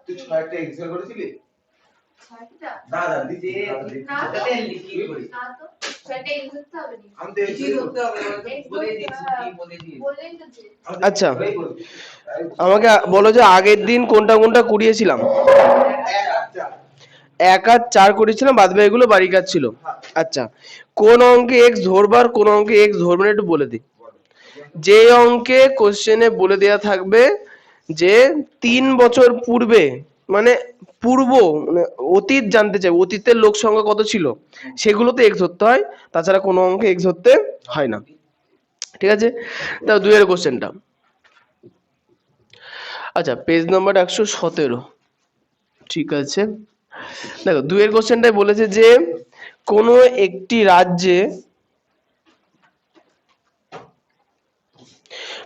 তুই ছয়টা এক্সেল করেছিলি? না না দিদি না তাতে লিখি করি না তো ছয়টা এক্সেল তো হবে না আমি দেখি করতে হবে বলে দিচ্ছি কি বলে দিই বলেই তো দিই। আচ্ছা আমাকে বলো যে আগের দিন কোনটা কোনটা করিয়েছিলাম। 1 আর 4 করেছিলাম, বাদ বাকিগুলো বাড়ি কাজ ছিল। আচ্ছা কোন অঙ্কে x ধরবার কোন অঙ্কে x ধরবে না একটু বলে দিই। যে অঙ্কে কোশ্চেনে বলে দেয়া থাকবে যে 3 বছর পূর্বে মানে পূর্ব মানে অতীত জানতে চাই, অতীতের লোক সংখ্যা কত ছিল, সেগুলোতে x ধরতে হয়, তাছাড়া কোনো অঙ্কে x ধরতে হয় না। ঠিক আছে, তাও 2 এর কোশ্চেনটা। আচ্ছা পেজ নাম্বার 117। ঠিক আছে, দেখো 2 এর কোশ্চেনটাই বলেছে যে কোনো একটি রাজ্যে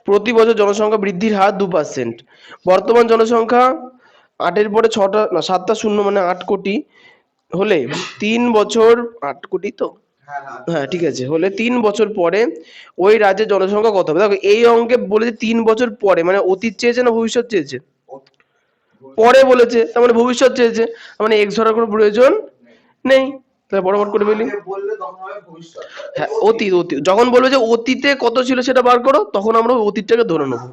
প্রতি বছর জনসংখ্যা বৃদ্ধির হার 2%। বর্তমান জনসংখ্যা 8 এর পরে 6টা না 7টা শূন্য মানে 8 কোটি হলে 3 বছর 8 কোটি তো হ্যাঁ ঠিক আছে, হলে 3 বছর পরে ওই রাজ্যের জনসংখ্যা কত হবে। দেখো এই অঙ্কে বলেছে 3 বছর পরে, মানে অতীত চেয়েছে না ভবিষ্যৎ চেয়েছে? পরে বলেছে, তার মানে ভবিষ্যৎ চেয়েছে, মানে এক্স ধরার কোনো প্রয়োজন নেই, তাহলে বরাবর করে ফেলি। হ্যাঁ অতীত, অতীত যখন বলবে যে অতীতে কত ছিল সেটা বার করো, তখন আমরা অতীতটাকে ধরে নেবো।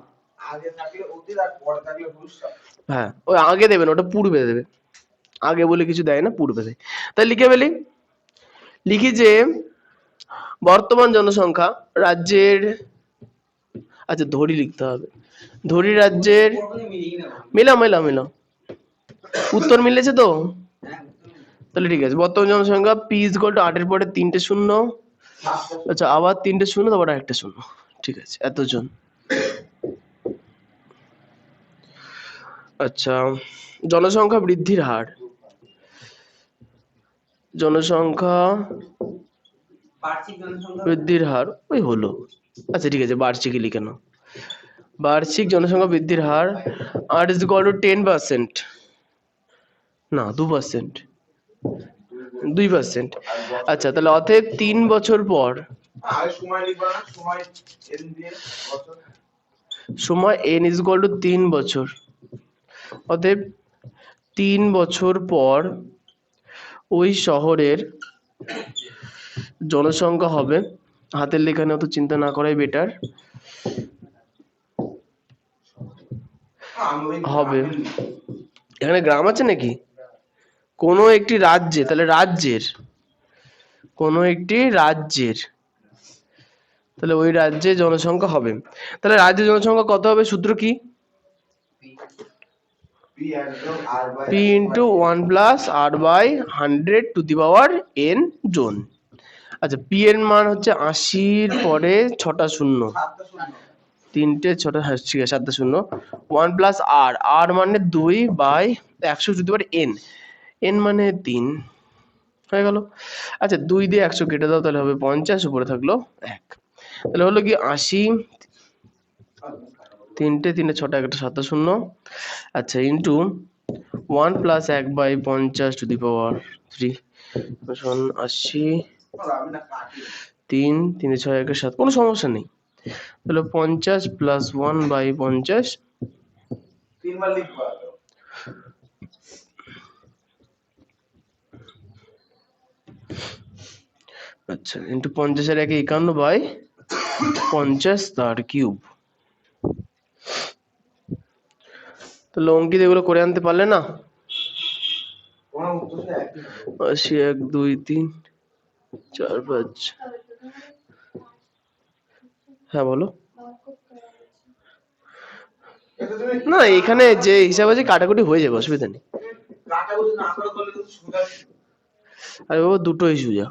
আগে থাকলে অতীত আর পরে থাকলে ভবিষ্যৎ। হ্যাঁ ওই আগে দেবে না, ওটা পূর্বে দেবে, আগে বলে কিছু দেয় না, পূর্বে দেয়। তাই লিখে ফেলি, লিখি যে বর্তমান জনসংখ্যা রাজ্যের, আচ্ছা ধরি লিখতে হবে, ধরি রাজ্যের, মিলাও মিলাও মিলাও, উত্তর মিলেছে তো? তাহলে ঠিক আছে, বর্তমান জনসংখ্যা পি ইজ ইকুয়াল টু 8 এর পরে 3টে শূন্য, আচ্ছা আবার 3টে শূন্য, তারপর একটা শূন্য। ঠিক আছে এতজন। আচ্ছা জনসংখ্যা বৃদ্ধির হার, জনসংখ্যা বৃদ্ধির হার ওই হলো। আচ্ছা ঠিক আছে বার্ষিকই লিখে নাও, বার্ষিক জনসংখ্যা বৃদ্ধির হার আর ইজ ইকুয়াল টু 10%, না 2%, 2%। আচ্ছা তাহলে অতএব 3 বছর পর, সময় লিখবা না, সময় n দিয়ে বছর, সময় n ইজ ইকুয়াল টু 3 বছর, অতএব 3 বছর পর ওই শহরের জনসংখ্যা হবে, হাতের লেখানে অত চিন্তা না করাই বেটার হবে। এখানে গ্রাম আছে নাকি? কোনো একটি রাজ্যে, তাহলে রাজ্যের, কোনো একটি রাজ্যের, তাহলে ওই রাজ্যে জনসংখ্যা হবে, তাহলে রাজ্যের জনসংখ্যা কত হবে, সূত্র কি? p into 1 plus r by 100 to the power n জন। আচ্ছা p এর মান হচ্ছে 80-র পরে 6টা শূন্য, 3টে 6টা, হ্যাঁ ঠিক আছে 7টা শূন্য, 1 প্লাস r, r মানে 2 by 100 to the power n, n মানে 3 হয়ে গেল। আচ্ছা 2 দিয়ে 100 কেটে দাও, তাহলে হবে 50, উপরে থাকলো 1, তাহলে হলো কি 80, 3টে 6টা 1টা 7টা শূন্য, আচ্ছা into 1 plus 1 by 50 to the power 3 সমান 80, 3 3 6 1 7, কোনো সমস্যা নেই, তাহলে 50 প্লাস 1 বাই 50, তিনবার লিখবা। আচ্ছা ইন্টু 50 এর 1 51 বাই 50 তার কিউব। তাহলে অঙ্কিত এগুলো করে আনতে পারলে না? 80 1 2 3 4 5, হ্যাঁ বলো। না এখানে যে হিসাব আছে কাটাকুটি হয়ে যাবে, অসুবিধা নেই। আরে বাবা দুটোই সোজা।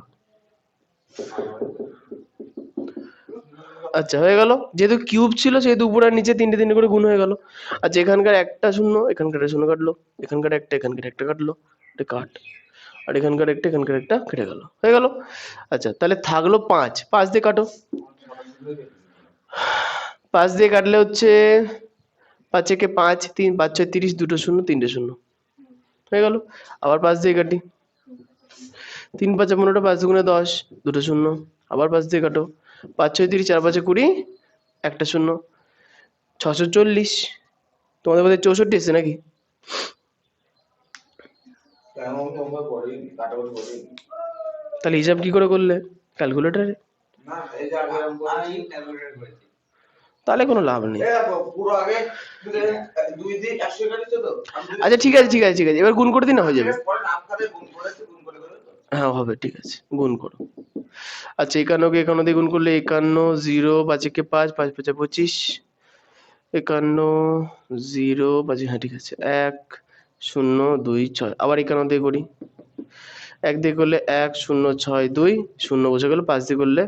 আচ্ছা হয়ে গেল, যেহেতু কিউব ছিল সেহেতু উপর আর নিচে 3টে 3টে করে গুণ হয়ে গেল। আচ্ছা এখানকার একটা শূন্য, এখানকার একটা শূন্য কাটলো, এখানকার একটা এখানকার একটা কাটলো, এটা কাট, আর এখানকার একটা এখানকার একটা কেটে গেল, হয়ে গেল। আচ্ছা তাহলে থাকলো 5, 5 দিয়ে কাটো, 5 দিয়ে কাটলে হচ্ছে 5 একে 5, 3 5 6 30, দুটো শূন্য 3টে শূন্য হয়ে গেল। আবার 5 দিয়ে কাটি, 3 5 15, 5 দুগুণে 10, দুটো শূন্য, আবার 5 দিয়ে কাটো, 5 6 30, 4 5 20, একটা শূন্য, 640। তোমাদের বোধহয় 64 এসছে নাকি? তাহলে হিসাব কি করে করলে? ক্যালকুলেটরে? তাহলে কোনো লাভ নেই। আচ্ছা ঠিক আছে ঠিক আছে ঠিক আছে, এবার গুণ করে দিন না, হয়ে যাবে। হ্যাঁ হবে, ঠিক আছে, গুণ করো। আচ্ছা 51 কে 51 দিয়ে গুণ করলে 51, 0 5 একে 5, 5 5 25, 51 0 5, হ্যাঁ ঠিক আছে, 1 0 2 6। আবার 51 দিয়ে করি, 1 দিয়ে করলে 1 0 6 2, 0 বসে গেল। 5 দিয়ে করলে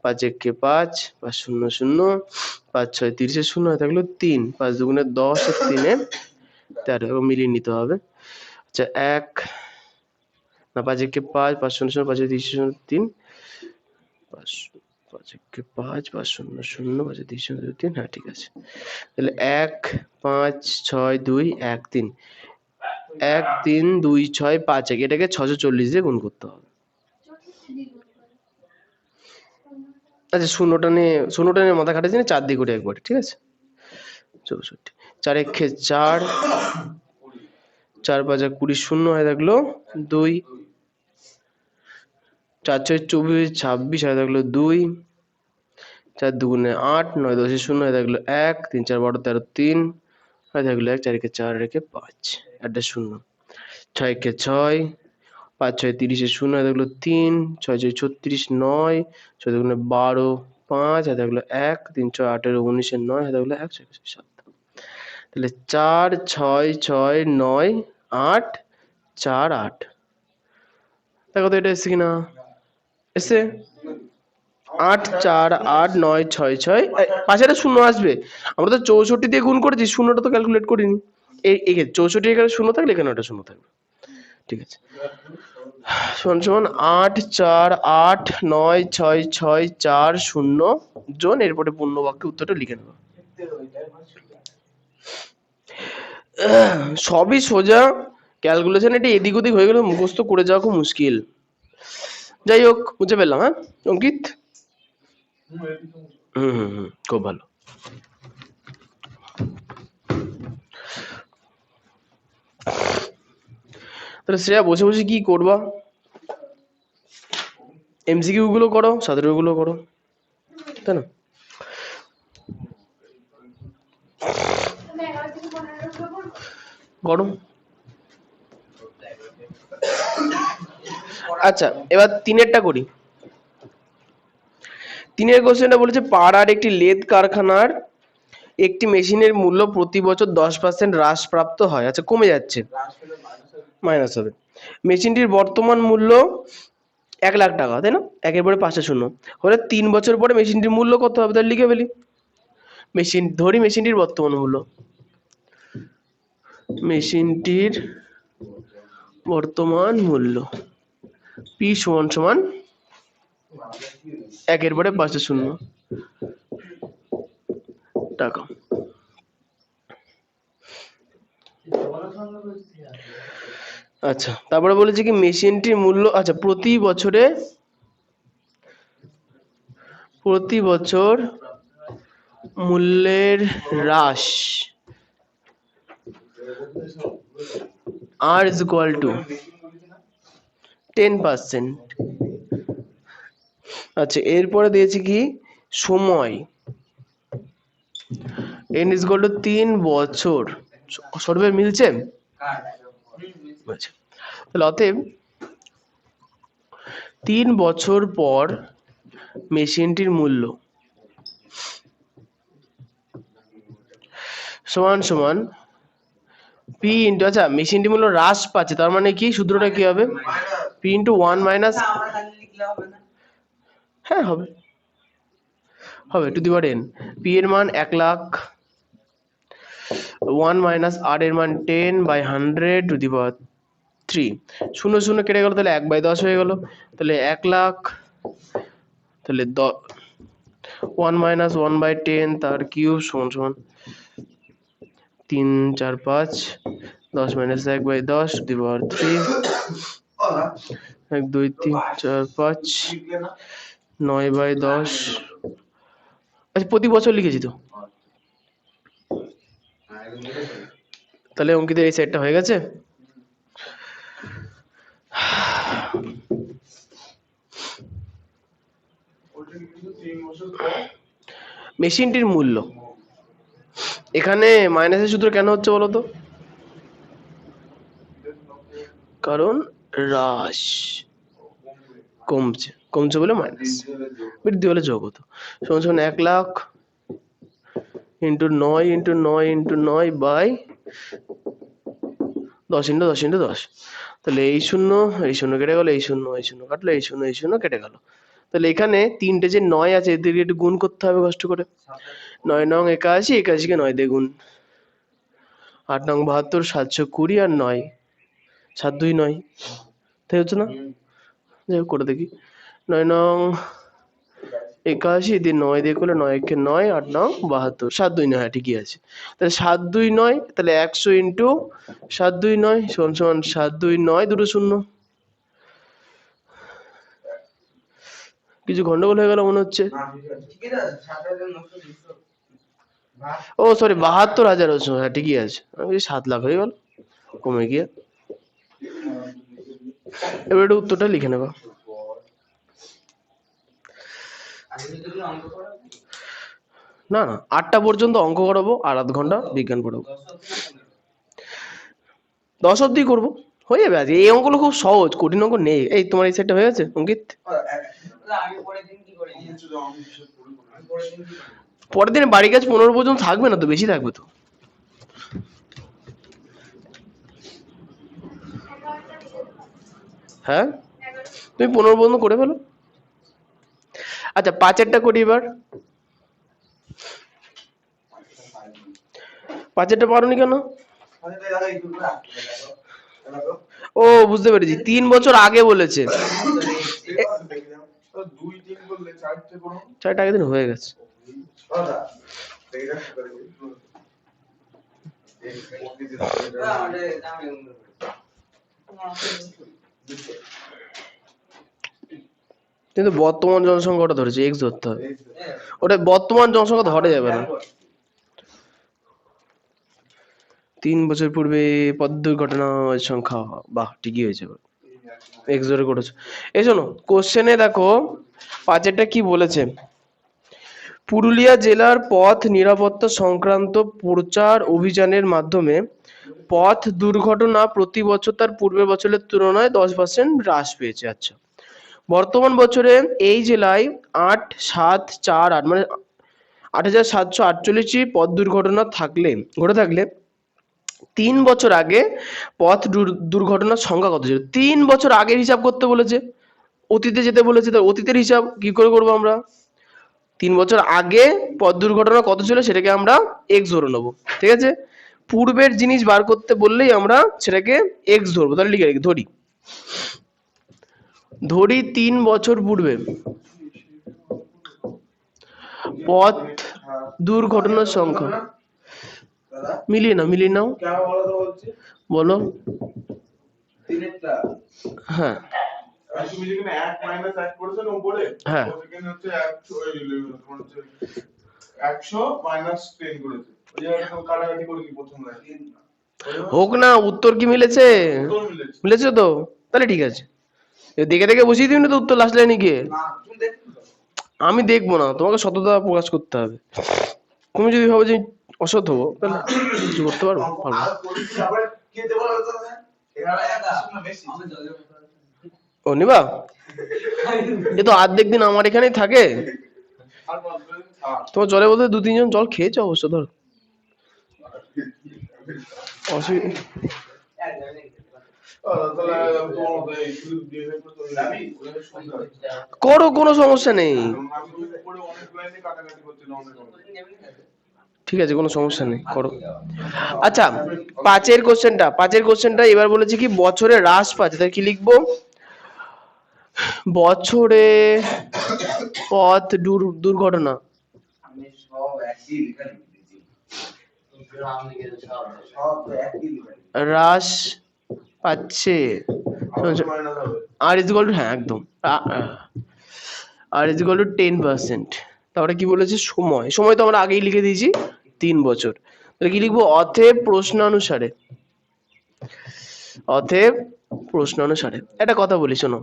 5 একে 5, 5 0 0, 5 6 30 এর 0 হয়ে থাকলো 3, 5 দুগুণে 10 আর 3 এ 13, মিলিয়ে নিতে হবে। আচ্ছা 1 না 5 একে 5, 5 0 0, 5 30 0 3, 5 5 একে 5, 5 0 0, 5 30 0 3, হ্যাঁ ঠিক আছে। তাহলে 1 5 6 2 1 3, 1 3 2 6 5 1, এটাকে 640 দিয়ে গুণ করতে হবে। আচ্ছা শূন্যটা নিয়ে মাথা খাটাচ্ছি না, 4 দিয়ে করি একবার, ঠিক আছে। 64, 4 একে 4, 4 5 20, 0 হয়ে থাকলো 2, 4 6 24, 26 হয়ে থাকলো 2, 4 দুগুণে 8, 9 10 0 হয়ে থাকলো 1, 3 4 12 13 3 হয়ে থাকলো 1, 4 একে 4 একে 5, একটা 0, 6 একে 6, 5 6 30 এর 0 হয়ে থাকলো 3, 6 6 36 9, 6 দুগুণে 12 5 হয়ে থাকলো 1, 3 6 18 19 এর 9 হয়ে থাকলো 1, 6 7। তাহলে 4 6 6 9 8 4 8, দেখো তো এটা এসছে কিনা। এসছে 8 4 8 9 6 6, পাশে একটা 0 আসবে। আমরা তো 64 দিয়ে গুণ করেছি, শূন্যটা তো ক্যালকুলেট করিনি। এই 64 এখানে 0 থাকলে এখানে একটা 0 থাকবে, ঠিক আছে। সমান সমান 8 4 8 9 6 6 4 0 জন, এরপরে পূর্ণ বাক্যে উত্তরটা লিখে নেব। সবই সোজা, ক্যালকুলেশন এটা এদিক ওদিক হয়ে গেলে মুখস্থ করে যাওয়া খুব মুশকিল। যাই হোক, বুঝে পেলাম। হ্যাঁ অঙ্কিত, খুব ভালো। তাহলে শ্রেয়া বসে বসে কি করবা? এমসিকিউ গুলো করো, 17 গুলো করো, তাই না? করো। আচ্ছা এবার 3-এরটা করি। 3-এর কোশ্চেনটা বলেছে পাড়ার একটি লেদ কারখানার একটি মেশিনের মূল্য প্রতি বছর 10% হ্রাসপ্রাপ্ত হয়। আচ্ছা কমে যাচ্ছে, মাইনাস হবে। মেশিনটির বর্তমান মূল্য 1 লাখ টাকা, তাই না? 1-এর পরে 5টা শূন্য হলে 3 বছর পরে মেশিনটির মূল্য কত হবে? তাহলে লিখে ফেলি। মেশিনটির বর্তমান মূল্য, মেশিনটির বর্তমান মূল্য পি সমান সমান 1-এর পরে 5টা শূন্য টাকা। আচ্ছা তারপরে বলেছে কি মেশিনটির মূল্য, আচ্ছা প্রতি বছর মূল্যের হ্রাস আর ইজ ইকুয়াল টু 10%। আচ্ছা এরপরে দিয়েছি কি সময় n ইজ ইকুয়াল টু 3 বছর। সর্বে মিলছে? আচ্ছা তাহলে অতএব 3 বছর পর মেশিনটির মূল্য সমান সমান পি ইন্টু, আচ্ছা মেশিনটির মূল্য হ্রাস পাচ্ছে, তার মানে কি সূত্রটা কি হবে? পি ইন্টু 1 মাইনাস, হ্যাঁ হবে two the power n। P এর মান 1 লাখ, 1 মাইনাস আর এর মান 10/100 টু দি পাওয়ার 3, 0 0 কেটে গেল, তাহলে 1/10 হয়ে গেল। তাহলে 1 লাখ, তাহলে 1 মাইনাস 1/10 তার কিউব সমান সমান 3 4 5, 10 মাইনাস 1/10 টু দি পাওয়ার 3, 1 2 3 4 5, 9/10। আচ্ছা প্রতি বছর লিখেছি তো, তাহলে অঙ্কিতের এই সাইডটা হয়ে গেছে। মেশিনটির মূল্য এখানে মাইনাসের সূত্র কেন হচ্ছে বলতো? কারণ হ্রাস কমছে বলে মাইনাস, বৃদ্ধি হলে যোগ হতো। সমান সমান 1 লাখ ইন্টু 9 বাই 10 ইন্টু 10। তাহলে এই শূন্য কেটে গেল, এই শূন্য কাটলো, এই শূন্য কেটে গেল। তাহলে এখানে তিনটে যে 9 আছে এদেরকে একটু গুণ করতে হবে কষ্ট করে। 9 নং 81, 81 কে 9 দিয়ে গুণ। 8 নং 72, 720 আর 9 7 2 9, তাই হচ্ছে না? যাই হোক করে দেখি। 9 নং 81 দিয়ে 9 দিয়ে করলে 9 কে 9, 8 নং 72, 7 2 9, হ্যাঁ ঠিকই আছে। তাহলে 7 2 9, তাহলে 100 ইন্টু 7 2 9 সমান সমান 7 2 9 দুটো শূন্য। কিছু গন্ডগোল হয়ে গেল মনে হচ্ছে। ও সরি, 72,000 হচ্ছে, হ্যাঁ ঠিকই আছে। আমি 7 লাখ হয়ে গেল কমে গিয়ে। এবার একটু উত্তরটা লিখে নেব। না 8টা পর্যন্ত অঙ্ক করাবো আর আধ ঘন্টা বিজ্ঞান পড়াবো। 10 অব্দি করবো, হয়ে যাবে আজ। এই অঙ্কগুলো খুব সহজ, কঠিন অঙ্ক নেই। এই তোমার এই সেটটা হয়ে গেছে অঙ্কিত? পরের দিন বাড়ি কাজ 15 পর্যন্ত থাকবে না তো, বেশি থাকবে তো। হ্যাঁ তুমি 15 পর্যন্ত করে ফেলো। আচ্ছা 5-এরটা করি এবার। 5-এরটা পারোনি কেন? ও বুঝতে পেরেছি, 3 বছর আগে বলেছে। 4টা আগের দিন হয়ে গেছে। কিন্তু বর্তমান জনসংখ্যাটা ধরেছে, এক্স ধরতে হবে। ওটা বর্তমান জনসংখ্যা ধরে যাবে না। 3 বছর পূর্বে পথ দুর্ঘটনার সংখ্যা, বাহ ঠিকই হয়েছে, এক্স ধরে করেছে। এই শোনো কোশ্চেনে দেখো 5-এরটা কি বলেছে। পুরুলিয়া জেলার পথ নিরাপত্তা সংক্রান্ত প্রচার অভিযানের মাধ্যমে পথ দুর্ঘটনা প্রতি বছর তার পূর্বের বছরের তুলনায় 10% হ্রাস পেয়েছে। আচ্ছা, বর্তমান বছরে এই জেলায় 8,748 মানে 8,748টি পথ দুর্ঘটনা ঘটে থাকলে 3 বছর আগে পথ দুর্ঘটনার সংখ্যা কত ছিল? 3 বছর আগের হিসাব করতে বলেছে, অতীতে যেতে বলেছে। তো অতীতের হিসাব কি করে করবো আমরা? 3 বছর আগে পথ দুর্ঘটনা কত ছিল সেটাকে আমরা এক্স ধরে নেবো, ঠিক আছে? পূর্বের জিনিস বার করতে বললেই আমরা সেটাকে এক্স ধরবো। তাহলে লিখে রাখি, ধরি 3 বছর পূর্বে পথ দুর্ঘটনার সংখ্যা। মিলিয়ে নাও বলো। হ্যাঁ তুমি যেখানে 1 - 1 করেছো না উপরে, হ্যাঁ সেখানে হচ্ছে 100 - 10 করেছে। ওই জায়গাটা কাটাকাটি করে কি প্রথম লাইন হোক না, উত্তর কি মিলেছে? মিলেছে তো, তাহলে ঠিক আছে। দেখে দেখে বসিয়ে দিবি না তো উত্তর লাস্ট লাইনে গিয়ে। আমি দেখবো না, তোমাকে সততা প্রকাশ করতে হবে। তুমি যদি ভাবো যে অসৎ হবো তাহলে কিছু করতে পারবো? ও নিবা, এ তো অর্ধেক দিন আমার এখানেই থাকে। তোমার জলে বলতে 2-3 জন জল খেয়েছো অবশ্য, ধর করো, কোনো সমস্যা নেই, ঠিক আছে কোনো সমস্যা নেই, করো। আচ্ছা 5-এর কোশ্চেনটা এবার বলেছে কি বছরে হ্রাস পাচ্ছে, তাই কি লিখবো? বছরে পথ দুর্ঘটনা হ্রাস পাচ্ছে আর ইজ ইকুয়াল টু, হ্যাঁ একদম আর ইজ ইকুয়াল টু 10%। তারপরে কি বলেছে? সময় তো আমরা আগেই লিখে দিয়েছি 3 বছর। তাহলে কি লিখবো? অতএব প্রশ্নানুসারে, অতএব প্রশ্নানুসারে। একটা কথা বলি শোনো,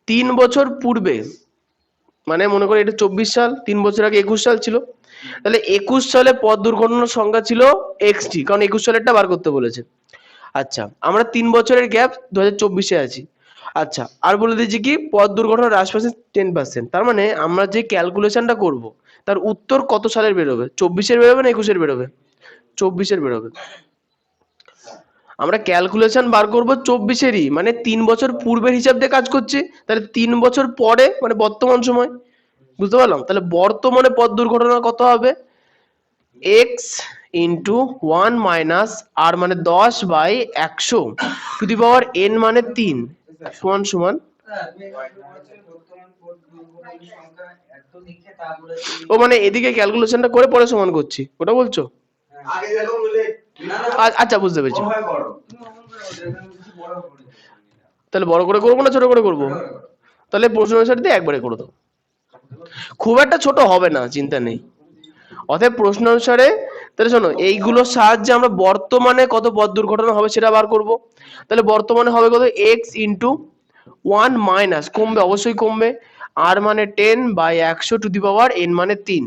3 বছর পূর্বে, মানে মনে করো এটা 24 সাল, 3 বছর আগে 21 সাল ছিল, তাহলে 21 সালে পথ দুর্ঘটনার সংখ্যা ছিল এক্সটি, কারণ 21 সালেরটা বার করতে বলেছে। আচ্ছা, আমরা 3 বছরের গ্যাপ 2024-এ আছি। আচ্ছা, আর বলে দিচ্ছি কি পথ দুর্ঘটনা হ্রাস পাচ্ছে 10%। তার মানে আমরা যে ক্যালকুলেশনটা করব তার উত্তর কত সালের বেরোবে? 24-এর বেরোবে না 21-এর বেরোবে? 24-এর বেরোবে। আমরা ক্যালকুলেশন বার করব 24-এরই, মানে 3 বছর পূর্বের হিসাব দিয়ে কাজ করছি, তাহলে 3 বছর পরে মানে বর্তমান সময়। বুঝতে পারলাম? তাহলে বর্তমানে পথ দুর্ঘটনা কত হবে? এক্স ইন্টু 1 মাইনাস আর মানে 10/100 টু দি পাওয়ার n মানে 3 সমান সমান। ও মানে এদিকে ক্যালকুলেশনটা করে পরে সমান করছি, ওটা বলছো? আচ্ছা, বুঝতে পেরেছি। তাহলে বড় করে করবো না ছোট করে করবো? তাহলে প্রশ্ন অনুসারে দিয়ে একবারে করে দাও, খুব একটা ছোট হবে না, চিন্তা নেই। অতএব প্রশ্ন অনুসারে, তাহলে শোনো এইগুলোর সাহায্যে আমরা বর্তমানে কত পথ দুর্ঘটনা হবে সেটা বার করব। তাহলে বর্তমানে হবে কত? এক্স ইন্টু 1 মাইনাস, কমবে অবশ্যই কমবে, আর মানে 10/100 টু দি পাওয়ার n মানে 3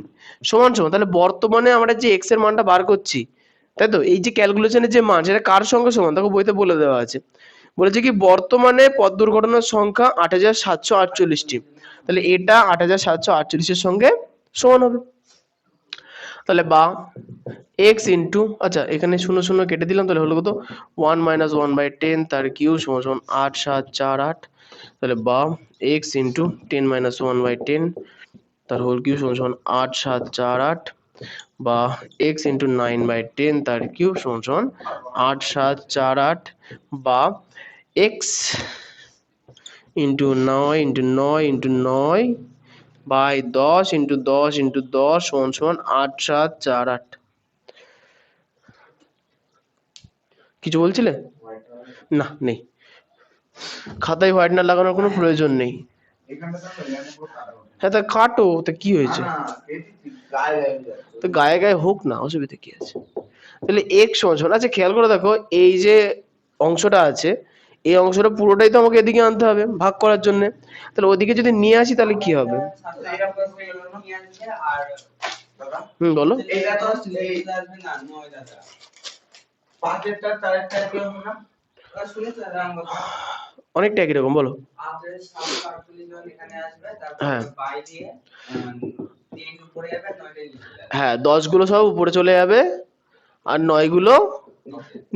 সমান সমান। তাহলে বর্তমানে আমরা যে এক্স এর মানটা বার করছি, তাই তো, এই যে ক্যালকুলেশনের যে মান সেটা কার সঙ্গে সমান দেখো বইতে বলে দেওয়া আছে। বলেছে কি বর্তমানে পথ দুর্ঘটনার সংখ্যা 8748টি, তাহলে এটা 8748-এর সঙ্গে সমান হবে। তাহলে বা এক্স ইন্টু, আচ্ছা এখানে 0 0 কেটে দিলাম, তাহলে হলো কত? 1 মাইনাস 1/10 তার কিউব সমান সমান 8 7 4 8। তাহলে বা এক্স ইন্টু 10 মাইনাস 1/10 তার হোল কিউব সমান সমান 8 7 4 8, বা এক্স ইন্টু 9/10 তার কিউব সমান সমান 8 7 4 8, বা x into 9 into 9 into 9 by 10 into 10 into 10 সমান সমান 8 7 4 8। কিছু বলছিলে? না, নেই, খাতায় হোয়াইটনার লাগানোর কোনো প্রয়োজন নেই। হ্যাঁ, তা কাটো, তা কি হয়েছে? তো গায়ে গায়ে হোক না, অসুবিধা কি আছে? তাহলে এক সমান, আচ্ছা খেয়াল করে দেখো, এই যে অংশটা আছে এই অংশটা পুরোটাই তো আমাকে এদিকে আনতে হবে ভাগ করার জন্য। তাহলে ওদিকে যদি নিয়ে আসি তাহলে কি হবে? বলো। অনেকটা একই রকম, বলো। হ্যাঁ হ্যাঁ, 10 গুলো সব উপরে চলে যাবে আর 9 গুলো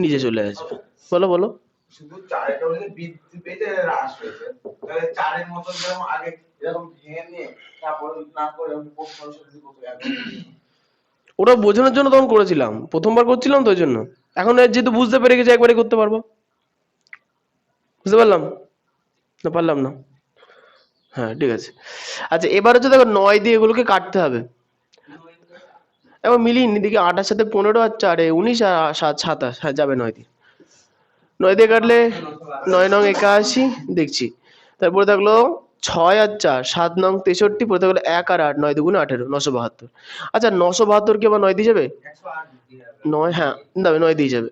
নিচে চলে আসবে। বলো বলো। শুধু চারের মধ্যে বৃদ্ধি পেতে হ্রাস হয়েছে, তাহলে চারের মতো যেমন আগে এরকম ভেঙে নিয়ে তারপর না করে ওটা বোঝানোর জন্য তখন করেছিলাম, প্রথমবার করছিলাম তো ওই জন্য। এখন যেহেতু বুঝতে পেরে গেছি একবারে করতে পারবো। বুঝতে পারলাম না পারলাম না? হ্যাঁ ঠিক আছে। আচ্ছা এবার হচ্ছে দেখো 9 দিয়ে এগুলোকে কাটতে হবে। এবার মিলিয়ে নি দেখি, 8 এর সাথে 15 আর 4 19 আর 7 27, হ্যাঁ যাবে 9 দিয়ে। 9 দিয়ে কাটলে 9 নং 81 দেখছি, তারপরে থাকলো 6 আর 4 7 নং 63, পরে থাকলো 1 আর 8 9 দুগুণে 18 972। আচ্ছা 972 কি আবার 9 দিয়ে যাবে? 9, হ্যাঁ যাবে, 9 দিয়ে যাবে।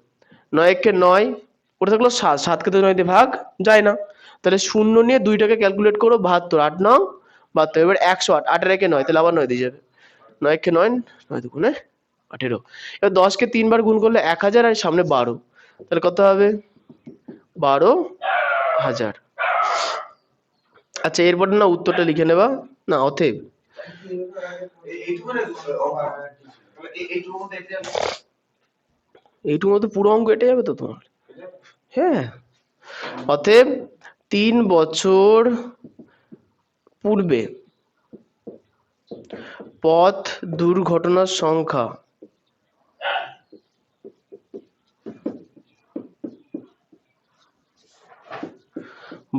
9 একে 9, পরে থাকলো 7, 7 কে তো 9 দিয়ে ভাগ যায় না, তাহলে 0 নিয়ে 2টাকে ক্যালকুলেট করো, 72 8 9 72, এবার 108 8 এর একে 9, তাহলে আবার 9 দিয়ে যাবে। 9 একে 9 9 দুগুণে 18। এবার 10 কে 3 বার গুণ করলে 1000 আর সামনে 12, তাহলে কত হবে? 12,000। আচ্ছা এরপর না উত্তরটা লিখে নেবা না, অতএব এইটুকুর মধ্যে পুরো অঙ্ক এটে যাবে তো তোমার। হ্যাঁ, অতএব 3 বছর পূর্বে পথ দুর্ঘটনার সংখ্যা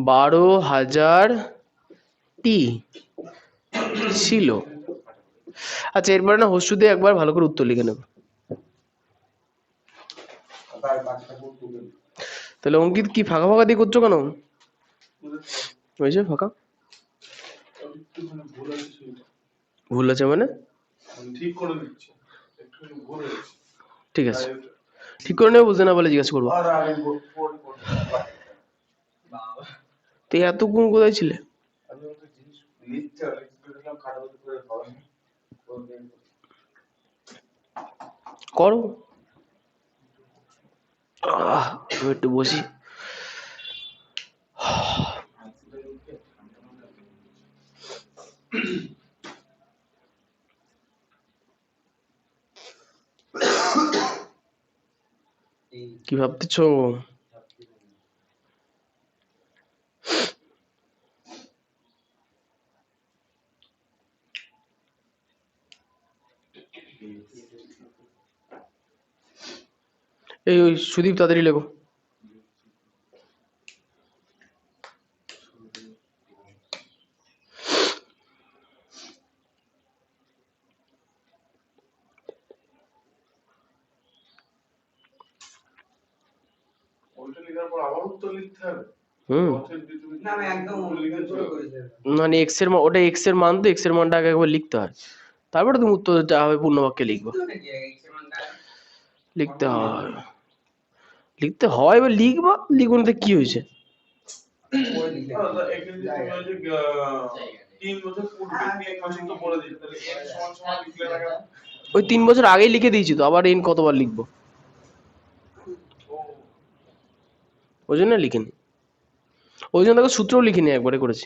12,000টি ছিল। আচ্ছা এরপরে না হস্যু দিয়ে একবার ভালো করে উত্তর লিখে নেব। তাহলে অঙ্কিত কি ফাঁকা ফাঁকা দিয়ে করছো কেন? হয়েছে ফাঁকা? ভুল আছে মানে? ঠিক করে দিচ্ছি, একটু ভুল হয়েছে। ঠিক আছে, ঠিক করে নেবে, বুঝতে না বলে জিজ্ঞাসা করবো। তো এতক্ষণ কোথায় ছিলে? করো, আমি একটু বসি। কি ভাবতেছো? এই ওই সুদীপ, তাড়াতাড়ি লেখো। মানে এক্স এর ওটা এক্স এর মান, তো এক্স এর মানটা আগে একবার লিখতে হয়, তারপরে তুমি উত্তর যা হবে পূর্ণ বাক্যে লিখবো। লিখতে হয়, লিখতে হয় বা লিখবা, লিখবো না কি হয়েছে? ওই 3 বছর আগেই লিখে দিয়েছি তো, আবার এন কতবার লিখবো? ওই জন্য লিখিনি, ওই জন্য দেখো সূত্রও লিখিনি, একবারে করেছি।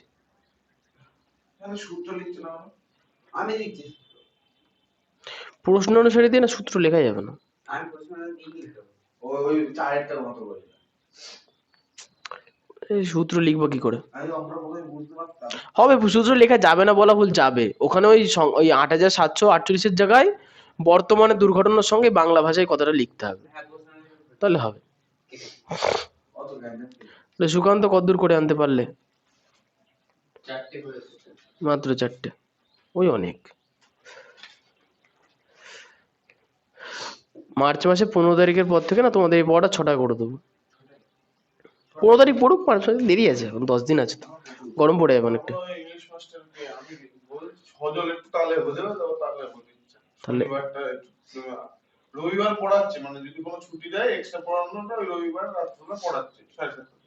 প্রশ্ন অনুসারে দিয়ে না সূত্র লেখা যাবে না। সূত্র লিখবো কি করে? হবে, সূত্র লেখা যাবে না বলা ভুল, যাবে। ওখানে ওই 8748 জায়গায় বর্তমানে দুর্ঘটনার সঙ্গে বাংলা ভাষায় কথাটা লিখতে হবে, তাহলে হবে। সুকান্ত কতদূর করে আনতে পারলে? মাত্র 4টে, ওই অনেক। মার্চ মাসে 15 তারিখের পর থেকে না তোমাদের এই পড়াটা 6টা করে দেবো। 15 তারিখ পড়ুক, 5 দিন দেরি আছে, এখন 10 দিন আছে তো, গরম পড়ে যাবে অনেকটা। তাহলে রবিবার পড়াচ্ছে, মানে যদি কোনো ছুটি দেয় এক্সট্রা পড়ানোটা ওই রবিবার রাতবেলা পড়াচ্ছে 7:30।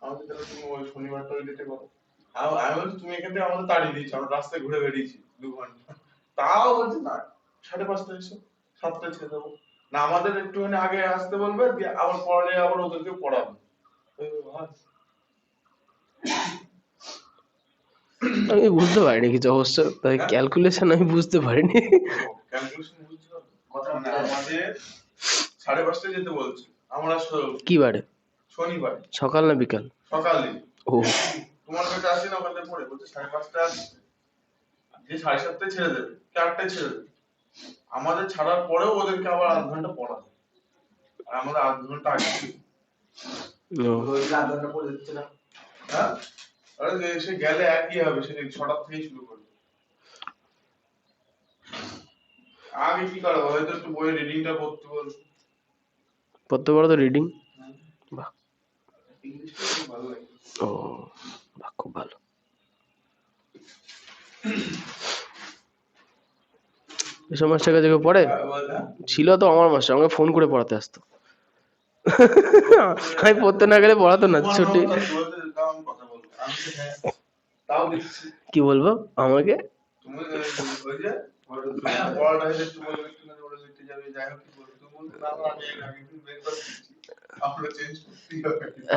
আমাদের তাহলে তুমি ওই শনিবারটা ওই ডেটে করো। আমি বলছি তুমি এখান থেকে আমাদের তাড়িয়ে দিয়েছো, আমরা রাস্তায় ঘুরে বেরিয়েছি 2 ঘন্টা, তাও বলছে না 5:30 এসো, 7টায় ছেড়ে দেবো না, আমাদের একটুখানি আগে আসতে বলবে, দিয়ে আবার পড়ালে আবার ওদেরকে পড়াবে। আমি বুঝতে পারিনি কিছু অবশ্য, তাই ক্যালকুলেশন আমি বুঝতে পারিনি। ক্যালকুলেশন বুঝতে পারবে কথা, মানে আমাদের 5:30 যেতে বলছে, আমরা কি বারে? শনিবার। সকাল না বিকাল? সকালে। ও, তোমার কাছে আসি না, ওখানে পড়ে বলছে 5:30 আসছে, যে 7:30 ছেড়ে দেবে, 4টায় ছেড়ে দেবে। আমাদের ছাড়ার পরেও ওদেরকে আবার আধ ঘন্টা পড়াবে, আর আমাদের আধ ঘন্টা আগে ওই আধ ঘন্টা পড়ে দিচ্ছে না। হ্যাঁ, আরে সে গেলে একই হবে, সে 6টা থেকে শুরু করবে। আগে কি করবো, হয়তো একটু বই রিডিংটা করতে বলবো। পড়তে পারো তো রিডিং? বাহ, ইংলিশটা খুব ভালো লাগে। ও বাহ, খুব ভালো। এসব মাস্টার কাছে কেউ পড়ে? ছিল তো আমার মাস্টার, আমাকে ফোন করে পড়াতে আসতো। আমি পড়তে না গেলে পড়াতো না, ছুটি। কি বলবো আমাকে?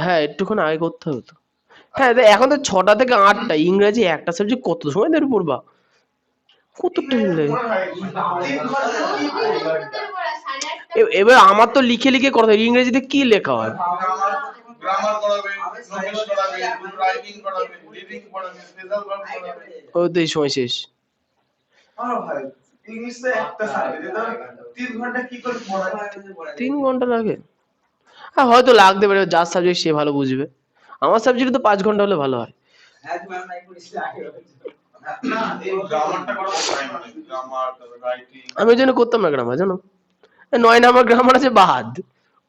হ্যাঁ, একটুখানি আগে করতে হবে তো। হ্যাঁ, এখন তো 6টা থেকে 8টা, ইংরেজি একটা সাবজেক্ট কত সময় ধরে পড়বা? কত টাইম লাগে? এবার আমার তো লিখে লিখে করতে হয়, ইংরেজিতে কি লেখা হয়? গ্রামার করাবে, নোটিশ করাবে, রাইটিং করাবে, রিডিং করাবে, ফ্রেজাল ভার্ব করাবে। ওই সময় শেষ। ভাই ইংলিশে একটা সাবজেক্ট 3 ঘন্টা কি করে পড়ায়? 3 ঘন্টা লাগে? হ্যাঁ, হয়তো লাগতে পারে, যার সাবজেক্ট সে ভালো বুঝবে। আমার সাবজেক্টে তো 5 ঘন্টা হলে ভালো হয়। আমি ওই জন্য করতাম না গ্রামার, জানো? 9 নাম্বার গ্রামার আছে বাদ।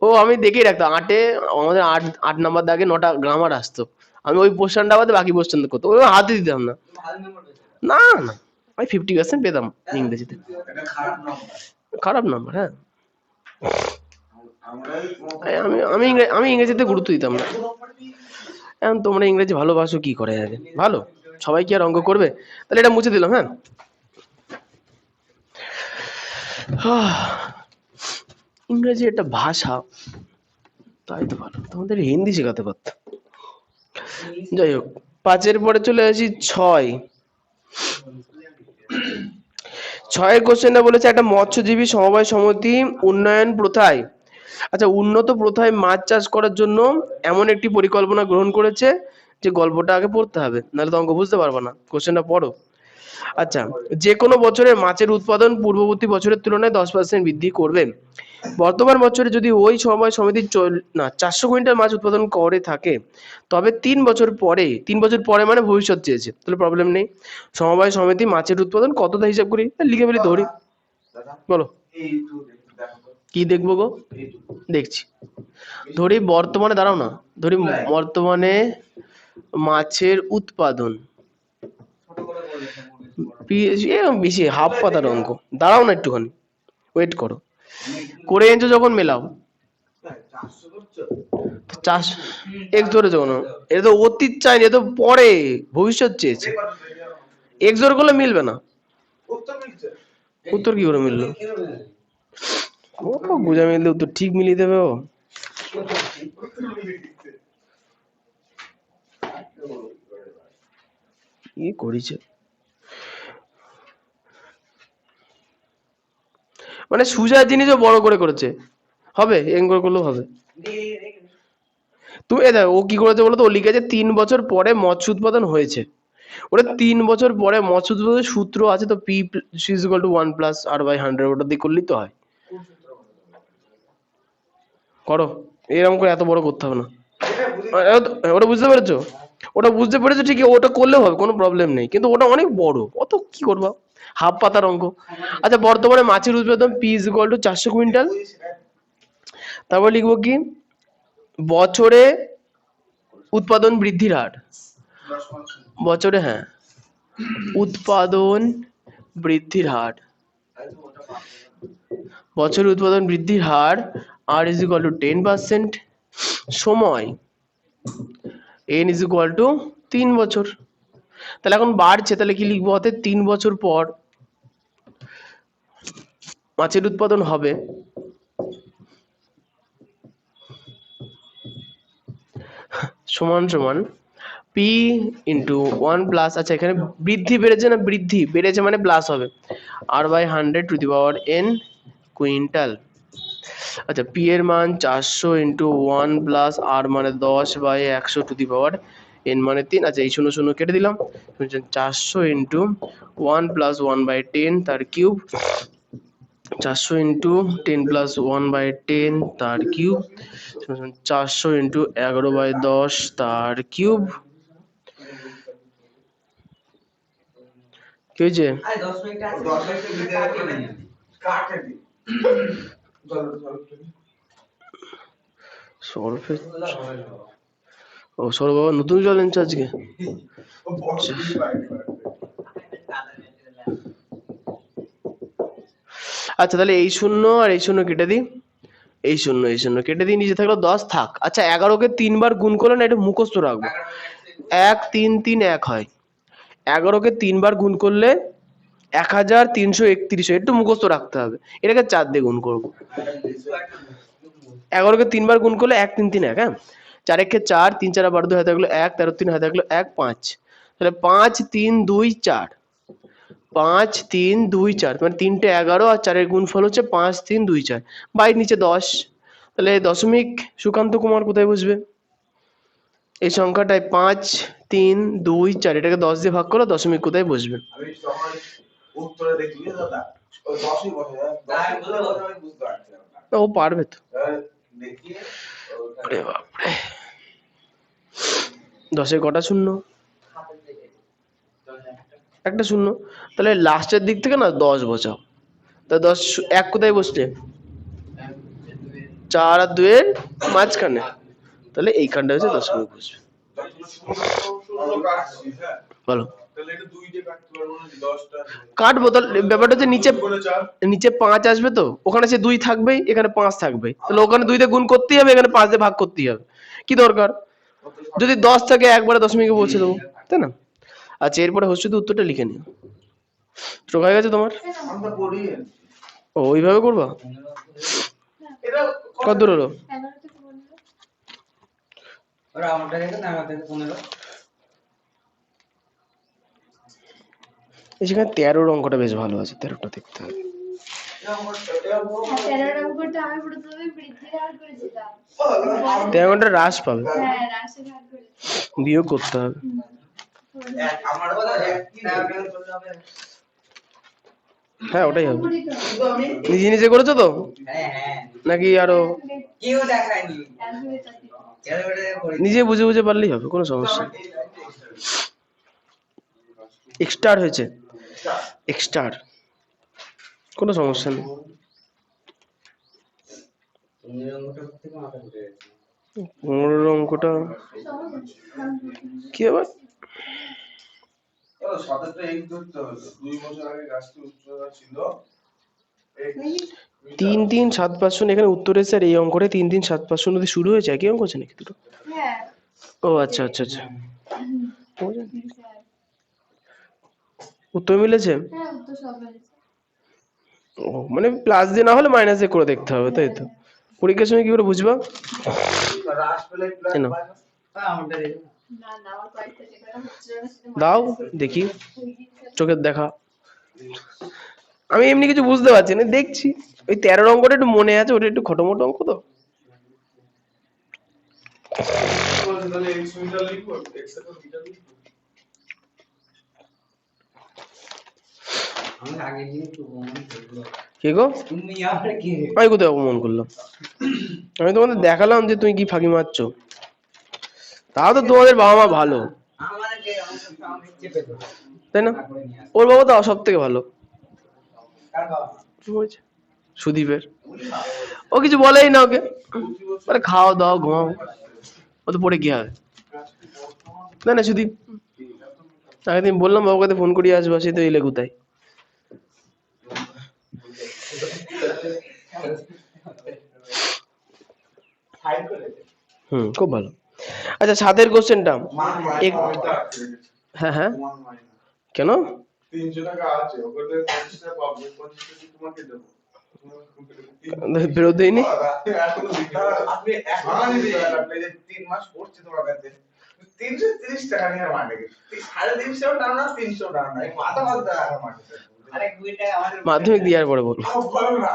ও আমি দেখেই রাখতাম, 8-এ আমাদের 8 নাম্বার দাগে 9টা গ্রামার আসতো, আমি ওই পোর্শনটা বাদে বাকি পোর্শন করতাম, ওই হাতে দিতাম না। না না, আমি 50% পেতাম ইংরেজিতে। খারাপ নাম্বার, হ্যাঁ। আমি আমি আমি ইংরেজিতে গুরুত্ব দিতাম না। এখন তোমরা ইংরেজি ভালোবাসো কি করে যাবে, ভালো সবাই কি আর অঙ্ক করবে? তাহলে এটা মুছে দিলাম। হ্যাঁ, ইংরেজি একটা ভাষা, তাই তো ভালো, তোমাদের হিন্দি শেখাতে পারত। যাই হোক, 5-এর পরে চলে আসি 6। 6 কোশ্চেনটা বলেছে একটা মৎস্যজীবী সমবায় সমিতি উন্নয়ন প্রথায়, আচ্ছা উন্নত প্রথায় মাছ চাষ করার জন্য এমন একটি পরিকল্পনা গ্রহণ করেছে, যে গল্পটা আগে পড়তে হবে, নাহলে তো অঙ্ক বুঝতে পারবে না। কোশ্চেনটা পড়ো। আচ্ছা, যে কোনো বছরে মাছের উৎপাদন পূর্ববর্তী বছরের তুলনায় 10% বৃদ্ধি করবে। বর্তমান বছরে যদি ওই সমবায় সমিতি 400 কুইন্টাল মাছ উৎপাদন করে থাকে, তবে 3 বছর পরে, 3 বছর পরে মানে ভবিষ্যৎ চেয়েছে, তাহলে প্রবলেম নেই। সমবায় সমিতি মাছের উৎপাদন কতটা হিসাব করি, লিখে ফেলি, ধরি। বলো কি দেখবো গো? দেখছি। ধরি বর্তমানে, দাঁড়াও না, ধরি বর্তমানে মাছের উৎপাদন, বেশি হাফ পাতার অঙ্ক, দাঁড়াও না একটুখানি, ওয়েট করো। করে এনেছো যখন মেলাও, চাষ এক্স ধরেছো কেন? এটা তো অতীত চাইনি, এটা তো পরে ভবিষ্যৎ চেয়েছে। এক্স ধরে করলে মিলবে না। উত্তর কি করে মিললো? ও বুঝা মিললে উত্তর ঠিক মিলিয়ে দেবে ও। কি করেছে মানে সুজা জিনিসও বড় করে করেছে, হবে এঙ্গর করলেও হবে। তুমি দেখো ও কি করেছে বলো তো, ও লিখেছে 3 বছর পরে মৎস্য উৎপাদন হয়েছে। ওটা 3 বছর পরে মৎস্য উৎপাদনের সূত্র আছে তো, P is equal to 1 plus R by 100, ওটা দিয়ে করলেই তো হয়। করো, এরকম করে এত বড় করতে হবে না। ওটা বুঝতে পেরেছো? ওটা বুঝতে পেরেছো ঠিকই, ওটা করলেও হবে, কোনো প্রবলেম নেই, কিন্তু ওটা অনেক বড়, অত কি করবা, হাফ পাতার অঙ্ক। আচ্ছা, বর্তমানে মাছের উৎপাদন P is equal two 400 quintal. তারপর লিখবো কি, বছরে উৎপাদন বৃদ্ধির হার, বছরে, হ্যাঁ, উৎপাদন বৃদ্ধির হার, বছর উৎপাদন বৃদ্ধির হার আর ইজ ইকুয়াল টু 10%, সময় n ইজ ইকুয়াল টু 3 বছর। তাহলে এখন বাড়ছে, তাহলে কি লিখবো, অর্থাৎ 3 বছর পর মাছের উৎপাদন হবে সমান সমান পি ইন্টু 1 প্লাস, আচ্ছা এখানে বৃদ্ধি বেড়েছে না, বৃদ্ধি বেড়েছে মানে প্লাস হবে, আর by 100 to the power n quintal. আচ্ছা, পি এর মান 400 ইন্টু 1 প্লাস আর মানে 10 by 100 to the power n মানে 3। আচ্ছা, এই 0 0 কেটে দিলাম। 400 ইন্টু 1 প্লাস 1 বাই 10 তার কিউব, 400 ইন্টু 10 প্লাস 1 বাই 10 তার কিউব, 400 ইন্টু 11 বাই 10 তার কিউব। কি হয়েছে? ও সৌরভ বাবা নতুন জল এনেছে আজকে। আচ্ছা, তাহলে এই 0 আর এই 0 কেটে দিই, এই 0 কেটে দিই, নিচে থাকলো 10 থাক। আচ্ছা, 11কে 3 বার গুণ করলে না, এটা মুখস্থ রাখবো, 1 3 3 1 হয়। 11কে 3 বার গুণ করলে 1331, একটু মুখস্থ রাখতে হবে। এটাকে 4 দিয়ে গুণ করবো। 11কে 3 বার গুণ করলে 1 3 3 1, হ্যাঁ, 4 1 4, 3 4 12 2 হাতে থাকলো 1, 13 3 হাতে থাকলো 1 5, তাহলে 5 3 2 4, 5 3 2 4, মানে 3টে 11 আর 4 এর গুণফল হচ্ছে 5 3 2 4, বাইরে নিচে 10। তাহলে দশমিক সুকান্ত কুমার কোথায় বসবে? এই সংখ্যাটায় 5 3 2 4, এটাকে 10 দিয়ে ভাগ করো, দশমিক কোথায় বসবে? উত্তরে দেখলি দাদা ওই 10ই বসে যায়, 10ই বসে আমি বুঝতে পারছি না। ও পারবে তো। দেখিয়ে আরে বাপরে, 10-এ কটা শূন্য? একটা শূন্য। তাহলে লাস্টের দিক থেকে না 10 বসাও, তা 10 1 কোথায় বসছে? 4 আর 2 এর মাঝখানে, তাহলে এইখানটা হচ্ছে দশমিক বসবে। বলো। তাহলে এটা 2 দিয়ে কাটতে পারবো না 10টা কাটবো, তাহলে ব্যাপারটা হচ্ছে নিচে করে 4 নিচে 5 আসবে, তো ওখানে সে 2 থাকবেই, এখানে 5 থাকবে, তাহলে ওখানে 2 দিয়ে গুণ করতেই হবে, এখানে 5 দিয়ে ভাগ করতেই হবে, কি দরকার? যদি 10 থাকে একবারে দশমিকে পৌঁছে দেবো, তাই না? আচ্ছা, এরপরে হচ্ছে তো উত্তরটা লিখে নিও। চোখ হয়ে গেছে তোমার? আমরা পড়ি ও ওইভাবে করবা? এটা কত দূর হলো? ওরা আমারটা দেখে না, আমার থেকে 15। সেখানে 13 অঙ্কটা বেশ ভালো আছে, 13টা দেখতে হবে। 13 ঘন্টা হ্রাস পাবে, বিয়োগ করতে হবে। আমার কথা হ্যাঁ ওটাই হবে। নিজে নিজে করেছো তো নাকি আরো? কেউ দেখায়নি, নিজে বুঝে বুঝে পারলেই হবে, কোনো সমস্যা নেই। এক্সট্রা হয়েছে, এক্সট্রা কোনো সমস্যা নেই। 15 অঙ্কটা কি আবার? 17টা x ধরতে হবে। 2 বছর আগে গাছটি উচ্চতা ছিল 3 3 7 5 শূন্য, এখানে উত্তরে স্যার এই অঙ্কটা 3 3 7 5 শূন্য দিয়ে শুরু হয়েছে, একই অঙ্ক আছে নাকি দুটো? ও আচ্ছা আচ্ছা আচ্ছা, উত্তর মিলেছে। ও মানে প্লাস দিয়ে না হলে মাইনাস দিয়ে করে দেখতে হবে, তাই তো? পরীক্ষার সময় কি করে বুঝবা? রাস পেলে প্লাস কেন? মাইনাস আমারটা দেখে দাও দেখি, চোখের দেখা। আমি এমনি কিছু বুঝতে পারছি না, দেখছি। ওই 13 অঙ্কটা একটু মনে আছে, ওটা একটু খটোমটো অঙ্ক তো। তাহলে x মিটার লিখবো, x এর তো মিটার লিখবো। আমি আগে দিন তো মনে করলো কি গো? তুমি আবার কি আমি কোথায় অপমান করলাম? আমি তোমাদের দেখালাম যে তুমি কি ফাঁকি মারছো। তাও তো তোমাদের বাবা মা ভালো, আমাকে আমি চেপে দেবো, তাই না? ওর বাবা তো সব থেকে ভালো, কার বাবা? সুদীপের। ও কিছু বলেই না ওকে, আরে খাও দাও ঘুমাও, ও তো পড়ে কি হবে? না না সুদীপ, আগের দিন বললাম বাবুকে ফোন করিয়ে আসবো, সে তো এলে কোথায়? খুব ভালো। আচ্ছা 7 কোশ্চেনটা, হ্যাঁ হ্যাঁ কেন? 300 টাকা আছে, ওখানে 50 টাকা পাবো, 50 টাকা তোমাকে দেবো। ফেরত দেয়নি? আপনি আপনি যে 3 মাস পড়ছি তোমার কাছে 330 টাকা নিয়ে মাঠে গেছি, 350 টাকা না 300 টাকা না, এই মাথা বাদ দেওয়া মাঠে। আরে 2 টাকা আমাদের মাধ্যমিক দেওয়ার পরে বলবো, বলো না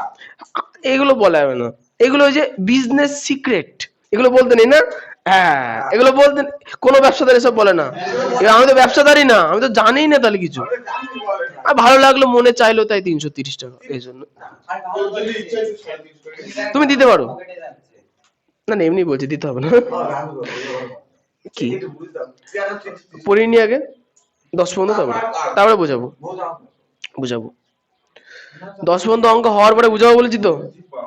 এগুলো বলা যাবে না, এগুলো ওই যে বিজনেস সিক্রেট, এগুলো বলতে নেই না। হ্যাঁ এগুলো বলতে কোনো ব্যবসাদার এসব বলে না, আমি তো ব্যবসাদারই না, আমি তো জানিই না তাহলে কিছু। আর ভালো লাগলো, মনে চাইলো তাই 330 টাকা, এই জন্য। তুমি দিতে পারো না, না এমনি বলছি, দিতে হবে না। কি পড়িনি আগে 10 পর্যন্ত, তারপরে বোঝাবো, বুঝাবো 10 পর্যন্ত অঙ্ক হওয়ার পরে বুঝাবো বলেছি তো,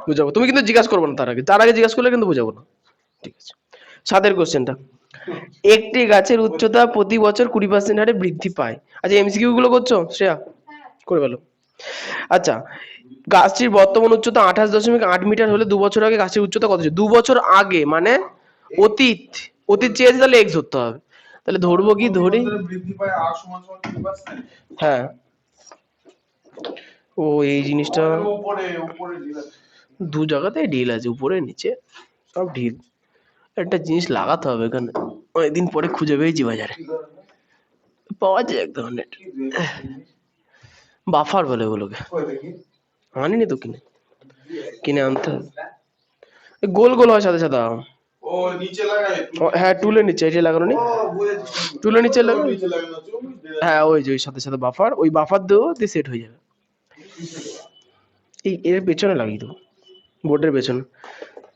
বুঝাবো। তুমি কিন্তু জিজ্ঞাসা করবো না, তার আগে জিজ্ঞাসা করলে কিন্তু বুঝাবো না, ঠিক আছে? 7 কোশ্চেনটা, একটি গাছের উচ্চতা প্রতি বছর 20% হারে বৃদ্ধি পায়। আচ্ছা এমসিকিউ গুলো করছো শ্রেয়া? করে বলো। আচ্ছা, গাছটির বর্তমান উচ্চতা 28.8 মিটার হলে 2 বছর আগে গাছের উচ্চতা কত ছিল? 2 বছর আগে মানে অতীত, অতীত চেয়েছে তাহলে এক্স ধরতে হবে। তাহলে ধরবো কি, ধরি বৃদ্ধি পায় r সমান 2%। হ্যাঁ, ও এই জিনিসটা উপরে উপরে দিলা দু জায়গাতেই ঢিল আছে, উপরে নিচে সব ঢিল। একটা জিনিস লাগাতে হবে এখানে, অনেকদিন পরে খুঁজে পেয়েছি বাজারে, পাওয়া যায় এক ধরনের বাফার বলে ওগুলোকে, আনিনি তো, কিনে কিনে আনতে হবে। গোল গোল হয় সাদা সাদা, ও নিচে লাগাই, হ্যাঁ টুলের নিচে, এটা লাগানো নেই, ও বুঝেছি, টুলের নিচে লাগানো, নিচে লাগানো আছে, হ্যাঁ ওই যে ওই সাথে সাথে বাফার, ওই বাফার দিয়েও দিয়ে সেট হয়ে যাবে। এই এর পেছনে লাগিয়ে দেবো, বোর্ডের পেছনে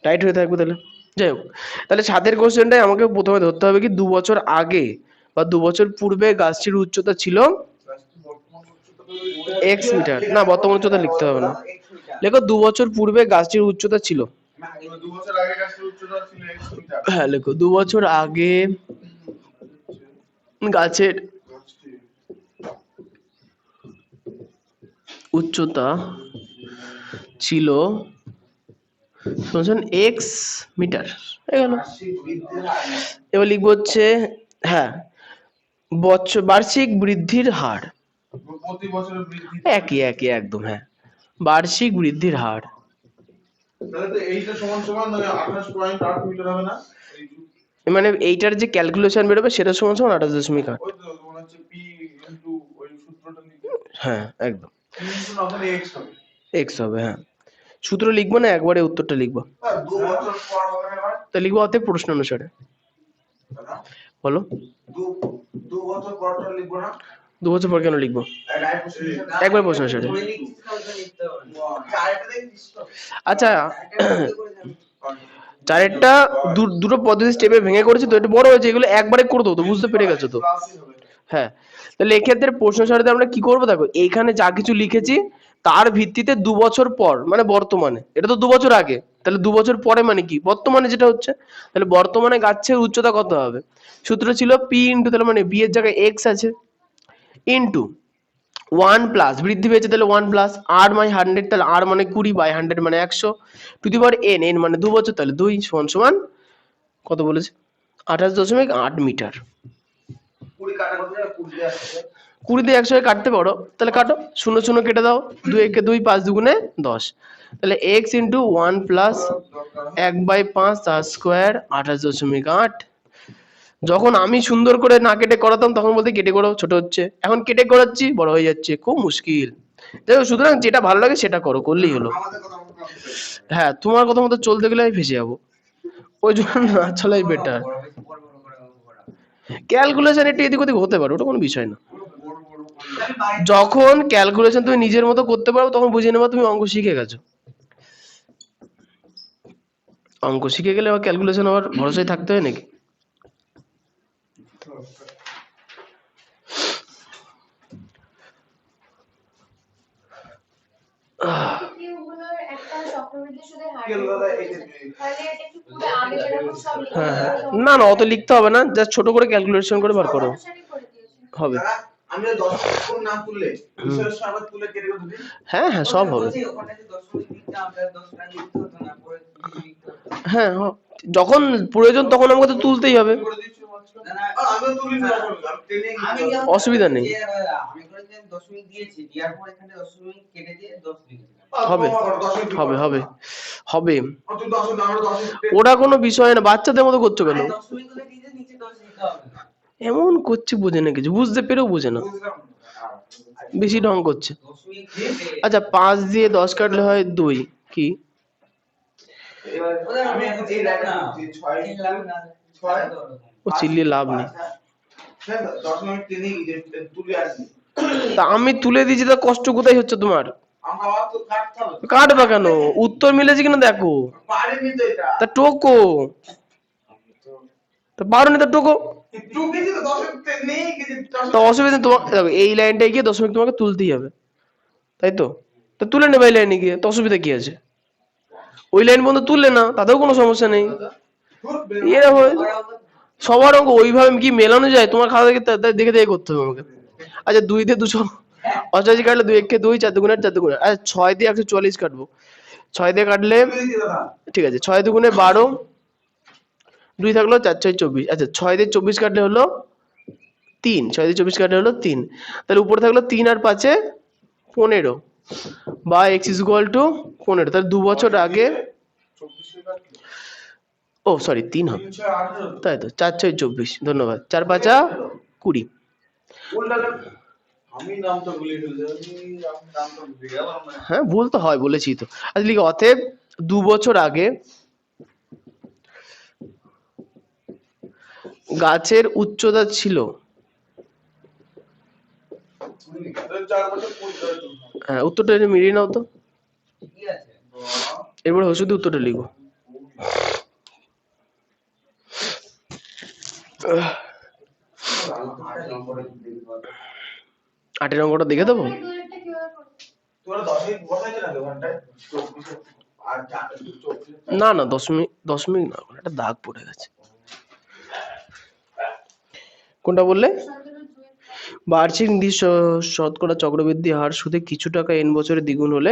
টাইট হয়ে থাকবে তাহলে। যাই হোক, তাহলে 7 কোশ্চেনটাই আমাকে প্রথমে ধরতে হবে কি, 2 বছর আগে বা 2 বছর পূর্বে গাছটির উচ্চতা ছিল এক্স মিটার। না বর্তমান উচ্চতা লিখতে হবে না, লেখো 2 বছর পূর্বে গাছটির উচ্চতা ছিল, 2 বছর আগে গাছটির উচ্চতা ছিল x মিটার। হ্যাঁ লেখো 2 বছর আগে গাছের উচ্চতা ছিল এক্স মিটার। এবার লিখবো হচ্ছে, হ্যাঁ, বার্ষিক বৃদ্ধির হার। প্রতি বছরের বৃদ্ধি একই একই একদম, হ্যাঁ, বার্ষিক বৃদ্ধির হার। তাহলে তো এইটা সমান সমান 28.8 মিটার হবে না? মানে এইটার যে ক্যালকুলেশন বেরোবে সেটা সমান সমান 28.8। ওই তো মনে হচ্ছে p ইনটু ওই সূত্রটা লিখে হ্যাঁ একদম, p ইনটু ওখানে x হবে। এক্স হবে, হ্যাঁ। সূত্র লিখবো না একবারে উত্তরটা লিখবো? 2 বছর পর হবে না? তা লিখবো অতএব প্রশ্ন অনুসারে। বলো, 2 বছর পরটা লিখবো না? 2 বছর পর কেন লিখবো? একবার প্রশ্ন অনুসারে। আচ্ছা, চারেরটা দুটো পদ্ধতি স্টেপে ভেঙে করেছে তো, এটা বড় হয়েছে, এগুলো একবারে করে দেবো তো, বুঝতে পেরে গেছো তো? হ্যাঁ, তাহলে এক্ষেত্রে প্রশ্ন সারিতে আমরা কি করবো দেখো, এইখানে যা কিছু লিখেছি তার ভিত্তিতে 2 বছর পর মানে বর্তমানে, এটা তো 2 বছর আগে, তাহলে 2 বছর পরে মানে কি বর্তমানে যেটা হচ্ছে, তাহলে বর্তমানে গাছের উচ্চতা কত হবে? সূত্র ছিল পি ইন্টু, তাহলে মানে বি এর জায়গায় এক্স আছে, ইন্টু 1 প্লাস বৃদ্ধি পেয়েছে তাহলে 1 প্লাস আর মানে 100, তাহলে আর মানে 20 বাই 100 মানে 100 to the power N, N মানে 2 বছর, তাহলে 2 সমান সমান কত বলেছে? 28.8 মিটার। 20 দিয়ে 100 কাটতে পারো, তাহলে কাটো, 0 0 কেটে দাও, 2 একে 2, 5 দুগুণে 10, তাহলে x ইন্টু 1 প্লাস 1/5 তার স্কোয়ার 28.8। যখন আমি সুন্দর করে না কেটে করাতাম তখন বলতে কেটে করো, ছোট হচ্ছে, এখন কেটে করাচ্ছি বড় হয়ে যাচ্ছে, খুব মুশকিল। দেখো সুতরাং যেটা ভালো লাগে সেটা করো, করলেই হলো। হ্যাঁ, তোমার কথা মতো চলতে গেলে আমি ফেসে যাবো, ওই জন্য না চলাই বেটার। ক্যালকুলেশন একটু এদিক ওদিক হতে পারে, ওটা কোনো বিষয় না। যখন ক্যালকুলেশন তুমি নিজের মতো করতে পারো তখন বুঝে নেবা তুমি অঙ্ক শিখে গেছো। অঙ্ক শিখে গেলে আবার ক্যালকুলেশন আবার ভরসায় থাকতে হয় নাকি? হ্যাঁ হ্যাঁ, না না অত লিখতে হবে না, জাস্ট ছোট করে ক্যালকুলেশন করে বার করো হবে। হ্যাঁ হ্যাঁ সব হবে। হ্যাঁ যখন প্রয়োজন তখন আমাকে তো তুলতেই হবে, অসুবিধা নেই। হবে হবে হবে হবে, ওটা কোনো বিষয় না, বাচ্চাদের মতো করছো কেন? এমন করছে বোঝে না কিছু, বুঝতে পেরেও বোঝে না, বেশি ঢং করছে। আচ্ছা 5 দিয়ে 10 কাটলে হয় 2, কি ও চিল্লিয়ে লাভ নেই। তা আমি তুলে দিয়েছি, তা কষ্ট কোথায় হচ্ছে তোমার? কাটবা কেন, উত্তর মিলেছে কিনা দেখো। তা টোকো, তা পারোনি তা টোকো, তা অসুবিধা তোমাকে, দেখো এই লাইনটায় গিয়ে দশমিক তোমাকে তুলতেই হবে, তাই তো? তা তুলে নেবে এই লাইনে গিয়ে, তো অসুবিধা কি আছে? ওই লাইন পর্যন্ত তুললে না, তাতেও কোনো সমস্যা নেই। এরকম সবার অঙ্ক ওইভাবে কি মেলানো যায়? তোমার খাতা দেখে দেখে দেখে করতে হবে আমাকে। আচ্ছা 2 দিয়ে 288 কাটলে 2 1 2, 4 দুগুণে 4 দুগুণে, আচ্ছা 6 দিয়ে 144 কাটবো, 6 দিয়ে কাটলে ঠিক আছে, 6 দুগুণে 12, 2 থাকলো 4 6 24, আচ্ছা 6 দিয়ে 24 কাটলে হলো 3, 6 দিয়ে 24 কাটলে হলো 3, তাহলে উপরে থাকলো 3 আর 5 এ 15 বা x = 15, তাহলে 2 বছর আগে, ও সরি 3 হবে, তাই তো 4 6 24, ধন্যবাদ, 4 5 20। হ্যাঁ ভুল তো হয়, বলেছি তো। আচ্ছা লিখো অতএব 2 বছর আগে গাছের উচ্চতা ছিল, হ্যাঁ উত্তরটা মিলিয়ে নাও তো, এরপর শুধু উত্তরটা লিখো। আটের অঙ্কটা দেখে দেবো? না না দশমিক না, একটা দাগ পড়ে গেছে। কোনটা বললে? বার্ষিক নির্দিষ্ট শতকরা চক্রবৃদ্ধি হার সুদে কিছু টাকা n বছরে দ্বিগুণ হলে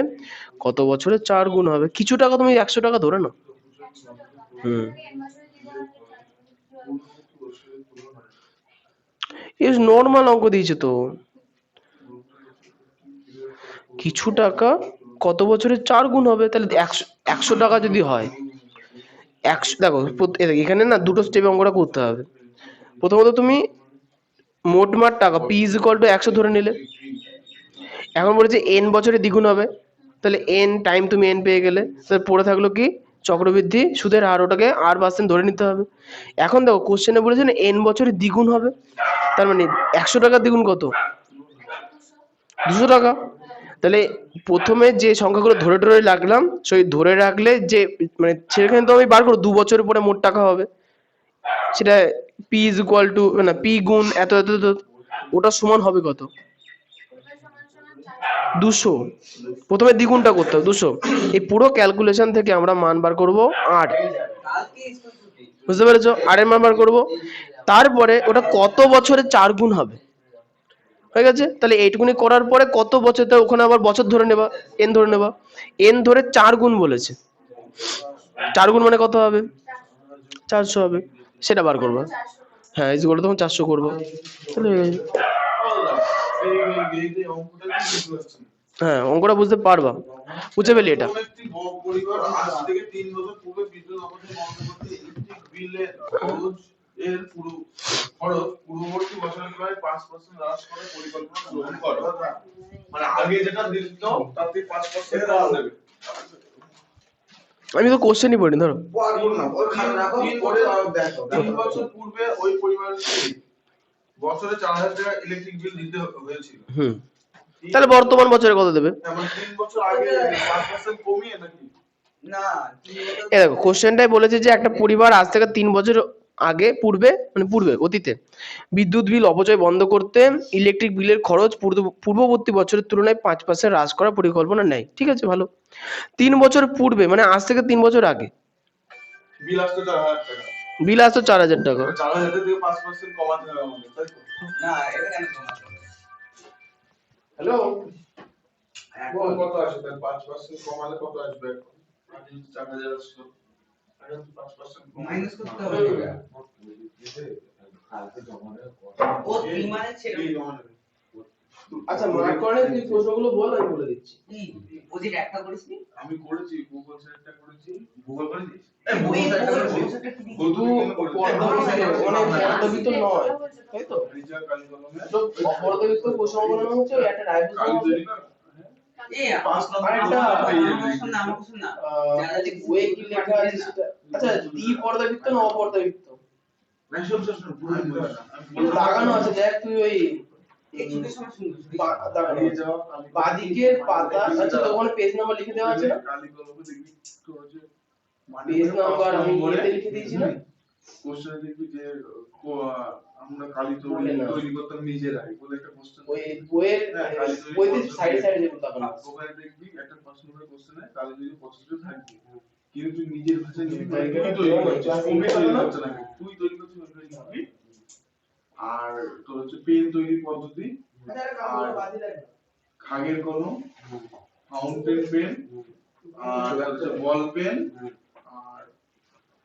কত বছরে 4 গুণ হবে? কিছু টাকা তুমি 100 টাকা ধরে নাও। হুম, ইস নর্মাল অঙ্ক দিয়েছে তো। কিছু টাকা কত বছরে 4 গুণ হবে, তাহলে 100 টাকা যদি হয় 100, দেখো এখানে না দুটো স্টেপে অঙ্কটা করতে হবে। প্রথমত তুমি মোটমাট টাকা p ইজ ইকুয়াল টু 100 ধরে নিলে। এখন বলেছে n বছরে দ্বিগুণ হবে, তাহলে n টাইম তুমি n পেয়ে গেলে, তাহলে পড়ে থাকলো কি চক্রবৃদ্ধি সুদের হার, ওটাকে r% ধরে নিতে হবে। এখন দেখো কোশ্চেনে বলেছে না n বছরে দ্বিগুণ হবে, তার মানে 100 টাকার দ্বিগুণ কত? 200 টাকা। তাহলে প্রথমে যে সংখ্যাগুলো ধরে ধরে রাখলাম, সেই ধরে রাখলে যে মানে সেখানে তো আমি বার করবো 2 বছরের পরে মোট টাকা হবে, সেটা p ইজ ইকুয়াল টু না p গুণ এত এত এত, ওটা সমান হবে কত? 200। প্রথমে দ্বিগুণটা করতে হবে 200। এই পুরো ক্যালকুলেশন থেকে আমরা মান বার করব 8, বুঝতে পেরেছো? 8 এর মান বার করব, তারপরে ওটা কত বছরে 4 গুণ হবে, হয়ে গেছে। তাহলে এইটুকুনি করার পরে কত বছর, তো ওখানে আবার বছর ধরে নেবা, n ধরে নেবা, n ধরে 4 গুণ বলেছে, 4 গুণ মানে কত হবে? 400 হবে, সেটা বার করবা। হ্যাঁ এই যেগুলো তখন 400 করবো, তাহলে হ্যাঁ অঙ্কটা বুঝতে পারবা, বুঝে পেলি এটা। একটি পরিবার আজ থেকে 3 বছর পূর্বে বিদ্যুৎ অপচয় বন্ধ করতে ইলেকট্রিক বিলের খরচ পূর্ববর্তী বছরগুলোয় 5% হ্রাস করে পরিকল্পনা গ্রহণ করে। মানে আগে যেটা দিত তাতে 5% কম দেবে। আমি তো কোশ্চেনই পড়িনি, ধরো 3 বছর পূর্বে ওই পরিবারকে বছরে 4000 টাকা ইলেকট্রিক বিল দিতে হয়েছিল। তাহলে বর্তমান বছরে কত দেবে? মানে 3 বছর আগে 5% কমিয়ে নাকি? না, এই দেখো কোশ্চেনটাই বলেছে যে একটা পরিবার আজ থেকে 3 বছর আগে পূর্বে মানে পূর্বে অতীতে বিদ্যুৎ বিল অপচয় বন্ধ করতে ইলেকট্রিক বিলের খরচ পূর্ববর্তী বছরের তুলনায় 5% হ্রাস করার পরিকল্পনা নেয়। ঠিক আছে, ভালো। 3 বছর পূর্বে মানে আজ থেকে 3 বছর আগে বিল আসতো 4000 টাকা। বিল আসতো 4000 টাকা। 4000 থেকে 5% কমাতে হবে আমাদের, তাই তো? না এটা কেন কমাতে হবে? হ্যালো, এখন কত আসে তাহলে 5% কমালে কত আসবে? আগে 4000 আসতো, এখন 5% মাইনাস করতে হবে এটা। ও কি মানে ছিল? আচ্ছা মার্ক করে তুই প্রশ্নগুলো বল, আমি বলে দিচ্ছি। কি ডিপোজিট একটা করিসনি? আমি করেছি, গুগল সেটটা করেছি। গুগল করে দিস? গুগল সেটটা করেছি। শুধু অপরাধবিত নয়, তাই তো? রিজার্ভ কালি কলমে তো অপরাধবিত প্রশ্নগুলো হচ্ছে একটা রাইবুস কালি তৈরি না। এই 5 নম্বর আরেকটা আমার শুন না যারা যে বইয়ে কি লেখা আছে সেটা। আচ্ছা দ্বিপর্দাবৃত্ত না অপর্দাবৃত্ত? না শোন পুরো লাগানো আছে, দেখ তুই ওই একটু সময় শুনবি। বাদিকের পাতা, আচ্ছা তো ওখানে পেজ নাম্বার লিখে দেওয়া আছে না? কালি কলমে দেখবি তো হচ্ছে পেজ নাম্বার আমি ইয়েতে লিখে দিয়েছি না? কোশ্চেন দেখবি যে আমরা কালি তৈরি করতাম নিজেরাই বলে একটা কোশ্চেন। ওই বইয়ের বইতে সাইডে সাইডে যেগুলো লাগানো আছে। ওখানে দেখবি একটা 5 নম্বরের কোশ্চেনে কালি তৈরি প্রসেসটা থাকবে, কিন্তু তুই নিজের ভাষায় লিখবি, তুই তৈরি করছিস ওইটাই লিখবি। আর তোর হচ্ছে পেন তৈরির পদ্ধতি, আর খাগের কলম, ফাউন্টেন পেন, আর হচ্ছে বল পেন, আর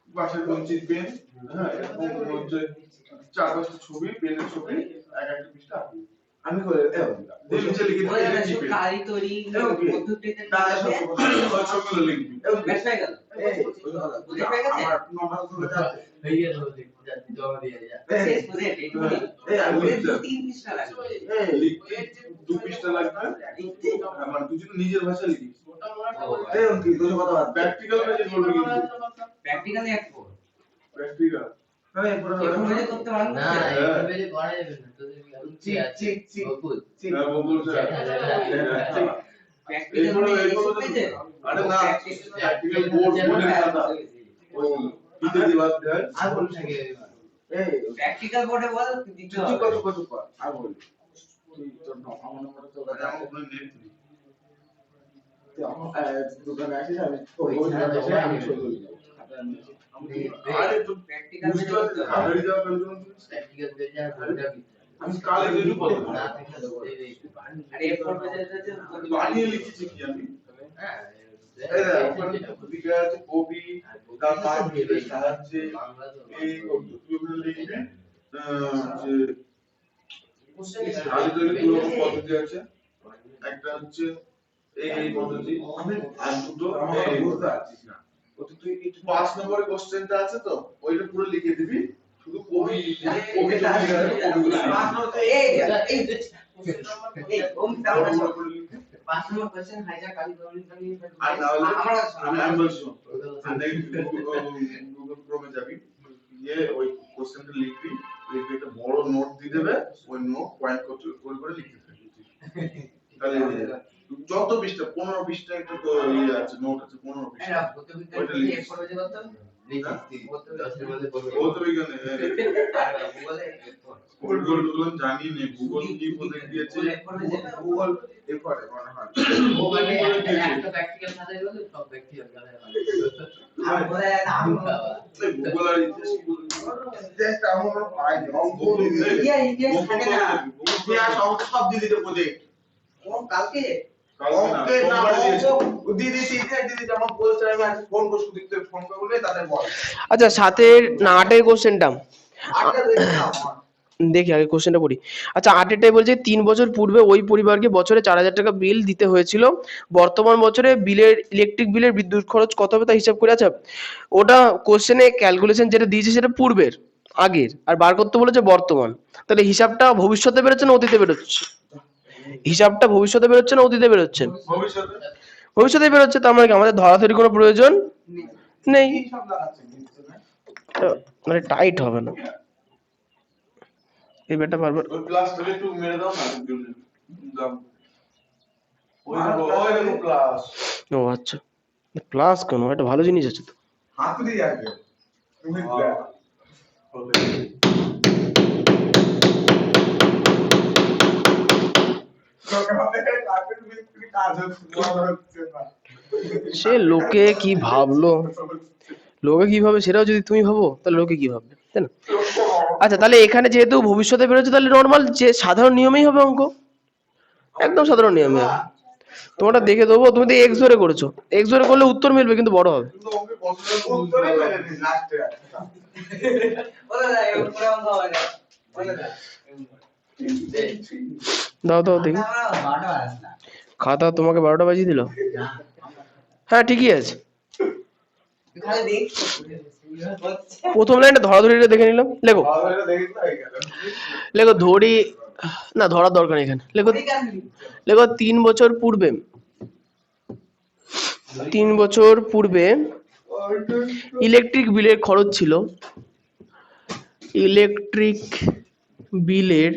বাসার কঞ্চির পেন, হ্যাঁ এরকম হচ্ছে 4-5টা ছবি, পেনের ছবি, এক একটা পৃষ্ঠা আমি করে নিচে লিখে দিই এটা কি পেন কালি তৈরি পদ্ধতিতে না সবগুলো লিখবি। ব্যাস হয়ে গেল। বুঝে পেয়ে গেছে? আমার নরমাল গুলো যাচ্ছে হয়ে গেল, জমা দিয়ে যা। শেষ বুঝে এইটুকু আমি 3 পৃষ্ঠা লাগবে। লিখতে 2 পৃষ্ঠা লাগবে, লিখতে আমার তুই যদি নিজের ভাষায় লিখিস এই কি তোর কথা প্র্যাকটিক্যাল পেজে করবি, কিন্তু প্র্যাকটিক্যালি এক কর। প্র্যাকটিক্যাল হ্যাঁ পুরো এখন মেরে করতে পারবো না। না এই করা যাবে না, তোদের কি আছে বকুল বকুল স্যার প্র্যাকটিক্যাল এইগুলো পেজে আরে না প্র্যাকটিক্যাল বোর্ডের খাতা ওই ইতে দিবাস দেয় আর বল থাকে এই প্র্যাকটিক্যাল বোর্ডে বল দিতে তুই হবে। কত পা আর বল তুই তোর আমার নম্বরটা তো আমার কোনো নেট নেই, তুই আমার দোকানে আসিস আমি ওই আমি ছবি তুলি আরে তো প্র্যাকটিক্যাল বুঝতে পারছিস হাজারি যাওয়া প্রয়োজন প্র্যাকটিক্যাল পেজে আর বলটা আমি কালে তৈরি করব না থেকে আর এর পর বানিয়ে লিখেছি কি আমি হ্যাঁ এই দেখো ওখানে দিকে আছে কবি তার মাধ্যমে সাহায্যে এই তুই ওখানে লিখবে যে কালে তৈরি দুটো পদ্ধতি আছে একটা হচ্ছে এই পদ্ধতি আর দুটো বুঝতে পারছিস না ওটা তুই 5 নম্বরের কোশ্চেনটা আছে তো ওইটা পুরো লিখে দিবি শুধু কবি কবি কবিগুলো 5 নম্বর তো এই পাঁচ নম্বর কোশ্চেন হাইজা কালি দৌড়ি আর না হলে আমি বলছি গুগল ক্রোমে যাবি গিয়ে ওই কোশ্চেনটা লিখবি লিখে একটা বড় নোট দিয়ে দেবে ওই নোট পয়েন্ট করে লিখতে থাকবি তাহলে যত 20টা 15 20টা একটা তো ইয়ে আছে নোট আছে 15 20টা এরা কত বিজ্ঞান এক পড়বে কত বহুত বিজ্ঞানে গুগল জানি নে গুগল কি পদ্ধতি দিয়েছে গুগল এরপরে মনে হয় ও মানে একটা প্র্যাকটিক্যাল সাথে গেলে সব প্র্যাকটিক্যাল জানা আর বলে আমি গুগল আর ইতিহাস আমরা পাই অঙ্ক ইতিহাস থাকে না ইতিহাস অঙ্ক সব দিতে প্রজেক্ট ও কালকে অঙ্কে না অঙ্ক দিদি যখন বলছে আমি আজ ফোন করে সুদীপ্তে ফোন করে বলে তাদের বল আচ্ছা সাতের না আটের কোশ্চেনটা আটটা দেখি না দেখি আগে কোশ্চেনটা পড়ি। আচ্ছা আটেরটাই বলছে 3 বছর পূর্বে ওই পরিবারকে বছরে 4000 টাকা বিল দিতে হয়েছিল, বর্তমান বছরে বিলের ইলেকট্রিক বিলের বিদ্যুৎ খরচ কত হবে তা হিসাব করে। আচ্ছা ওটা কোশ্চেনে ক্যালকুলেশন যেটা দিয়েছে সেটা পূর্বের আগের, আর বার করতে বলেছে বর্তমান। তাহলে হিসাবটা ভবিষ্যতে বেরোচ্ছে না অতীতে বেরোচ্ছে? হিসাবটা ভবিষ্যতে বেরোচ্ছে না অতীতে বেরোচ্ছে? ভবিষ্যতে ভবিষ্যতে বেরোচ্ছে। তার মানে কি আমাদের ধরাধরি কোনো প্রয়োজন নেই, সব লাগাচ্ছে মানে টাইট হবে না এই ব্যাটা বারবার। ওই প্লাসটা একটু মেরে দাও না দাম ওই দেখো প্লাস ও আচ্ছা প্লাস কেন, এটা ভালো জিনিস আছে তো। হাত দিয়ে আগে তুমি সে লোকে কি ভাবলো, লোকে কি ভাবে সেটাও যদি তুমি ভাবো তাহলে লোকে কি ভাববে, তাই না? আচ্ছা তাহলে এখানে যেহেতু ভবিষ্যতে বেরোচ্ছে তাহলে নর্মাল যে সাধারণ নিয়মেই হবে অঙ্ক, একদম সাধারণ নিয়মে হবে। তোমারটা দেখে দেবো, তুমি তো এক্স ধরে করেছো, এক্স ধরে করলে উত্তর মিলবে কিন্তু বড় হবে। দাও দাও দেখি খাতা, তোমাকে 12টা বাজিয়ে দিল? হ্যাঁ ঠিকই আছে। প্রথম লাইনটা ধরাধরিটা দেখে নিলাম, লেখো লেখো ধরি না, ধরার দরকার নেই এখানে। লেখো লেখো 3 বছর পূর্বে, 3 বছর পূর্বে ইলেকট্রিক বিলের খরচ ছিল, ইলেকট্রিক বিলের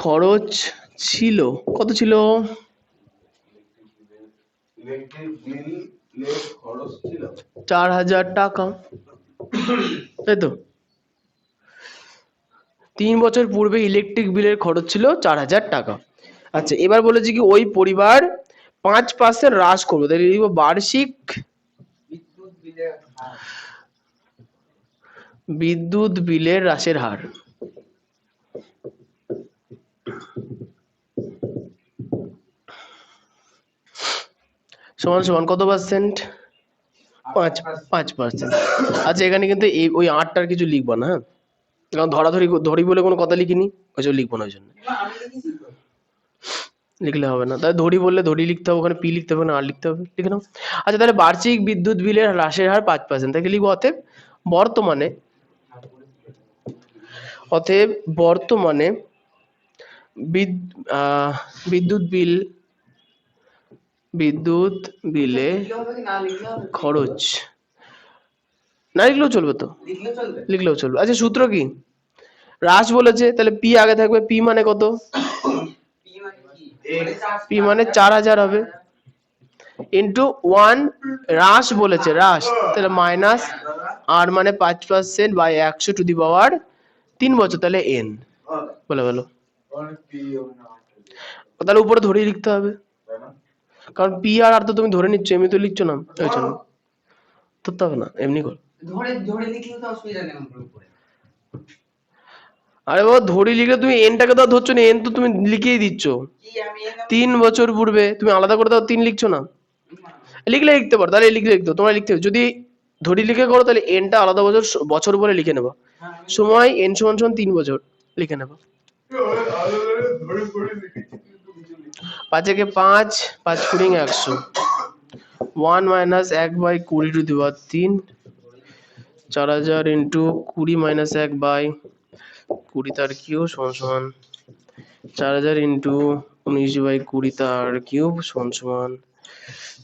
খরচ ছিল কত ছিল? ইলেকট্রিক বিল খরচ ছিল 4000 টাকা, তাই তো? 3 বছর পূর্বে ইলেকট্রিক বিলের খরচ ছিল 4000 টাকা। আচ্ছা এবার বলেছি কি ওই পরিবার 5% হ্রাস করবে, তাহলে লিখব বার্ষিক বিদ্যুৎ বিলের হ্রাসের হার। সমান সমান কত পার্সেন্ট? 5%। আচ্ছা এখানে কিন্তু এই ওই 8টার কিছু লিখবো না, হ্যাঁ, কারণ ধরাধরি ধরি বলে কোনো কথা লিখিনি, ওইসব লিখবো না, ওই জন্য লিখলে হবে না। তাহলে ধরি বললে ধরি লিখতে হবে, ওখানে পি লিখতে হবে না আর লিখতে হবে, লিখে নাও। আচ্ছা তাহলে বার্ষিক বিদ্যুৎ বিলের হ্রাসের হার 5%, তাকে লিখবো অতএব বর্তমানে, অতএব বর্তমানে বিদ্যুৎ বিলে খরচ, না লিখলেও চলবে তো, লিখলেও চলবে। আচ্ছা সূত্র কি? হ্রাস বলেছে তাহলে পি আগে থাকবে, পি মানে কত? পি মানে 4000 হবে ইন্টু 1, হ্রাস বলেছে হ্রাস, তাহলে মাইনাস আর মানে 5% বাই 100 টু দি পাওয়ার 3 বছর, তাহলে এন বলে বলো। তাহলে উপরে ধরেই লিখতে হবে, কারণ পি আর তো তুমি ধরে নিচ্ছ, এমনি তো লিখছো না, ওই জন্য ধরতে হবে না, এমনি কর। ধরে ধরে লিখলে তো অসুবিধা নেই উপরে। আরে বাবা ধরি লিখলে তুমি এনটাকে তো আর ধরছো না, এন তো তুমি লিখেই দিচ্ছ। কি আমি এখানে 3 বছর পূর্বে তুমি আলাদা করে দাও, 3 লিখছো না, লিখলে লিখতে পারো, তাহলে লিখলে লিখতে তোমরা লিখতে হবে। যদি ধরি লিখে করো তাহলে এনটা আলাদা বছর বছর বলে লিখে নেবা, সময় এন সমান সমান 3 বছর লিখে নেবা। ধরে করে লিখেছি কিন্তু কিছু লিখি 5 একে 5, 5 কুড়ি 100, 1 minus 1/20 two the power 3, 4000 into 20 minus 1/20 তার কিউব সমান সমান 4000 ইন্টু 19/20 তার কিউব সমান সমান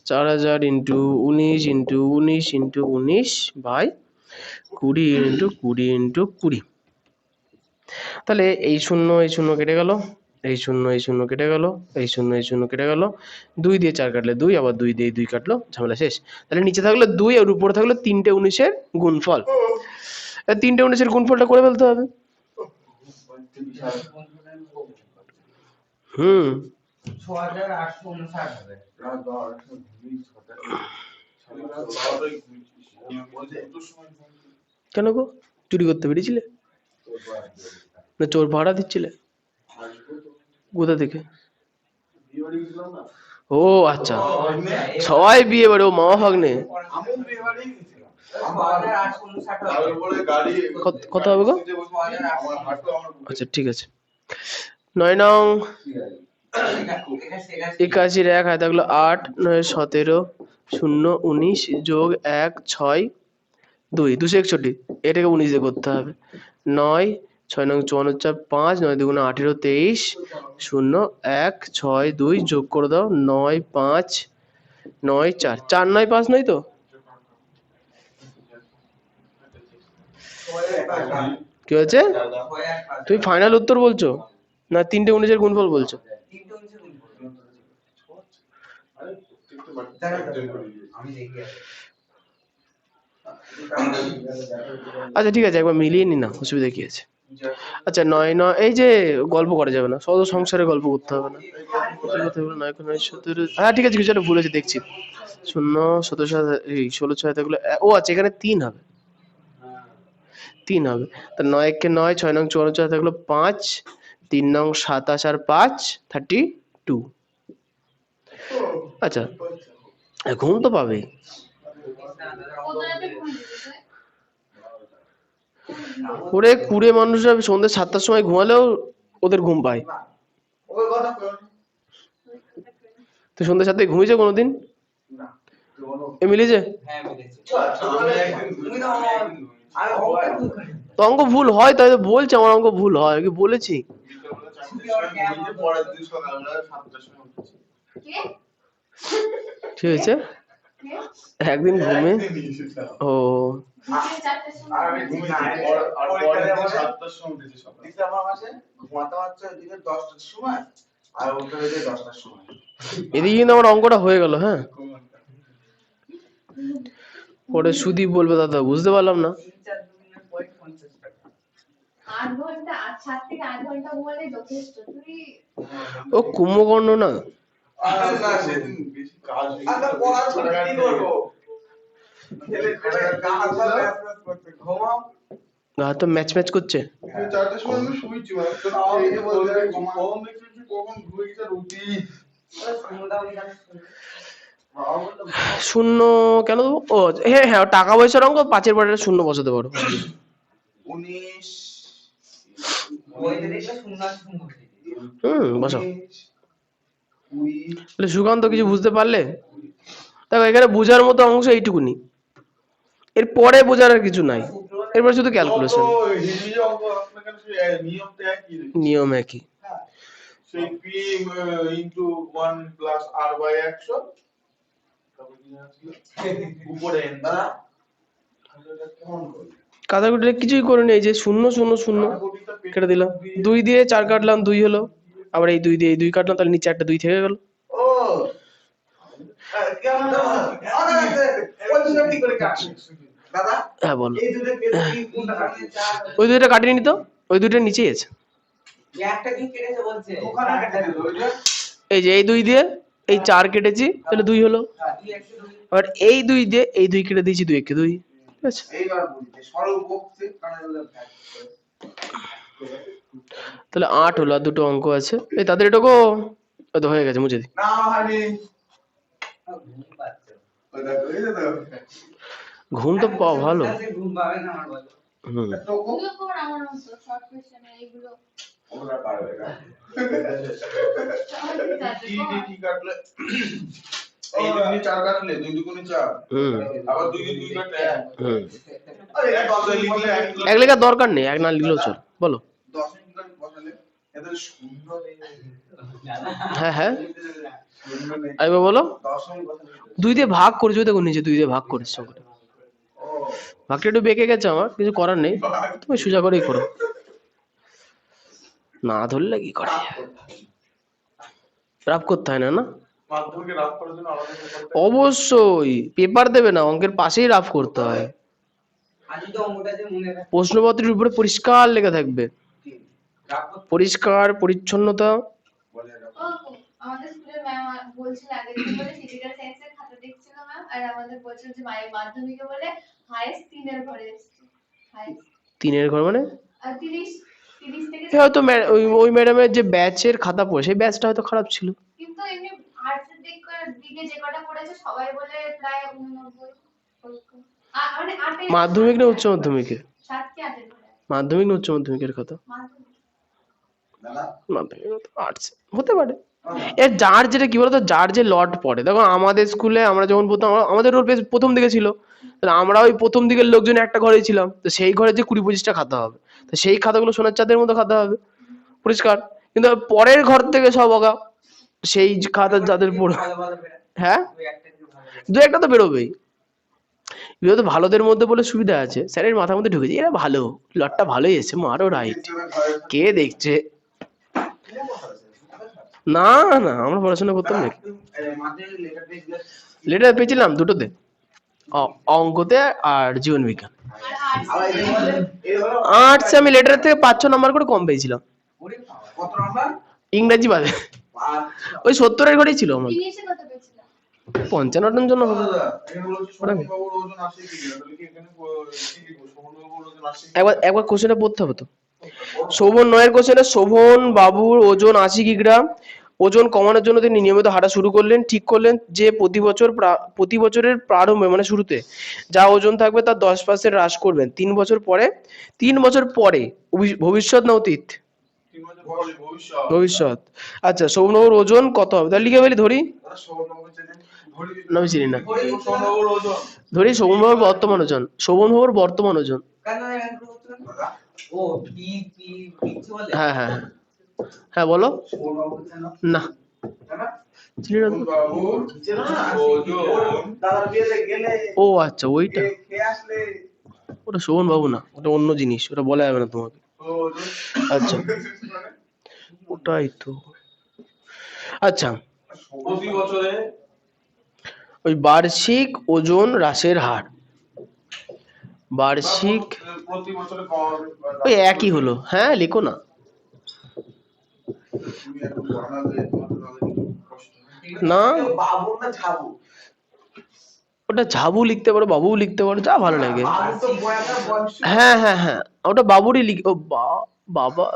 4000 into 19 into 19 into 19/20 into 20 into 20। তাহলে এই শূন্য কেটে গেল, এই শূন্য কেটে গেল, এই শূন্য কেটে গেল, 2 দিয়ে 4 কাটলে 2, আবার 2 দিয়ে 2 কাটলো, ঝামেলা শেষ। তাহলে নিচে থাকলো 2 আর উপরে থাকলো 3টে 19-এর গুণফল। 3টে 19-এর গুণফলটা করে ফেলতে হবে। হুম 6859 হবে। রাত 12টা ঘুমিয়ে 6টা সাড়ে 12টায় ঘুমিয়েছিস বলতে এত সময় ঘুমিয়েছিস কেন গো, চুরি করতে পেরেছিলে না চোর ভাড়া দিচ্ছিলে? কোথা থেকে? বিয়ে বাড়ি গেছিলাম না ও আচ্ছা, সবাই বিয়ে বাড়ি, ও মামা ভাগ্নে। আমি বিয়ে বাড়ি গেছিলাম 6859 হবে। তারপরে গাড়ি কত হবে গো? আমার হাঁটু আমার আচ্ছা ঠিক আছে। 9 নং 81 1 হাতে থাকলো 8, 9 17, 0 19 যোগ 1 6 2 261, এটাকে 19 দিয়ে করতে হবে। 9 6 নং 54 5, 9 দুগুণে 18 23, 0 1 6 2 যোগ করে দাও 9 5 9 4, 4 9 5 নয় তো? কি হয়েছে? তুমি ফাইনাল উত্তর বলছো না 3টে 19-এর গুণফল বলছো? আরে প্রত্যেকটা বাড়িতে একজন করে দিয়েছে আমি দেখি আচ্ছা ঠিক আছে, একবার মিলিয়ে নি না, অসুবিধা কি আছে? আচ্ছা 9 9, এই যে গল্প করা যাবে না, সদ সংসারে গল্প করতে হবে না। হ্যাঁ ঠিক আছে, কিছু একটা ভুল হয়েছে দেখছি। 0 17 এই 16 6 থাকলে ও আচ্ছা এখানে 3 হবে, 3 হবে। তা 9 একে 9, 6 নং 54 থাকলো 5, 3 নং 27 আর 5 32। আচ্ছা ঘুম তো পাবেই। ওরে কুড়ে মানুষরা সন্ধ্যে 7টার সময় ঘুমালেও ওদের ঘুম পায়। ওই কথা কর তুই সন্ধ্যে 7টায় ঘুমিয়েছে কোনোদিন? না এ মিলেছে? হ্যাঁ মিলেছে। আমি একদিন তুমি তো আমি তো অঙ্ক ভুল হয়, তাই তো বলছি আমার অঙ্ক ভুল হয়, কি বলেছি? বিকেলবেলা 4টার সময় ঘুমিয়েছি, পরের দিন সকালবেলা 7টার সময় উঠেছি ঠিক হয়েছে, একদিন ঘুমে। ও আর আমি ঘুমিয়েছি আর পরের দিন 7টার সময় উঠেছি সকালে ডিসেম্বর মাসে ঘুমাতে হচ্ছে ওইদিকে 10টার সময় আর উঠতে হচ্ছে 10টার সময়। এদিকে কিন্তু আমার অঙ্কটা হয়ে গেল। হ্যাঁ পরে সুদীপ বলবে দাদা বুঝতে পারলাম না। 3-4 দিনের পরে 50 টাকা। 8 ঘন্টা 7 থেকে 8 ঘন্টা ঘুমালে যথেষ্ট। তুই ও কুম্ভকর্ণ না? আর না সেদিন বেশি কাজ হয়ে গেছে আমরা পড়ার ছুটি কি করবো? ছেলে গা হাত পা ব্যাস করতে ঘুমাও। গা তো ম্যাচ ম্যাচ করছে। 4টার সময় আমি শুয়েছি মানে তো আমাকে বলতে কখন দেখছি কখন ঘুরে গেছে রুটি শূন্য কেন দেবো? ও হ্যাঁ হ্যাঁ, টাকা পয়সার অঙ্ক 5-এর পরে একটা শূন্য বসাতে পারো। 19 ওইটা দেখলে শূন্য শূন্য বসাও। 20 তাহলে সুকান্ত কিছু বুঝতে পারলে? দেখো এখানে বোঝার মতো অংশ এইটুকুনি, এর পরে বোঝার আর কিছু নাই, এরপর শুধু ক্যালকুলেশন। হিন্দি অঙ্ক আপনার কাছে নিয়মটা একই রেখেছে। নিয়ম একই। সেই p into 1 plus r by 100 তারপর কি ছিল উপরে n দ্বারা কেমন করবে কাটাকুটি কিছুই করিনি, এই যে 0 0 0 কেটে দিলাম, 2 দিয়ে 4 কাটলাম 2 হলো, আবার এই 2 দিয়ে এই 2 কাটলাম, তাহলে নিচে একটা 2 থেকে গেল। ও কেমন ওই দুটো ঠিক করে কাট দাদা হ্যাঁ বলো। এই দুটো কেটে কি কোনটা কাটবে ওই 2টা কাটিয়ে নি তো, ওই 2টা নিচেই আছে। একটা কি কেটেছে বলছে ওখানে কেটে দিল ওইটা এই যে এই 2 দিয়ে এই 4 কেটেছি, তাহলে 2 হলো। তুই 102 আর এই 2 দিয়ে এই 2 কেটে দিয়েছি, 2 একে 2, ঠিক আছে। এইবার বুঝতে সরল বক্সে কানে বলে তাহলে 8 হলো, আর দুটো অঙ্ক আছে। এই তাদের এটাকো তো হয়ে গেছে, মুছে দি। না হয়নি। ঘুম পাচ্ছে। ওই দেখো, এই যে দেখো। ঘুম তো পাও ভালো। ঘুম পাবে না আমার বলো। হুম। ওগুলো কর আমার মতো শর্ট কোশ্চেন এইগুলো ওরা পারবে না। কি কাটলে? এই দুই 4 কাটলে, 2 দুগুণে 4। হুম। আবার 2 2 কাটলে 1। হুম। আরে এক কথা লিখলে এক লেখার দরকার নেই, এক না লিখলেও চল, বলো। 10 এর কি করে বসালে? এদের শূন্য নেই। হ্যাঁ হ্যাঁ, শূন্য নেই। আইবা বলো। 10 এর বসালে। 2 দিয়ে ভাগ করেছো, দেখো নিচে 2 দিয়ে ভাগ করেছো সংখ্যাটা। ও ভাগটা একটু বেঁকে গেছে, আমার কিছু করার নেই, তুমি সোজা করেই করো, না ধরলে কি করা যায়। রাফ করতে হয় না না? মাধ্যমিকে রাফ করার জন্য আলাদা পেপার। অবশ্যই পেপার দেবে না, অঙ্কের পাশেই রাফ করতে হয়। আজ তো অঙ্কটা যে মনে রাখ। প্রশ্নপত্রের উপরে পরিষ্কার লেখা থাকবে, পরিষ্কার পরিচ্ছন্নতা। ও আমাদের স্কুলের ম্যাম বলছিল আগে দিন বলে ফিজিক্যাল সায়েন্সের খাতা দেখছিল ম্যাম, আর আমাদের বলছিল যে মাধ্যমিকে বলে হাইস্ট 3 এর ঘরে এসেছে, হাইস্ট 3 এর ঘর মানে? আর 30 থেকে হয়তো ওই ম্যাডামের যে ব্যাচের খাতা পড়ে, সেই ব্যাচটা হয়তো খারাপ ছিল। কিন্তু এমনি আর্টসের দিকে যে কটা পড়েছে সবাই বলে প্রায় 89 মানে 8 মাধ্যমিক না উচ্চ মাধ্যমিকে? 7 কি 8 এর ঘরে মাধ্যমিক না উচ্চ মাধ্যমিকের কথা? মাধ্যমিক। দাদা মাধ্যমিক আর্টস হতে পারে। এর যার যেটা কি বলতো, যার যে লট পড়ে। দেখো আমাদের স্কুলে আমরা যখন পড়তাম, আমাদের রোল পেজ প্রথম দিকে ছিল, তাহলে আমরা ওই প্রথম দিকের লোকজন একটা ঘরেই ছিলাম, তো সেই ঘরে যে 20-25টা খাতা হবে, তো সেই খাতাগুলো সোনার চাঁদের মতো খাতা হবে, পরিষ্কার। কিন্তু পরের ঘর থেকে সব অগা, সেই খাতা যাদের পড়ে, ভালো ভালো বেরা। হ্যাঁ ওই একটা দিন ভালো। দু একটা তো বেরোবেই। বিগত ভালোদের মধ্যে বলে সুবিধা আছে, স্যারের মাথার মধ্যে ঢুকেছে এরা ভালো, লটটা ভালোই এসে মারো রাইট, কে দেখছে। না না, আমরা পড়াশোনা করতাম না। মাধ্যমিক লেটার পেয়েছিল। লেটার পেয়েছিলাম দুটোতে, অঙ্কতে আর জীবন বিজ্ঞান। আবার এই হলো আর্টসে আমি লেটার থেকে 5-6 নাম্বার করে কম পেয়েছিলাম, ওরে বাবা, কত নাম্বার? ইংরেজি বাদে। আচ্ছা। ওই 70-এর ঘরেই ছিল আমার। ইংলিশে কত পেয়েছিলাম? 55টার জন্য হবে। দাদা, এখানে বলছে সোমনবাবুর ওজন 80 কিলো। তাহলে কি এখানে কি লিখবো? সোমনবাবুর ওজন 80 কিলো। একবার কোশ্চেনটা পড়তে হবে তো। শোভন 9-এর কোশ্চেনে, শোভন বাবুর ওজন 80 কিগ্রা। ওজন কমানোর জন্য তিনি নিয়মিত হাঁটা শুরু করলেন। ঠিক করলেন যে প্রতি বছরের প্রারম্ভে মানে শুরুতে যা ওজন থাকবে তার 10% হ্রাস করবেন 3 বছর পরে। 3 বছর পরে, ভবিষ্যৎ না অতীত? 3 বছর পরে ভবিষ্যৎ। ভবিষ্যৎ। আচ্ছা, শোভনবাবুর ওজন কত হবে তাহলে লিখে ফেলি, ধরি। দাদা সোমনবাবু চেনেন? ধরি। না আমি চিনি না, সোমনবাবুর ওজন। ধরি শোভনবাবুর বর্তমান ওজন। শোভনবাবুর বর্তমান ওজন, কেন এরকম করতে হবে? দাদা ও পি পি কিছু বলে। হ্যাঁ হ্যাঁ হ্যাঁ হ্যাঁ বলো। সোমনবাবু চেনো? না দাদা চিনি না তো। সোমনবাবুর চেনো না? ওজন। দাদার বিয়েতে গেলে ও আচ্ছা, ওইটা। খেয়ে আসলে ওটা শোভন বাবু না, ওটা অন্য জিনিস, ওটা বলা যাবে না তোমাকে। ওজন। আচ্ছা ওটাই তো। আচ্ছা, প্রতি বছরে ওই বার্ষিক ওজন হ্রাসের হার, বার্ষিক প্রতি বছরে কম ওই একই হলো। হ্যাঁ লিখো না। তুমি একটু বানালে তোমার তাহলে একটু কষ্ট হবে। না বাবুর না ঝাবু? ওটা ঝাবু লিখতে পারো, বাবু লিখতে পারো, যা ভালো লাগে। বাবু তো বয়াকার বয়স। হ্যাঁ হ্যাঁ হ্যাঁ, ওটা বাবুরই লিখ। ও বাবা,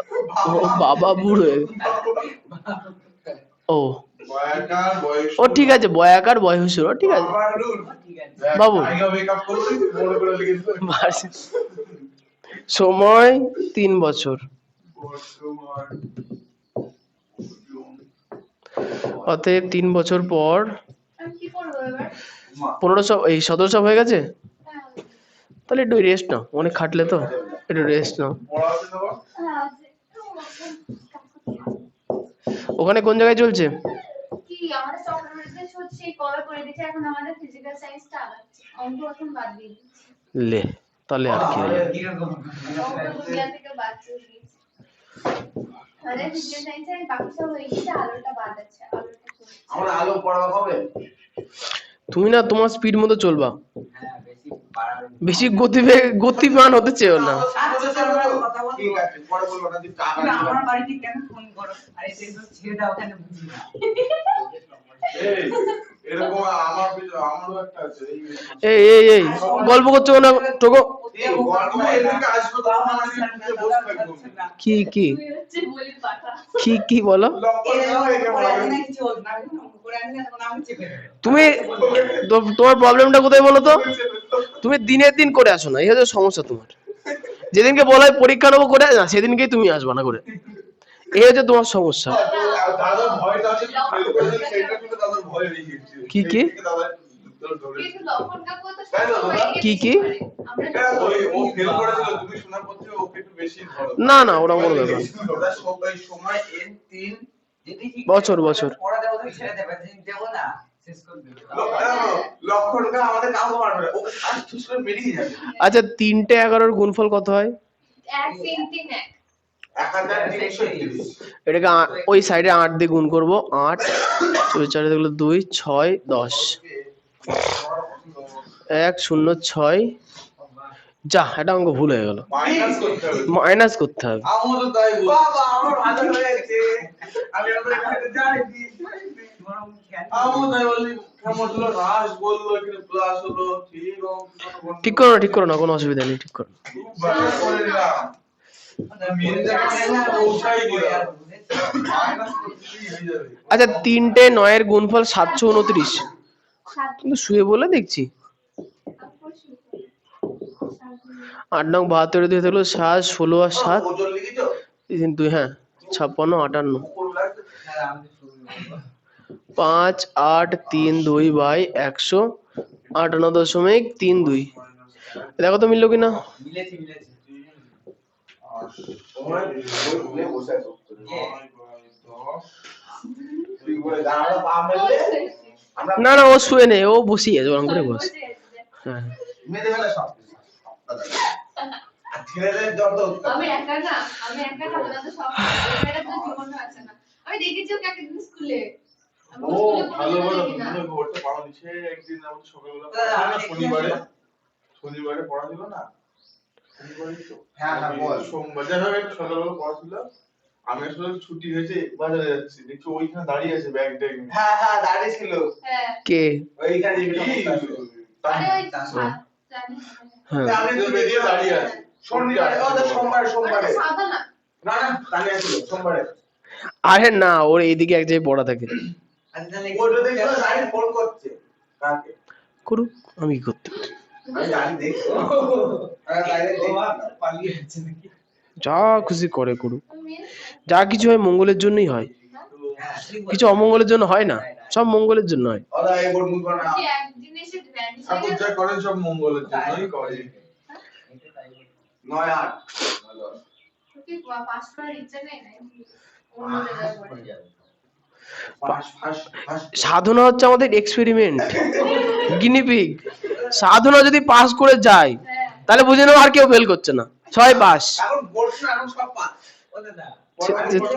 ও বাবা বুড়ো হয়ে গেছে। ও বয়াকার বয়স। ও ঠিক আছে, বয়াকার বয়স, ঠিক আছে ঠিক আছে। বাবু। আইগা মেকআপ করলি বড় করে লিখেছিল। বার্ষিক সময় 3 বছর, বর্তমান অতএব 3 বছর পর আমি কি করবো এবার? 1500 এই 1700 হয়ে গেছে। হ্যাঁ তাহলে একটু রেস্ট নাও, অনেক খাটলে তো, একটু রেস্ট নাও। পড়া আছে তো? হ্যাঁ ওখানে কোন জায়গায় চলছে? কি আমাদের সফটওয়্যার হচ্ছে কল করে দিচ্ছে, এখন আমাদের ফিজিক্যাল সায়েন্সটা আগাচ্ছে, অঙ্ক এখন বাদ দিয়ে দিচ্ছে, লে তাহলে আর কি হলো? কিরকম? অঙ্ক দুনিয়া থেকে বাদ চলে গেছে। তাহলে ফিজিক্যাল সায়েন্সে বাকি সব হয়ে গেছে, আলোটা বাদ আছে, আলোটা চলছে। আমরা আলো পড়া হবে। তুমি না তোমার স্পিড মতো চলবা, হ্যাঁ বেশি বাড়াবে। বেশি গতিমান হতে চেও না। ঠিক আছে, পরে বলবো না তুই টাকা না আমার বাড়িতে কেন ফোন করো? আরে সেই তো ছেড়ে দাও, ওখানে বুঝি না। এই এরকম আমারও একটা আছে। এই গল্প করছো না টোকো। তুমি এদিকে আসবে তো আমার নিচে বসে থাকবো কি কি তুই হচ্ছে বলি পাঠা। কি বলো? লক্ষ্য দাও একে বলো তুমি তোমার প্রবলেমটা কোথায় বলো তো? তুমি দিনের দিন করে আসো না, এই হচ্ছে সমস্যা তোমার। যেদিনকে বলা হয় পরীক্ষা নেবো করে না, সেদিনকেই তুমি আসবা না করে, এই হচ্ছে তোমার সমস্যা। দাদার ভয়টা আছে ফেল করে দিলে সেটা কিন্তু দাদার ভয় রেখে গেছে কি কি দাদা ধরে কিন্তু লক্ষণ কাকু তো তাই না, সবসময় দাদা? এগিয়ে কি কি? পারে। আমরা ও ফেল করেছিল, তুমি শোনার পর থেকে ওকে একটু বেশি ধরো। না না, ওরা কোনো ব্যাপার না। ওরা সবাই সময় N3 যদি কি বছর। পড়া দেবো তো ছেড়ে দেবে, যদি দেবো না শেষ করে দেবে। লক্ষণটা আমাদের কাউকে মারবে না, ওকে ফার্স্ট ঠুস করে বেরিয়ে যাবে। আচ্ছা 3টে 11-র গুণফল কত হয়? 1 3 3 1 1330। এটাকে ওই সাইডে 8 দিয়ে গুণ করবো। 8 4 দেখলো 2 6 10 1 0 6। যা, এটা অঙ্ক ভুল হয়ে গেল, মাইনাস করতে হবে। মাইনাস করতে হবে। আমারও তাই বলছি। বাবা আমার ভালো হয়েছে, আমি আমরা এখানে যাইনি। আমারও তাই বলছি, কেমন হলো রাস বললো এখানে প্লাস হলো, ঠিক করো না, কোনো অসুবিধা নেই, ঠিক করো। বাস করে দিলাম। মেন জায়গায় পৌঁছাই দিলাম। মাইনাস করতে কি হয়ে যাবে? আচ্ছা 3টে 9-এর গুণফল 729। 7 কিন্তু শুয়ে বলে দেখছি। 8 9 72 দিয়ে দেখলো 7 16 আর 7 ওজন লিখিছো? 3 2, হ্যাঁ 56 58। কোন লাগছে? 5 8 3 2 বাই 158.32। দেখো তো মিললো কিনা। মিলেছে। তোমার বলে বসে আছো। ঠিক বলে দাঁড়াও, পা মেললে আমরা না ও শুয়ে নেই, ও বসিয়ে আছে, ওরকম করে বস। হ্যাঁ মেরে ফেলে সব। আর ছেলেদের যত আমি একা না ওরা তো সব এটা তো জীবন আছে না। আমি দেখেছি ওকে একদিন স্কুলে। আমি ও স্কুলে ভালো কোনো ভালো দেখি না। তুমি ঘরটা পাওয়া নিছে একদিন আমাদের সকালবেলা শনিবারে পড়া ছিল না, শনিবারে তো হ্যাঁ, বল। সোমবার যাই হোক একটা সকালবেলা পড়া ছিল। আমি আসলে ছুটি হয়েছে বাজারে যাচ্ছি, দেখছি ওইখানে দাঁড়িয়ে আছে ব্যাগ ট্যাগ নিয়ে। হ্যাঁ দাঁড়িয়ে ছিল হ্যাঁ কে? ওইখানে আরে ওই হ্যাঁ আমি তো বেরিয়ে দাঁড়িয়ে আছে শনিবারে ও তো সোমবারে সাদা না না দাঁড়িয়ে ছিল সোমবারে। আরে না, ওর এইদিকে এক জায়গায় পড়া থাকে। ওটা দেখো লাইন ফোন করছে কাকে? করুক, আমি কি করতে পারি? আমি জানি দেখো লাইনে দেখো পালিয়ে যাচ্ছে নাকি? যা খুশি করে করুক, যা কিছু হয় মঙ্গলের জন্যই হয়, কিছু অমঙ্গলের জন্য হয় না, সব মঙ্গলের জন্য হয়। ওরা এই বোর্ড মুখ না কি একদিন এসে ভ্যানিশ ঠাকুর যা করেন সব মঙ্গলের জন্যই করে। 9 8 কি পাস করার ইচ্ছা নেই নাকি অন্য জায়গায় পড়ে যাবে। সাধনা হচ্ছে আমাদের এক্সপেরিমেন্ট, গিনিপিগ। সাধনা যদি পাস করে যায় তাহলে বুঝে নেবো আর কেউ ফেল করছে না, সবাই পাস। এখন বোর্ড না এখন সব পাস ওটা না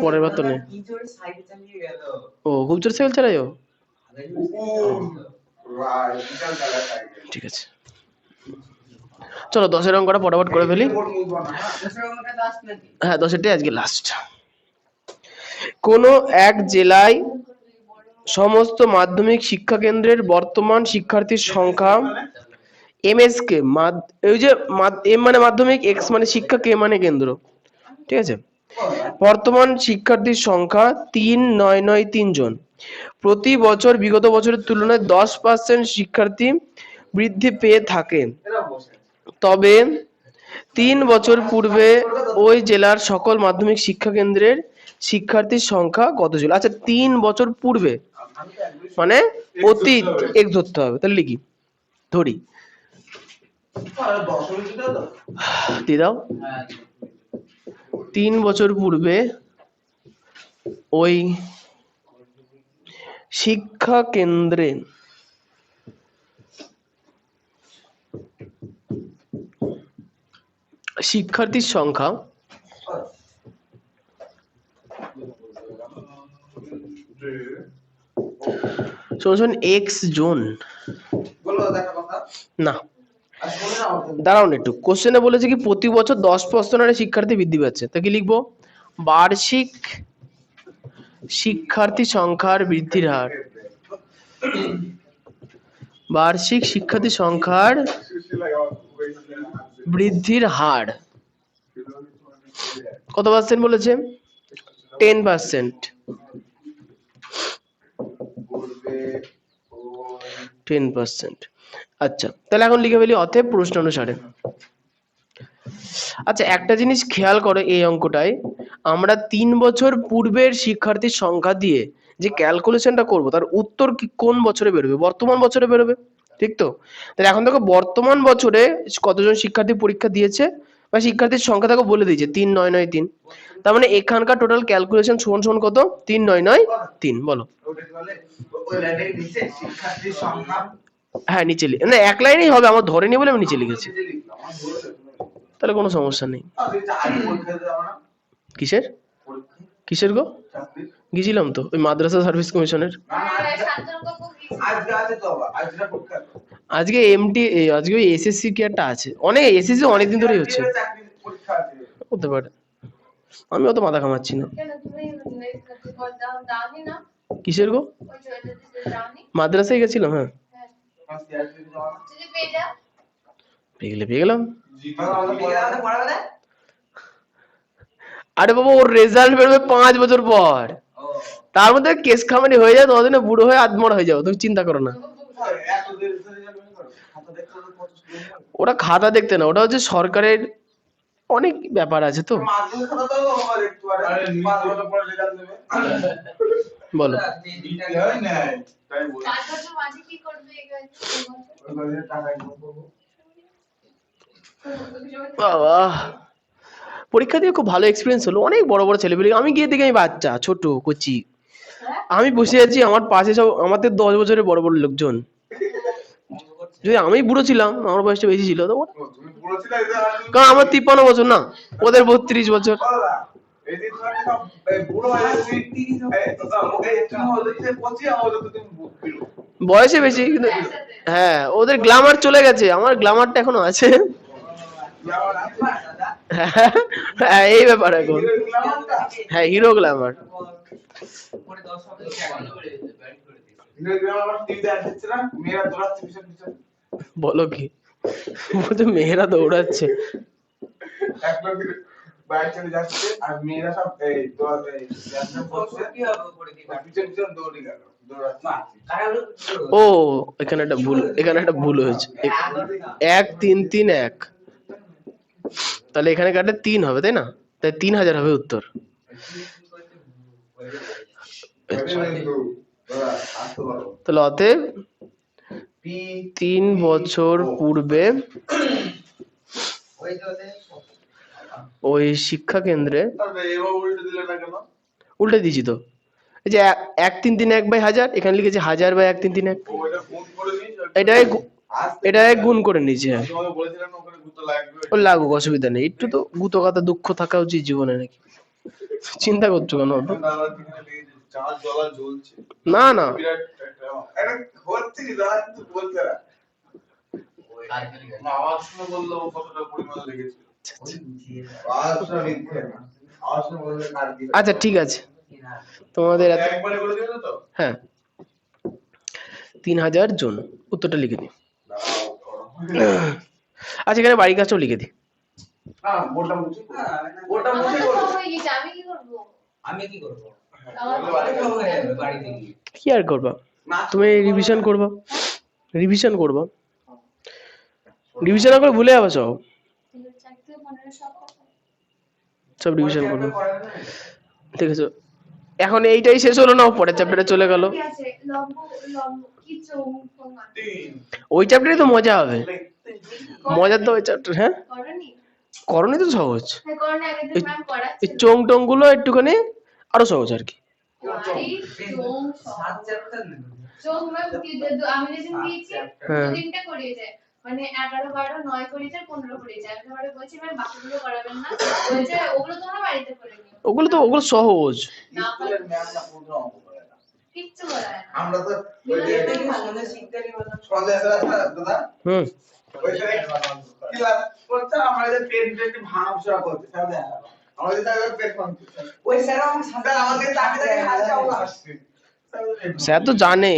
পরের বার তো নেই। কি জোরে সাইকেল চালিয়ে গেল ও খুব জোর সাইকেল চালায় ও? রাইট বিশাল কালার সাইকেল। ঠিক আছে, চলো 10-এর অঙ্কটা ফটাফট করে ফেলি। বোর্ড মুখ না দশটা লাস্ট নাকি? হ্যাঁ 10-এরটাই আজকে লাস্ট। কোনো এক জেলায় সমস্ত মাধ্যমিক শিক্ষা কেন্দ্রের বর্তমান শিক্ষার্থীর সংখ্যা MSK, ওই যে M মানে মাধ্যমিক, X মানে শিক্ষা, K মানে কেন্দ্র, ঠিক আছে। বর্তমান শিক্ষার্থীর সংখ্যা 3993 জন। প্রতি বছর বিগত বছরের তুলনায় 10% শিক্ষার্থী বৃদ্ধি পেয়ে থাকে। তবে 3 বছর পূর্বে ওই জেলার সকল মাধ্যমিক শিক্ষা কেন্দ্রের শিক্ষার্থীর সংখ্যা কত ছিল? আচ্ছা 3 বছর পূর্বে মানে অতীত, এক ধরতে হবে, তাহলে লিখি ধরি দিয়ে দাও। 3 বছর পূর্বে ওই শিক্ষা কেন্দ্রে শিক্ষার্থীর সংখ্যা X জন। না দাঁড়াও একটু, কোশ্চেনে বলেছে কি প্রতি বছর 10% হারে শিক্ষার্থী বৃদ্ধি পাচ্ছে, তা কি লিখবো? বার্ষিক শিক্ষার্থী সংখ্যার বৃদ্ধির হার, বার্ষিক শিক্ষার্থী সংখ্যার বৃদ্ধির হার কত পার্সেন্ট বলেছে? 10%। 10%। আচ্ছা, তাহলে এখন লিখে ফেলি অতএব প্রশ্ন অনুসারে। আচ্ছা, একটা জিনিস খেয়াল করো, এই অঙ্কটায় আমরা 3 বছর পূর্বের শিক্ষার্থীর সংখ্যা দিয়ে যে ক্যালকুলেশনটা করব তার উত্তর কি কোন বছরে বেরোবে? বর্তমান বছরে বেরোবে, ঠিক তো? তাহলে এখন দেখো বর্তমান বছরে কতজন শিক্ষার্থী পরীক্ষা দিয়েছে বা শিক্ষার্থীর সংখ্যা দেখো বলে দিয়েছে 3993। তার মানে এখানকার টোটাল ক্যালকুলেশন সমান সমান কত? 3993। বলো। হ্যাঁ, নিচে না, এক লাইনেই হবে, আমার ধরে নি বলে আমি নিচে লিখেছি, তাহলে কোনো সমস্যা নেই। কিসের কিসের গো? গেছিলাম তো ওই মাদ্রাসা সার্ভিস কমিশনের। আজকে এমটি, আজকে ওই এসএসসি কি একটা আছে, অনেক এসএসসি অনেকদিন ধরেই হচ্ছে, হতে পারে, আমি অত মাথা কামাচ্ছি না। কিসের গো? মাদ্রাসায় গেছিলাম, হ্যাঁ পেয়ে গেলাম। আরে বাবা, ওর রেজাল্ট বেরোবে 5 বছর পর, তার মধ্যে কেস খামারি হয়ে যায়, ততদিনে বুড়ো হয়ে আদমরা হয়ে যাও, তুমি চিন্তা করো না। ওরা খাতা দেখতে না, ওটা হচ্ছে সরকারের অনেক ব্যাপার আছে তো। বলো। বাবা, পরীক্ষা দিয়ে খুব ভালো এক্সপিরিয়েন্স হলো, অনেক বড় বড় ছেলেপেলে, আমি গিয়ে দেখি আমি বাচ্চা ছোট কচি, আমি বসে আছি, আমার পাশে সব আমাদের 10 বছরের বড় বড় লোকজন। যদি আমি বুড়ো ছিলাম, আমার বয়সটা বেশি ছিল তো, কারণ আমার 53 বছর না, ওদের 32 বছর। বয়সে বেশি কিন্তু, হ্যাঁ ওদের গ্ল্যামার চলে গেছে, আমার গ্ল্যামারটা এখনো আছে। হ্যাঁ এই ব্যাপার এখন, হ্যাঁ হিরো গ্ল্যামার। বলো কি বলছে? মেয়েরা দৌড়াচ্ছে, ও এখানে একটা ভুল হয়েছে, 1 3 3 1, তাহলে এখানে কাটলে 3 হবে, তাই না? তাই 3000 হবে উত্তর। তাহলে অতএব 3 বছর পূর্বে ওই শিক্ষা কেন্দ্রে, উল্টে দিয়েছি তো, এই যে 1 3 3 1 বাই 1000, এখানে লিখেছি 1000 বাই 1 3 3 1, এটাই গুণ করে নিয়েছি। হ্যাঁ ও লাগুক, অসুবিধা নেই, একটু তো গুতো কথা দুঃখ থাকা উচিত জীবনে, নাকি চিন্তা করছো কেন? না না, আচ্ছা ঠিক আছে, তোমাদের হ্যাঁ 3000 জন, উত্তরটা লিখে দিই। আচ্ছা, এখানে বাড়ির কাজটাও লিখে দিই। কি আর করবা, তুমি রিভিশন করবা, রিভিশন করে ভুলে যাবো সব রিভিশন করবো, ঠিক আছে? এখন এইটাই শেষ হলো না, পরের চ্যাপ্টারে চলে গেল। ওই চ্যাপ্টারে তো মজা হবে, মজার তো ওই চ্যাপ্টার। হ্যাঁ করণী তো সহজ, এই চোং টোং গুলো একটুখানি আরো সহজ আর কি। মানে 11 12 9 করেছে 15 করেছে, আমি তোমারে বলছি ম্যাম বাকিগুলো করাবেন না, বলছে ওগুলো তোমরা বাড়িতে করে নিও। ওগুলো সহজ, স্কুলের ম্যাম না পুরো অঙ্ক করে না, কিচ্ছু করে না, আমরা তো ওই যে শুনে শিখতে নিব না, সন্দেহ দাদা ওইখানে ক্লাস করতে আমরা যে পেন পেন ভাঙা করতে তাহলে আমাদের তাহলে পেন করতে ওই স্যার আমাদের সামনে আমাদের তাকে তাকে হালকা আসছে, স্যার তো জানে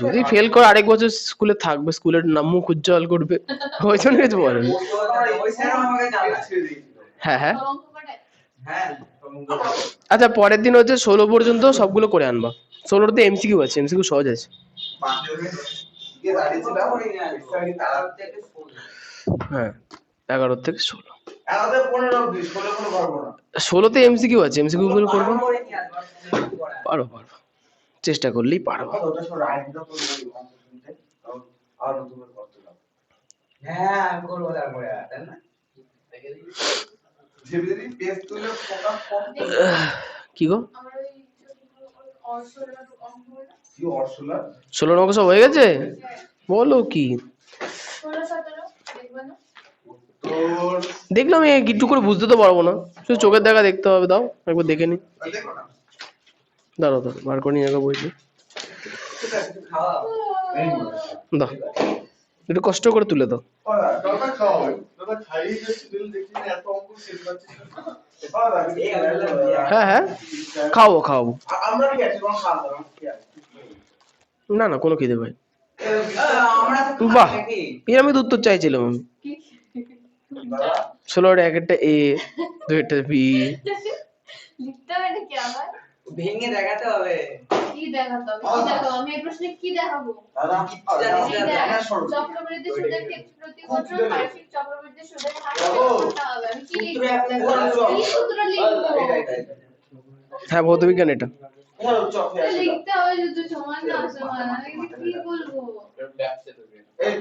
যদি ফেল করে আরেক বছর স্কুলে থাকবে, স্কুলের নাম মুখ উজ্জ্বল করবে, ওই জন্য কিছু বলেন। ওই স্যার আমাকে ছেড়ে দিয়েছিল। হ্যাঁ হ্যাঁ। তোর অঙ্ক কটায়? হ্যাঁ আচ্ছা পরের দিন হচ্ছে 16 পর্যন্ত সবগুলো করে আনবা। 16তে এমসিকিউ আছে, এমসিকিউ সহজ আছে। গিয়ে দাঁড়িয়েছিলাম ওই স্যারকে তারা হ্যাঁ 11 থেকে 16। আমাদের 15 অবধি 16 কোনো পারবো না। 16তে এমসিকিউ আছে, এমসিকিউ গুলো করবো। পারো পারো, চেষ্টা করলেই পারো। ওটা সব রাইটটা তো কম্পিটিশনতে আর নতুন করে করতে হবে। হ্যাঁ আমি করব তারপরে তাই না? যেদিন পেজ তুলে ফোকাস করতে কি গো আমার ওই অর্শলার অঙ্কগুলো কি অর্শলা 16 অঙ্ক সব হয়ে গেছে? বলো কি 16-17 দেখবে না? তোর দেখলাম একটু করে বুঝতে তো পারবো না, শুধু চোখের দেখা দেখতে হবে। দাও একবার দেখে নি। দেখো না দাঁড়াও দাঁড়াও বার করে নিয়ে যাবো বইটি। ঠিক আছে একটু খাওয়া দাও একটু কষ্ট করে তুলে দাও। দাদা খাওয়াবে, দাদা খাইয়ে যে সিরিয়াল দেখি না, এত অঙ্ক শেষ পাচ্ছিস না। হ্যাঁ হ্যাঁ খাওয়াবো খাওয়াবো। আমরা কি আছে কোন খাওয়া দাওয়া কি আছে? না না কোনো খিদে ভাই। আমরা তো বাহ নাকি পিরামিড উত্তর চাইছিলাম আমি। কি 16 এর একটা এ, 2 একটা বি। লিখতে হবে নাকি আবার? ভেঙে দেখাতে হবে কি দেখাতে হবে? কি দেখাবো? আমি এই প্রশ্নে কি দেখাবো? দাদা এই দেখ, চক্রবৃদ্ধি সুদের ক্ষেত্রে প্রতি বছর বার্ষিক চক্রবৃদ্ধি সুদের হার কত হবে? আমি কি লিখবো? কি সূত্র লিখবো? হ্যাঁ ভৌতবিজ্ঞান এটা। লিখতে হবে যদি সমান না সমান আমি কি বলবো? এই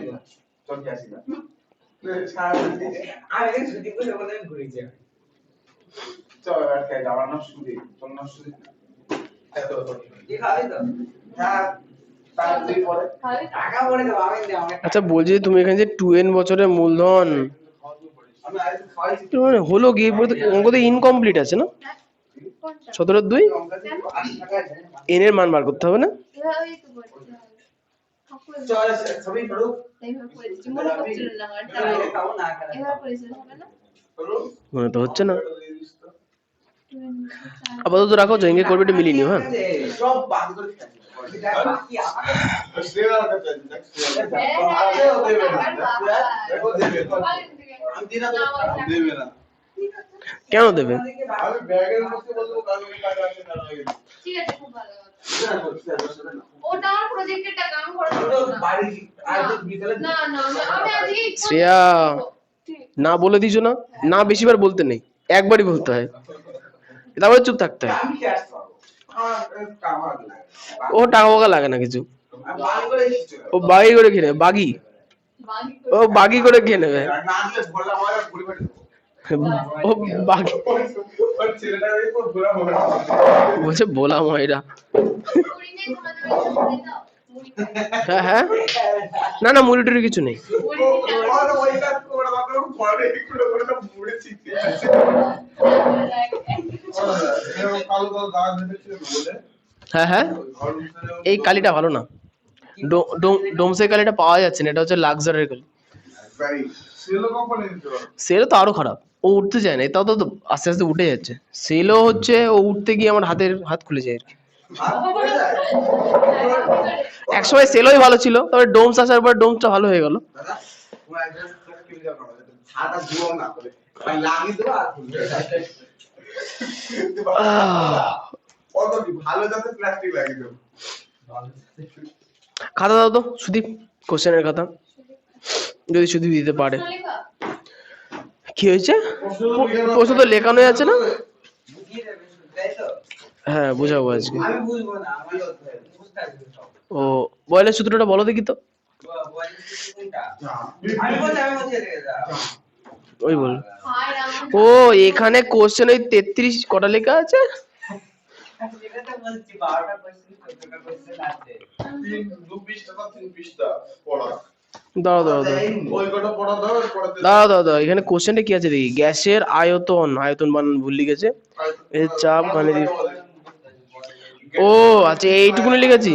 চল কি আসি না আমি এই ছুটি করে বলে ঘুরেছি চল আর কে যাওয়ার না শুধু তোর না শুধু কি খাবি তো হ্যাঁ তারপরে পরে খাবি? টাকা পরে দেবো আমি দে আমার আচ্ছা বলছি যে তুমি এখানে যে 2n বছরের মূলধন আমি আজ খাইছি তো মানে হলো গিয়ে অঙ্ক তো ইনকমপ্লিট আছে না? কোনটা? 17 2 80 টাকা আছে n এর মান বার করতে হবে না? এভাবেই তো বলতে হবে। ঠাকুর চল সবই পড়ো এইভাবে করেছি মনে করছিল না আমার খাও না করে এভাবে করেছিল হবে না? মনে তো হচ্ছে না। আপাতত রাখো, জয়েন্ট করবে এটা মিলিয়ে নিও। হ্যাঁ সব বাদ করে খেয়ে বাকি আমার শ্রেয়ার কাছে নেক্সট দেখো দেবে আমি দিনা তো দেবে না। কেন দেবে? আমি ব্যাগের মধ্যে বলবো কালকে টাকা আছে না লাগে। ঠিক আছে খুব ভালো কথা ওটা আমার প্রজেক্টের টাকা আমি খরচ করব না বাড়ি আর বিকেলে না না আমি আজকে শ্রেয়া না বলে দিছো না, না বেশিবার বলতে নেই, একবারই বলতে হয়, তারপরে চুপ থাকতে হয়। আমি কি আসতে পারবো আমার কামার লাগে ও টাকা ফাকা লাগে না কিছু, আমি বাড়ি করে এসেছি ও বাগি করে খেয়ে নেবে, বাগি, বাগি ও বাগি করে খেয়ে নেবে, না আসলে ভোলা মারা ঘুরে বেড়ে ও বাগি ওর ছেলেটার উপর ঘোরা হবে না। বলছে বলা ময়রা। মুড়ি নেই তোমাদের বাড়িতে মুড়ি দাও মুড়ি হ্যাঁ হ্যাঁ না না মুড়িটুরি কিছু নেই। মুড়ি আর ওই কাজ করে বাবা ঘরে একটু করে মুড়ে চিকে এরকম কালো কালো দাগ হয়েছে বলে হ্যাঁ হ্যাঁ ঘর ভিতরে এই কালিটা ভালো না, ডোমসের কালিটা পাওয়া যাচ্ছে না, এটা হচ্ছে লাক্সারের কালি। ভাই সেলো কোম্পানি দিতে পারো। সেলও তো আরো খারাপ, ও উঠতে চায় না, তাও তো আস্তে আস্তে উঠে যাচ্ছে। সেলও হচ্ছে ও উঠতে গিয়ে আমার হাত খুলে যায় আর কি। একসময় সেলোই ভালো ছিল, তবে ডোমস আসার পর ডোমসটা ভালো হয়ে গেল। দাদা তোমার একদম কি লিখা করো ছাতা ধুও না করে মানে লাগিয়ে দাও আর খুলবে কত কি ভালো যাতে প্লাস্টিক লাগিয়ে দাও খাতা দাও তো সুদীপ, কোশ্চেনের খাতা যদি সুদীপ দিতে পারে। লেখা কি হয়েছে? প্রশ্ন তো লেখানোই আছে না। বুঝিয়ে দেবে তাই তো হ্যাঁ বুঝাবো আজকে। আমি বুঝবো না আমি বুঝতে আসবে সব ও বয়লের সূত্রটা বলো দেখি তো। আমি বলছি রেখে দাও ওই বল। হাই রাম ও এখানে কোশ্চেন ওই 33 কটা লেখা আছে। যেটা তো বলছি 12টা কোশ্চেন 14টা কোশ্চেন আছে 2 পৃষ্ঠা না 3 পৃষ্ঠা পড়া। দাও দাও দাও ওই কটা পড়া দাও আর পড়াতে দাও দাও দাও এখানে কোশ্চেনটা কি আছে দেখি। গ্যাসের আয়তন, আয়তন বানান ভুল লিখেছে, এর চাপ গাণিতিক। ও আচ্ছা এইটুকুনি লিখেছি।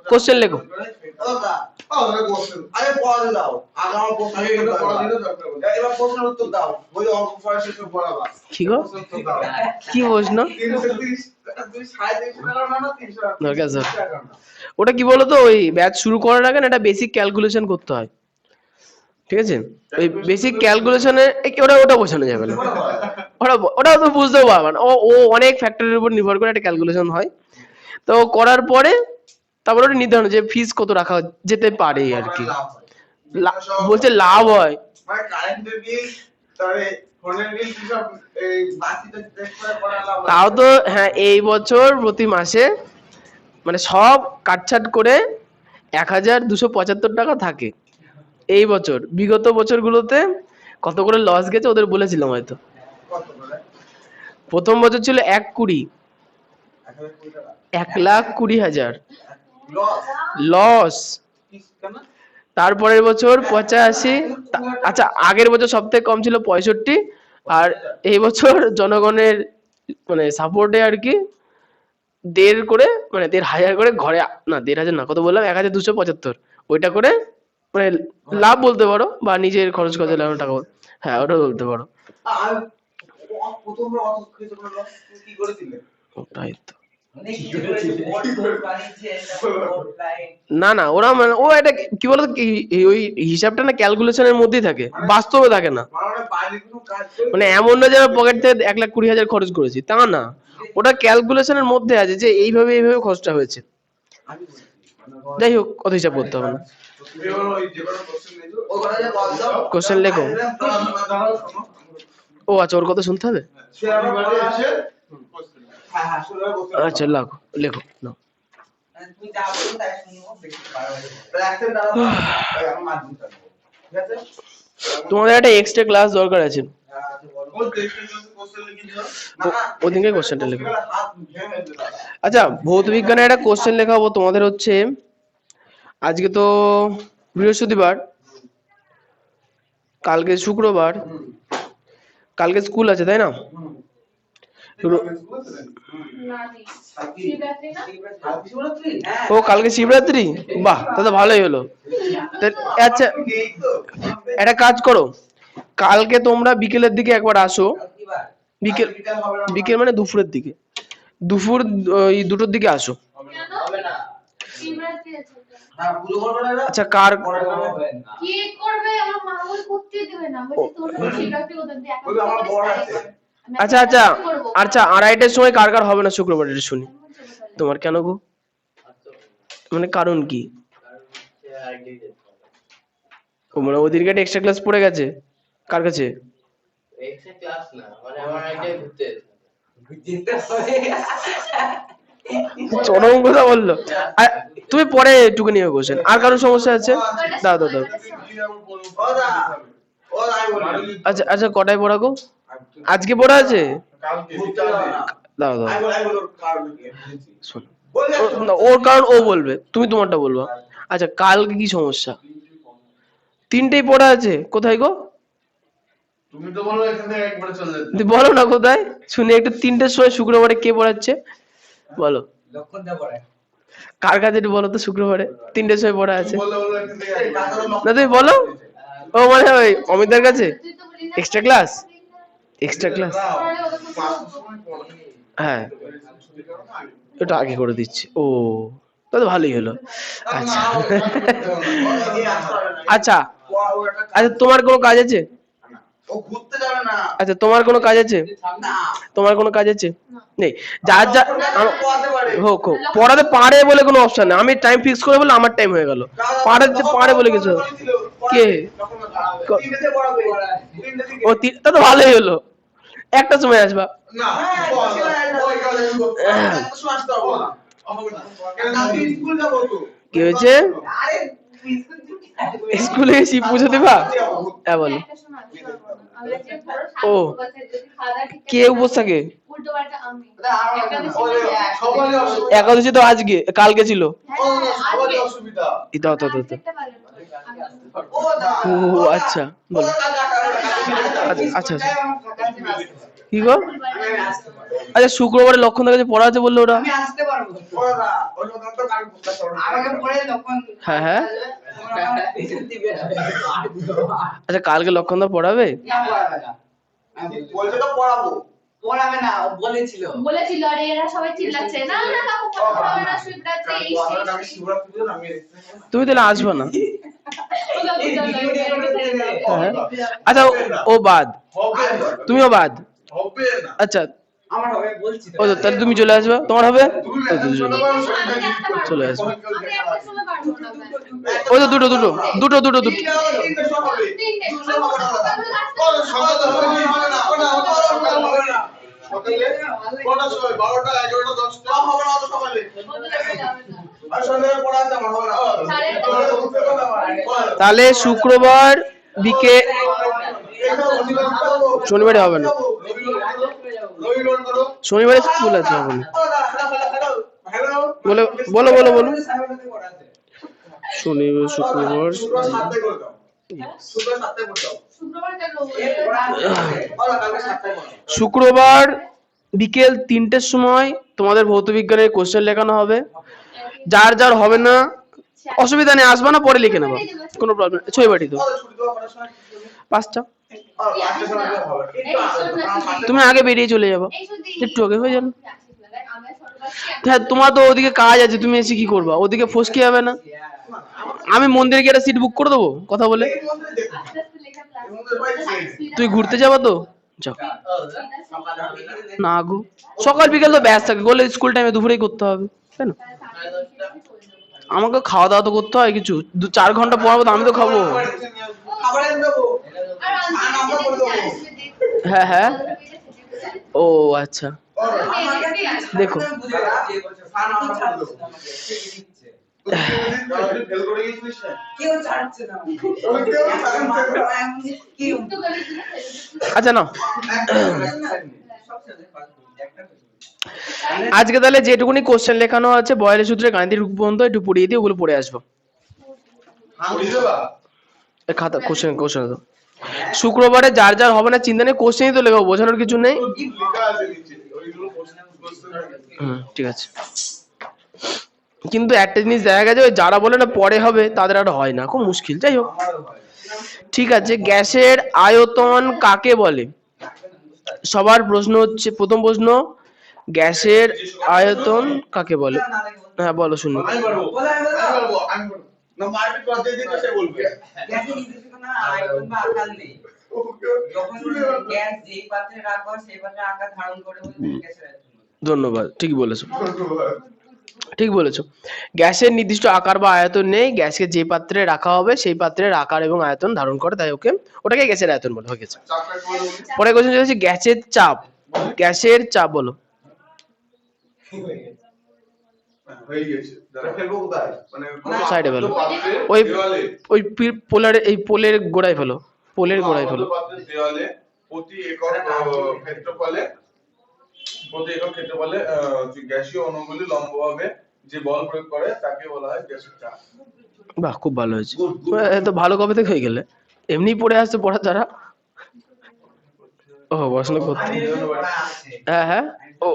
কোশ্চেন লেখো। দাদা আরে পড়া দাও, আগে আমার প্রশ্ন এবার প্রশ্নের উত্তর দাও, ওই অঙ্ক পড়া শেষ করে পড়াবা। কি গো প্রশ্ন উত্তর দাও। কি প্রশ্ন? 330 তুমি 350 টাকা না 300 টাকা। দরকার স্যার। ওটা কি বলতো, ওই ব্যাচ শুরু করার আগে না একটা বেসিক ক্যালকুলেশন করতে হয়, ঠিক আছে? ওই বেসিক ক্যালকুলেশনে ওটা বোঝানো যাবে না, ওটা তো বুঝতেও পারবে না। ও ও অনেক ফ্যাক্টরের উপর নির্ভর করে একটা ক্যালকুলেশন হয়। তো করার পরে তারপরে ওটা নির্ধারণ যে ফিস কত রাখা যেতে পারে আর কি। বলছে লাভ হয়, মানে কারেন্টের বিল, তারপরে ফোনের বিল সব এই বাকিটা চেক করে পড়ালাম। তাও তো হ্যাঁ এই বছর প্রতি মাসে মানে সব কাটছাট করে 1275 টাকা থাকে এই বছর। বিগত বছরগুলোতে কত করে লস গেছে ওদের বলেছিলাম হয়তো। কত করে? প্রথম বছর ছিল 1,20,000, 1020 টাকা 1,20,000 লস। লস। কেন? তারপরের বছর 85, আচ্ছা আগের বছর সব থেকে কম ছিল 65, আর এই বছর জনগণের মানে সাপোর্টে আর কি 1,500 করে মানে 1,500 করে ঘরে, না 1,500 না, কত বললাম 1,275, ওইটা করে মানে লাভ বলতে পারো, বা নিজের খরচ খরচা লাগানো টাকা হ্যাঁ ওটা বলতে পারো। আর প্রথমে অত খেতে পারলো কি করেছিলে? ওটাই তো। মানে কি করেছে বোর্ড বানিয়েছে বোর্ড লাইন না না ওরা মানে ও এটা কি বলতো ওই হিসাবটা না ক্যালকুলেশনের মধ্যেই থাকে, বাস্তবে থাকে না। মানে বাইরে কোনো কাজ করে মানে এমন না যে আমি পকেট থেকে 1,20,000 খরচ করেছি, তা না, ওটা ক্যালকুলেশনের মধ্যে আছে যে এইভাবে এইভাবে খরচটা হয়েছে। আমি বলছি মানে যাই হোক অত হিসাব করতে হবে না। এবার ওই যে কোনো কোশ্চেন নেই ও কথা যে বল দাও কোশ্চেন লেখো। দাঁড়াও শোনো। ও আচ্ছা ওর কথা শুনতে হবে। সে আবার শনিবারে বলে এসে আসে। কোশ্চেন হ্যাঁ হ্যাঁ শুনলে বলতে আচ্ছা লেখো লেখো নাও। মানে তুমি যা বলছো তাই শুনবো দেখি পারবে। তাহলে একটা দাঁড়াও আমি মাধ্যম থাকবো, ঠিক আছে? তোমাদের একটা এক্সট্রা ক্লাস দরকার আছে, হ্যাঁ আচ্ছা বলো। ও দেখতে কোশ্চেন লিখে দিও। না না ওদিনকে কোশ্চেনটা লেখো। হাত ঘেমে যাবে দাদা। আচ্ছা ভৌত বিজ্ঞানের একটা কোশ্চেন লেখাবো তোমাদের। হচ্ছে আজকে তো বৃহস্পতিবার, কালকে শুক্রবার, কালকে স্কুল আছে তাই না? না জি শিবরাত্রি না আর কিছু বলছিস? হ্যাঁ ও কালকে শিবরাত্রি, বাহ তাহলে ভালোই হলো। আচ্ছা এই তো একটা কাজ করো, কালকে তোমরা বিকেলের দিকে একবার আসো। বিকেল বিকাল হবে না বিকেল মানে দুপুরের দিকে, দুপুর ওই 2টোর দিকে আসো। কেন হবে না শিবরাত্রি আছে তো। হ্যাঁ পুরো করবে না আচ্ছা কার হবে না কি করবে আমার মা বল করতে দেবে না, বলছে তোর শিবরাত্রি ওদের দিয়ে এখন বলবে আমার করে বর start আছে। কর। আমি আচ্ছা এখন আচ্ছা করবো। আচ্ছা 2:30টার সময় কার কার হবে না শুক্রবার এটা শুনি। আমি বলছি তাহলে। তোমার কেন গো, মানে কারণ কি? কারণ হচ্ছে আইডি যেতে হবে ও মানে ওদিনকে একটা এক্সট্রা ক্লাস পড়ে গেছে কার কাছে? এক্সট্রা ক্লাস না মানে আমার আইডি ঘুরতে যেতে হবে চরম কথা বললো। আর তুমি পরে একটুকু নিয়ে কোশ্চেন, আর কারোর সমস্যা আছে? দাও দাও দাও। ও দা ও আমি বলি আচ্ছা আচ্ছা কটায় পড়াগো? আজকে পড়া আছে? কালকে ঘুরতে যাবে না। দাও দাও আমি বলি কারণ কি শোন। বলে না, ওর কারণ ও বলবে, তুমি তোমারটা বলবা। আচ্ছা কালকে কি সমস্যা? 3টেই পড়া আছে, কোথায় গো? তুমি তো বলো এখান থেকে একবারে চলে যেতে। বলো না কোথায় শুনি একটু। 3টের সময় শুক্রবারে কে পড়াচ্ছে বলো? লক্ষণ দা পড়ে কার কাছে একটু বলো তো শুক্রবারে 3টের সময় পড়া আছে? বলো বলো এখান থেকে এই টাকা তো না তুমি বলো। ও মানে ওই অমিতার কাছে তুই তো বলি না এক্সট্রা ক্লাস, এক্সট্রা ক্লাস পরে ওদের সাথে পাঁচটার সময় পড়া। হ্যাঁ ওটা আগে করে দিচ্ছি। ও তাহলে ভালোই হলো। আচ্ছা আচ্ছা আচ্ছা তোমার কোনো কাজ আছে? ও ঘুরতে যাবে না আচ্ছা তোমার কোনো কাজ আছে? না তোমার কোনো কাজ আছে? নেই। যার যা পড়াতে পারে হোক হোক, পড়াতে পারে বলে কোনো অপশন নেই। আমি টাইম ফিক্স করে বলে আমার টাইম হয়ে গেল, পাড়াতে পারে বলে কিছু। কে? তিনটে পড়াবে তিনটে থেকে ও তা তো ভালোই হলো, একটা সময় আসবা। না ওই কালে আসতে হবে না কেন আমি স্কুল যাবো তো কি হয়েছে? আরে স্কুলে এসে পুজো দিবা? হ্যাঁ বলো। একটা শোনা আমরা যে বড় ও। সাত বছর যদি খাওয়া ঠিক কে উপোস থাকে? উল্টো পাল্টা আমি সবারই অসুবিধা একাদশী তো আজকে, কালকে ছিল। সবারই অসুবিধা দাও দাও দাও দাও। ও দা ও আচ্ছা বলো। আচ্ছা আচ্ছা কি গো? আচ্ছা শুক্রবারে লক্ষণ কাছে পড়া আছে বললো ওরা। আমি আসতে পারবো ও দা ওই লোকটা তো কাল বুঝতে পারবে আমাকে পড়ে লক্ষণ হ্যাঁ হ্যাঁ আচ্ছা কালকে লক্ষণদা পড়াবে? বলছে তো পড়াবো। পড়াবে না, ও বলেছিল। বলেছিল আর এরা সবাই চিল্লাচ্ছে না না কাকু কথা হবে না সুইপ্রাতে এই আমি শিবরাত্রি দিন আমি তুমি তাহলে আসবে না? হ্যাঁ। আচ্ছা ও বাদ, হবে না, তুমিও বাদ। হবে না। আচ্ছা আমার হবে বলছি তো। ও তো তাহলে তুমি চলে আসবে, তোমার হবে? তুমি তো দুজন চলে আসবে। আমি একটা সময় পারবো না ম্যাম। ওই তো দুটো দুটো দুটো দুটো দুটো তিনটে সব হবে। তিনটে দুটো সব হবে না। ও সকালে হবে না, হবে না, হবে না, হবে না। সকালে কটার সময়? 12টা, 11টা, 10টা? সব হবে না অত সকালে। আর সন্ধ্যাবেলা পড়াতে আমার হবে না। তাহলে শুক্রবার বিকে শনিবারে হবে না, রবিবার করো। শনিবারে স্কুল আছে হবে না। বলো বলো বলো বলো শনিবার শুক্রবার শুক্রবার 7টায় করে দাও। শুক্রবার 7টায় করে দাও। শুক্রবার কেন কালকে 7টায় করে দাও। শুক্রবার বিকেল 3টের সময় তোমাদের ভৌত বিজ্ঞানের কোশ্চেন লেখানো হবে। যার যার হবে না অসুবিধা নেই, আসবা না পরে লিখে নেবা, কোনো প্রবলেম। ছয় বাটি তো ছুটি দেওয়া করার সময় 5টা, 5টার সময় হবে। তুমি আগে বেরিয়ে চলে যাবো, একটু আগে হয়ে যাবে। আমরা ছোটবাচ্চা হ্যাঁ তোমার তো ওদিকে কাজ আছে, তুমি এসে কি করবা? ওদিকে ফসকে যাবে না? আমি মন্দিরে গিয়ে একটা সিট বুক করে দেবো কথা বলে। এই মন্দিরে দেখো। আস্তে আস্তে লেখা ক্লাস এই মন্দিরে বাইরে ছেড়ে। তুই ঘুরতে যাবা তো যাও না গো, সকাল বিকেল তো ব্যস্ত থাকে, বলে স্কুল টাইমে দুপুরেই করতে হবে তাই না? আমাকে খাওয়া দাওয়া তো করতে হয় কিছু, 4 ঘন্টা পড়াবো তো আমি তো খাবো। খাবার এনে দেবো। আর আমরা করে দেবো। হ্যাঁ হ্যাঁ ও আচ্ছা দেখো ফেল করে গেছিস না? কেউ ছাড়ছে না। কেউ আচ্ছা না আজকে তাহলে যেটুকুনি কোশ্চেন লেখানো আছে বয়েলের সূত্রে গাণিতিক রূপ পর্যন্ত একটু পড়িয়ে দিয়ে ওগুলো পড়ে আসবো। বুঝতে দেবা? এই খাতা কোশ্চেন তো শুক্রবারে যার যার হবে না চিন্তা নেই, কোশ্চেনই তো লেখাবো, বোঝানোর কিছু নেই। লেখা আছে নিচে, ওইগুলো কোশ্চেন ঠিক আছে। কিন্তু একটা জিনিস দেখা গেছে ওই যারা বলে না পরে হবে তাদের আর হয় না, খুব মুশকিল। যাই হোক ঠিক আছে। গ্যাসের আয়তন কাকে বলে? সবার প্রশ্ন হচ্ছে, প্রথম প্রশ্ন, গ্যাসের আয়তন কাকে বলে? হ্যাঁ বলো শুনি। আমি পারবো, আমি পারবো। না মারপিট করতে দিতে সে বলবে। গ্যাসের নির্দিষ্ট কোনো আয়তন বা আকার নেই। যখন গ্যাস যেই পাত্রে রাখা হয় সেই পাত্রে আকার ধারণ করে বলে গ্যাসের আয়তন বলে। ধন্যবাদ, ঠিক বলেছো ঠিক বলেছো। গ্যাসের নির্দিষ্ট আকার বা আয়তন নেই, গ্যাসকে যে পাত্রে রাখা হবে সেই পাত্রের আকার এবং আয়তন ধারণ করে, তাই ওটাকে গ্যাসের আয়তন বলে। হয়ে গেছে। চাপটা করে বলি। পরে কোশ্চেন চলেছে গ্যাসের চাপ। গ্যাসের চাপ বলো। হয়ে গেছে। দাঁড়া ফেলবো কোথায়? মানে সাইডে ফেলো। পাত্রে, ওই দেওয়ালে। ওই পোলার, এই পোলের গোড়ায় ফেলো, পোলের গোড়ায় ফেলো। পাত্রের দেওয়ালে প্রতি একক ক্ষেত্রফলে গ্যাসীয় অণুগুলি লম্বভাবে যে বল প্রয়োগ করে তাকে বলা হয় গ্যাসের চাপ। বাহ খুব ভালো হয়েছে। এত ভালো কবে থেকে হয়ে গেলে? এমনি পড়ে আসছে পড়া দ্বারা। ও পড়াশোনা করতে, হ্যাঁ হ্যাঁ ও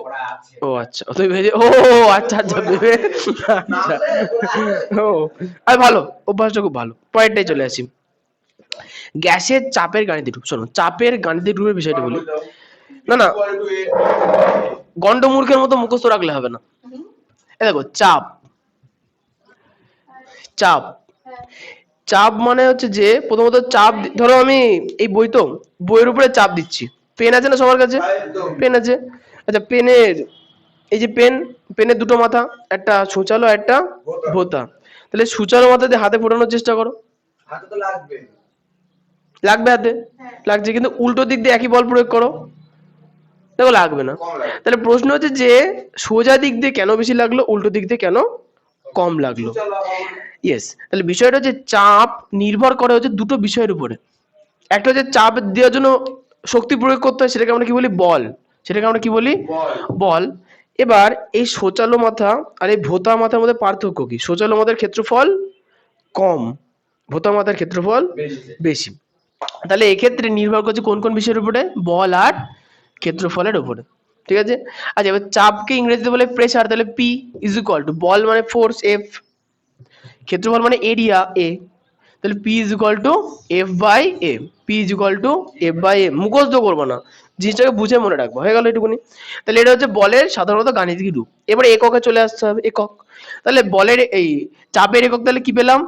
ও আচ্ছা তুই ভেবে, ও আচ্ছা আচ্ছা ভেবে আচ্ছা ও আর ভালো, অভ্যাসটা খুব ভালো। পরেরটাই চলে আসি। গ্যাসের চাপের গাণিতিক রূপ। শোনো চাপের গাণিতিক রূপের বিষয়টা বলি। না না গন্ডমূর্খের মতো মুখস্থ রাখলে হবে না। এই দেখো চাপ, চাপ চাপ মানে হচ্ছে যে প্রথমত চাপ, ধরো আমি এই বই তো বইয়ের উপরে চাপ দিচ্ছি, পেন আছে না সবার কাছে? পেন আছে। আচ্ছা পেনের এই যে পেন, পেনের দুটো মাথা, একটা সূচালো একটা ভোঁতা। তাহলে সূচালো মাথা দিয়ে হাতে ফোটানোর চেষ্টা করো, হাতে তো লাগবে। লাগবে হাতে, লাগছে। কিন্তু উল্টো দিক দিয়ে একই বল প্রয়োগ করো, দেখো লাগবে না। তাহলে প্রশ্ন হচ্ছে যে সোজা দিক দিয়ে কেন বেশি লাগলো, উল্টো দিক দিয়ে কেন কম লাগলো? ইয়েস। তাহলে বিষয়টা হচ্ছে চাপ নির্ভর করে হচ্ছে দুটো বিষয়ের উপরে। একটা হচ্ছে চাপ দেওয়ার জন্য শক্তি প্রয়োগ করতে হয়, সেটাকে আমরা কি বলি? বল। সেটাকে আমরা কি বলি? বল। এবার এই সোচালো মাথা আর এই ভোঁতা মাথার মধ্যে পার্থক্য কি? সোচালো মাথার ক্ষেত্রফল কম, ভোঁতা মাথার ক্ষেত্রফল বেশি। তাহলে এক্ষেত্রে নির্ভর করছে কোন কোন বিষয়ের উপরে? বল আর ক্ষেত্রফলের উপরে। ঠিক আছে। আচ্ছা এবার চাপকে ইংরেজিতে বলে প্রেসার। তাহলে পি ইজ ইকুয়াল টু বল মানে ফোর্স এফ, ক্ষেত্রফল মানে এরিয়া এ, তাহলে P is equal to F by A, P is equal to F by A. মুখস্থ করবো না, জিনিসটাকে বুঝে মনে রাখবো, হয়ে গেল এটুকুনি। তাহলে এটা হচ্ছে বলের সাধারণত গাণিতিক রূপ। এবারে এককে চলে আসতে হবে, একক। তাহলে বলের এই চাপের একক তাহলে কি পেলাম,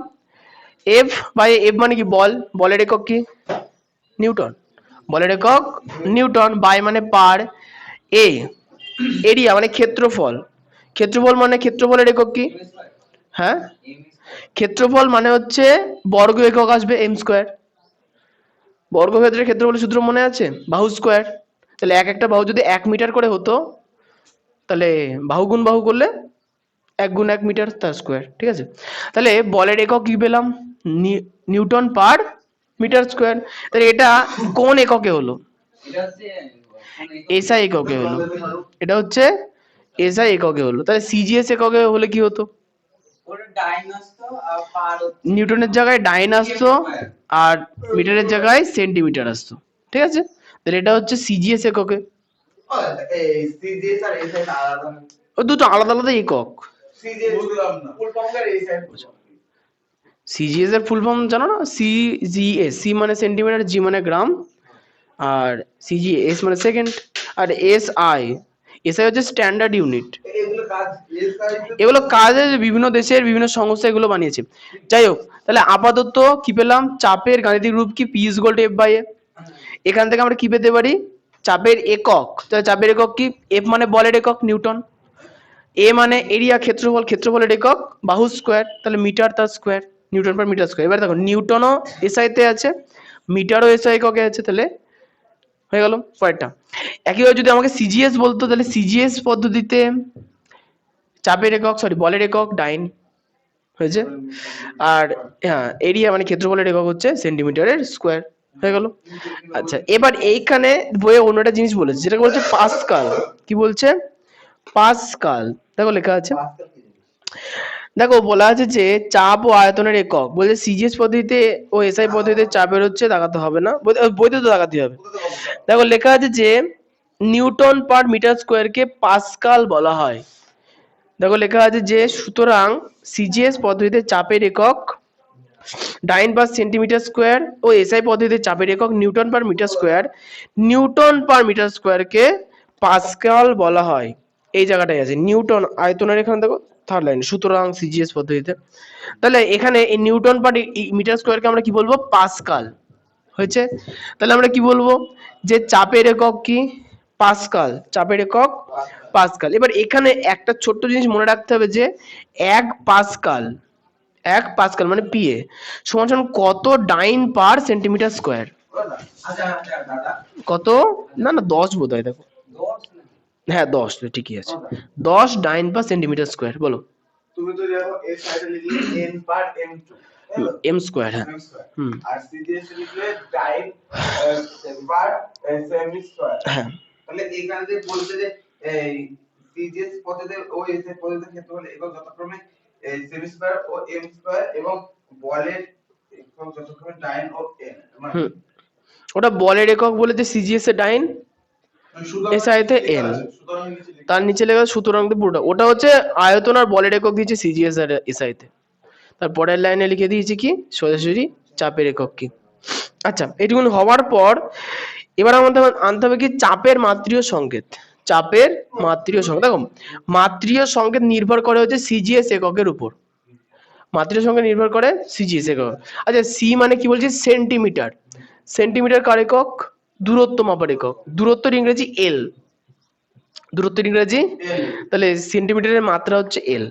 এফ বাই এফ মানে কি বল, বলের একক কি নিউটন, বলের একক নিউটন, বাই মানে পার, এ এরিয়া মানে ক্ষেত্রফল, ক্ষেত্রফল মানে ক্ষেত্রফলের একক কি, হ্যাঁ ক্ষেত্রফল মানে হচ্ছে বর্গ একক আসবে এম স্কোয়ার, বর্গক্ষেত্রের ক্ষেত্রফলের সূত্র মনে আছে, বাহু স্কোয়ার। তাহলে এক একটা বাহু যদি 1 মিটার করে হতো, তাহলে বাহু গুণ বাহু করলে 1 গুণ 1 মিটার তার স্কোয়ার, ঠিক আছে। তাহলে বলের একক কি পেলাম, নিউটন পার মিটার স্কোয়ার। তাহলে এটা কোন এককে হলো, এটা হচ্ছে এসআই এককে হলো, এটা হচ্ছে এসআই এককে হলো। তাহলে সিজিএস এককে হলে কি হতো, ওটা ডাইন আসতো আর পার হচ্ছে নিউটনের জায়গায় ডাইন আসতো আর মিটারের জায়গায় সেন্টিমিটার আসতো, ঠিক আছে। তাহলে এটা হচ্ছে সিজিএস এককে, এই সিজিএস আর এসআই আলাদা, ওই দুটো আলাদা আলাদা একক। সিজিএস বুঝলাম না, ফুল ফর্ম আর এসআই সিজিএস এর ফুল ফর্ম জানো না, সিজিএস, সি মানে সেন্টিমিটার, জি মানে গ্রাম, আর সিজিএস মানে সেকেন্ড, আর এসআই, এসআই হচ্ছে স্ট্যান্ডার্ড ইউনিট। এগুলো কাজ এসআই এগুলো কাজে বিভিন্ন দেশের বিভিন্ন সংস্থা এগুলো বানিয়েছে। যাই হোক, তাহলে আপাতত কি পেলাম, চাপের গাণিতিক রূপ কি, P is equal to F by A. এখান থেকে আমরা কি পেতে পারি, চাপের একক, তাহলে চাপের একক কি, এফ মানে বলের একক নিউটন, এ মানে এরিয়া ক্ষেত্রফল, ক্ষেত্রফলের একক বাহু স্কোয়ার, তাহলে মিটার তার square, newton per metre square. এবার দেখো নিউটনও এসআই তে আছে, মিটারও এসআই এককে আছে, তাহলে হয়ে গেল পরেরটা। একইভাবে যদি আমাকে সিজিএস বলতো, তাহলে সিজিএস পদ্ধতিতে চাপের একক, সরি বলের একক ডাইন হয়েছে, আর হ্যাঁ এরিয়া মানে ক্ষেত্রফলের একক হচ্ছে সেন্টিমিটারের স্কোয়ার, হয়ে গেল। আচ্ছা, এবার এইখানে বইয়ে অন্যটা জিনিস বলেছে, যেটা বলছে পাস্কাল। কি বলছে, পাস্কাল, দেখো লেখা আছে, দেখো বলা আছে যে চাপ ও আয়তনের একক, বলছে সিজিএস পদ্ধতিতে ও এসআই পদ্ধতিতে চাপের হচ্ছে দেখাতে হবে না, বইতে তো দেখাতে হবে। দেখো লেখা আছে যে নিউটন পার মিটার স্কোয়ারকে পাস্কাল বলা হয়। দেখো লেখা আছে যে সুতরাং সিজিএস পদ্ধতিতে চাপের একক ডাইন পার সেন্টিমিটার স্কোয়ার ও এসআই পদ্ধতিতে চাপের একক newton per metre square, newton per metre স্কোয়ারকে পাস্কাল বলা হয়। এই জায়গাটাই আছে নিউটন, আয়তনের এখানে দেখো থার্ড লাইন, সুতরাং সিজিএস পদ্ধতিতে। তাহলে এখানে এই নিউটন পার মিটার স্কোয়ারকে আমরা কি বলবো, পাস্কাল হয়েছে। তাহলে আমরা কি বলবো, যে চাপের একক কি, পাস্কাল, চাপের একক পাস্কাল। এবার এখানে একটা ছোট্ট জিনিস মনে রাখতে হবে যে 1 পাস্কাল, 1 পাস্কাল মানে পিএ সমান সমান কত ডাইন পার সেন্টিমিটার স্কোয়ার, আচ্ছা আচ্ছা দাদা কত, না না 10 বোধহয়, দেখো 10 না হ্যাঁ 10, ঠিকই আছে, 10 ডাইন পার সেন্টিমিটার স্কোয়ার। বলো, তুমি তো দেখো এর সাইডে লিখলে n পার m2 এম স্কোয়ার, হ্যাঁ m স্কয়ার হুম আর সিজিএস লিখলে ডাইন পার সেমি স্কয়ার। হ্যাঁ তাহলে এখানে যে বলতে যে এই সিজিএস পদ্ধতিতে ও এসআই পদ্ধতির ক্ষেত্রে হলে একক যথাক্রমে সেমি স্কয়ার ও m স্কয়ার এবং বলের একক যথাক্রমে ডাইন ও n মানে হুম, ওটা বলের একক বলেছে সিজিএস এ ডাইন, এসআই তে n, সুতরাং নিচে লিখে তার নিচে লেখা সুতরাং দিয়ে পুরোটা, ওটা হচ্ছে আয়তন আর বলের একক দিয়েছে সিজিএস আর এসআই তে। তারপরের লাইনে লিখে দিয়েছি কি, সোজাসুজি চাপের একক কি। আচ্ছা, এটুকুন হওয়ার পর এবার আমাদের আনতে হবে কি, চাপের মাত্রীয় সংকেত, চাপের মাত্রীয় সংকেত। দেখো মাত্রীয় সংকেত নির্ভর করে হচ্ছে সিজিএস এককের উপর, মাত্রীয় সংকেত নির্ভর করে সিজিএস একক। আচ্ছা, সি মানে কি বলছি, সেন্টিমিটার, সেন্টিমিটার কার একক, দূরত্ব মাপার একক, দূরত্বের ইংরেজি এল, দূরত্বের ইংরেজি, তাহলে সেন্টিমিটারের মাত্রা হচ্ছে এল।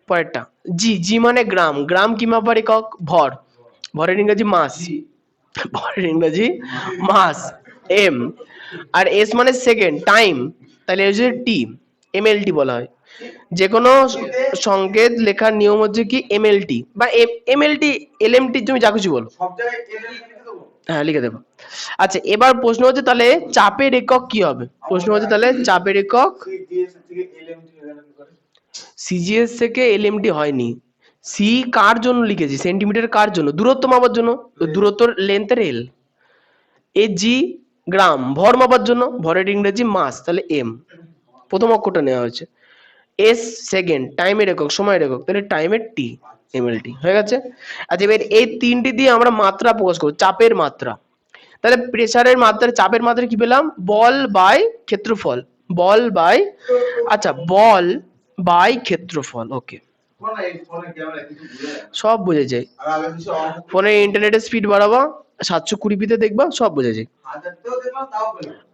পরেরটা জি, জি মানে গ্রাম, গ্রাম কি মাপার একক, ভর, ভরের ইংরেজি মাস, ভরের ইংরেজি মাস, এম। আর এস মানে সেকেন্ড, টাইম, তাহলে হচ্ছে টি, এমএলটি বলা হয়। যে কোনো সংকেত লেখার নিয়ম হচ্ছে কি এমএলটি বা এমএলটি, এলএমটি, তুমি যা কিছু বলো, সব জায়গায় n লিখে দেবো। হ্যাঁ লিখে দেবো। আচ্ছা, এবার প্রশ্ন হচ্ছে তাহলে চাপের একক কি হবে, প্রশ্ন হচ্ছে তাহলে চাপের একক, সিজিএস থেকে এলএমটি এলএমটি করে সিজিএস থেকে এলএমটি হয়নি, সি কার জন্য লিখেছি, সেন্টিমিটার কার জন্য, দূরত্ব মাপার জন্য, তো দূরত্ব লেন্থের এল, এ জি গ্রাম, ভর মাপার জন্য, ভরের ইংরেজি মাস, তাহলে এম, প্রথম অক্ষরটা নেওয়া হয়েছে। এস সেকেন্ড, টাইমের একক, সময়ের একক, তাহলে টাইমের টি। mLT হয়ে গেছে। আচ্ছা এবার এই তিনটি দিয়ে আমরা মাত্রা প্রকাশ করব, চাপের মাত্রা। তাহলে প্রেসারের মাত্রা, চাপের মাত্রা কি পেলাম? বল বাই ক্ষেত্রফল, বল বাই, আচ্ছা বল বাই ক্ষেত্রফল। ওকে, সব বুঝে যায়। ফোনে ইন্টারনেটের স্পিড বাড়াবা, 720p তে দেখবা, সব বুঝে যায়।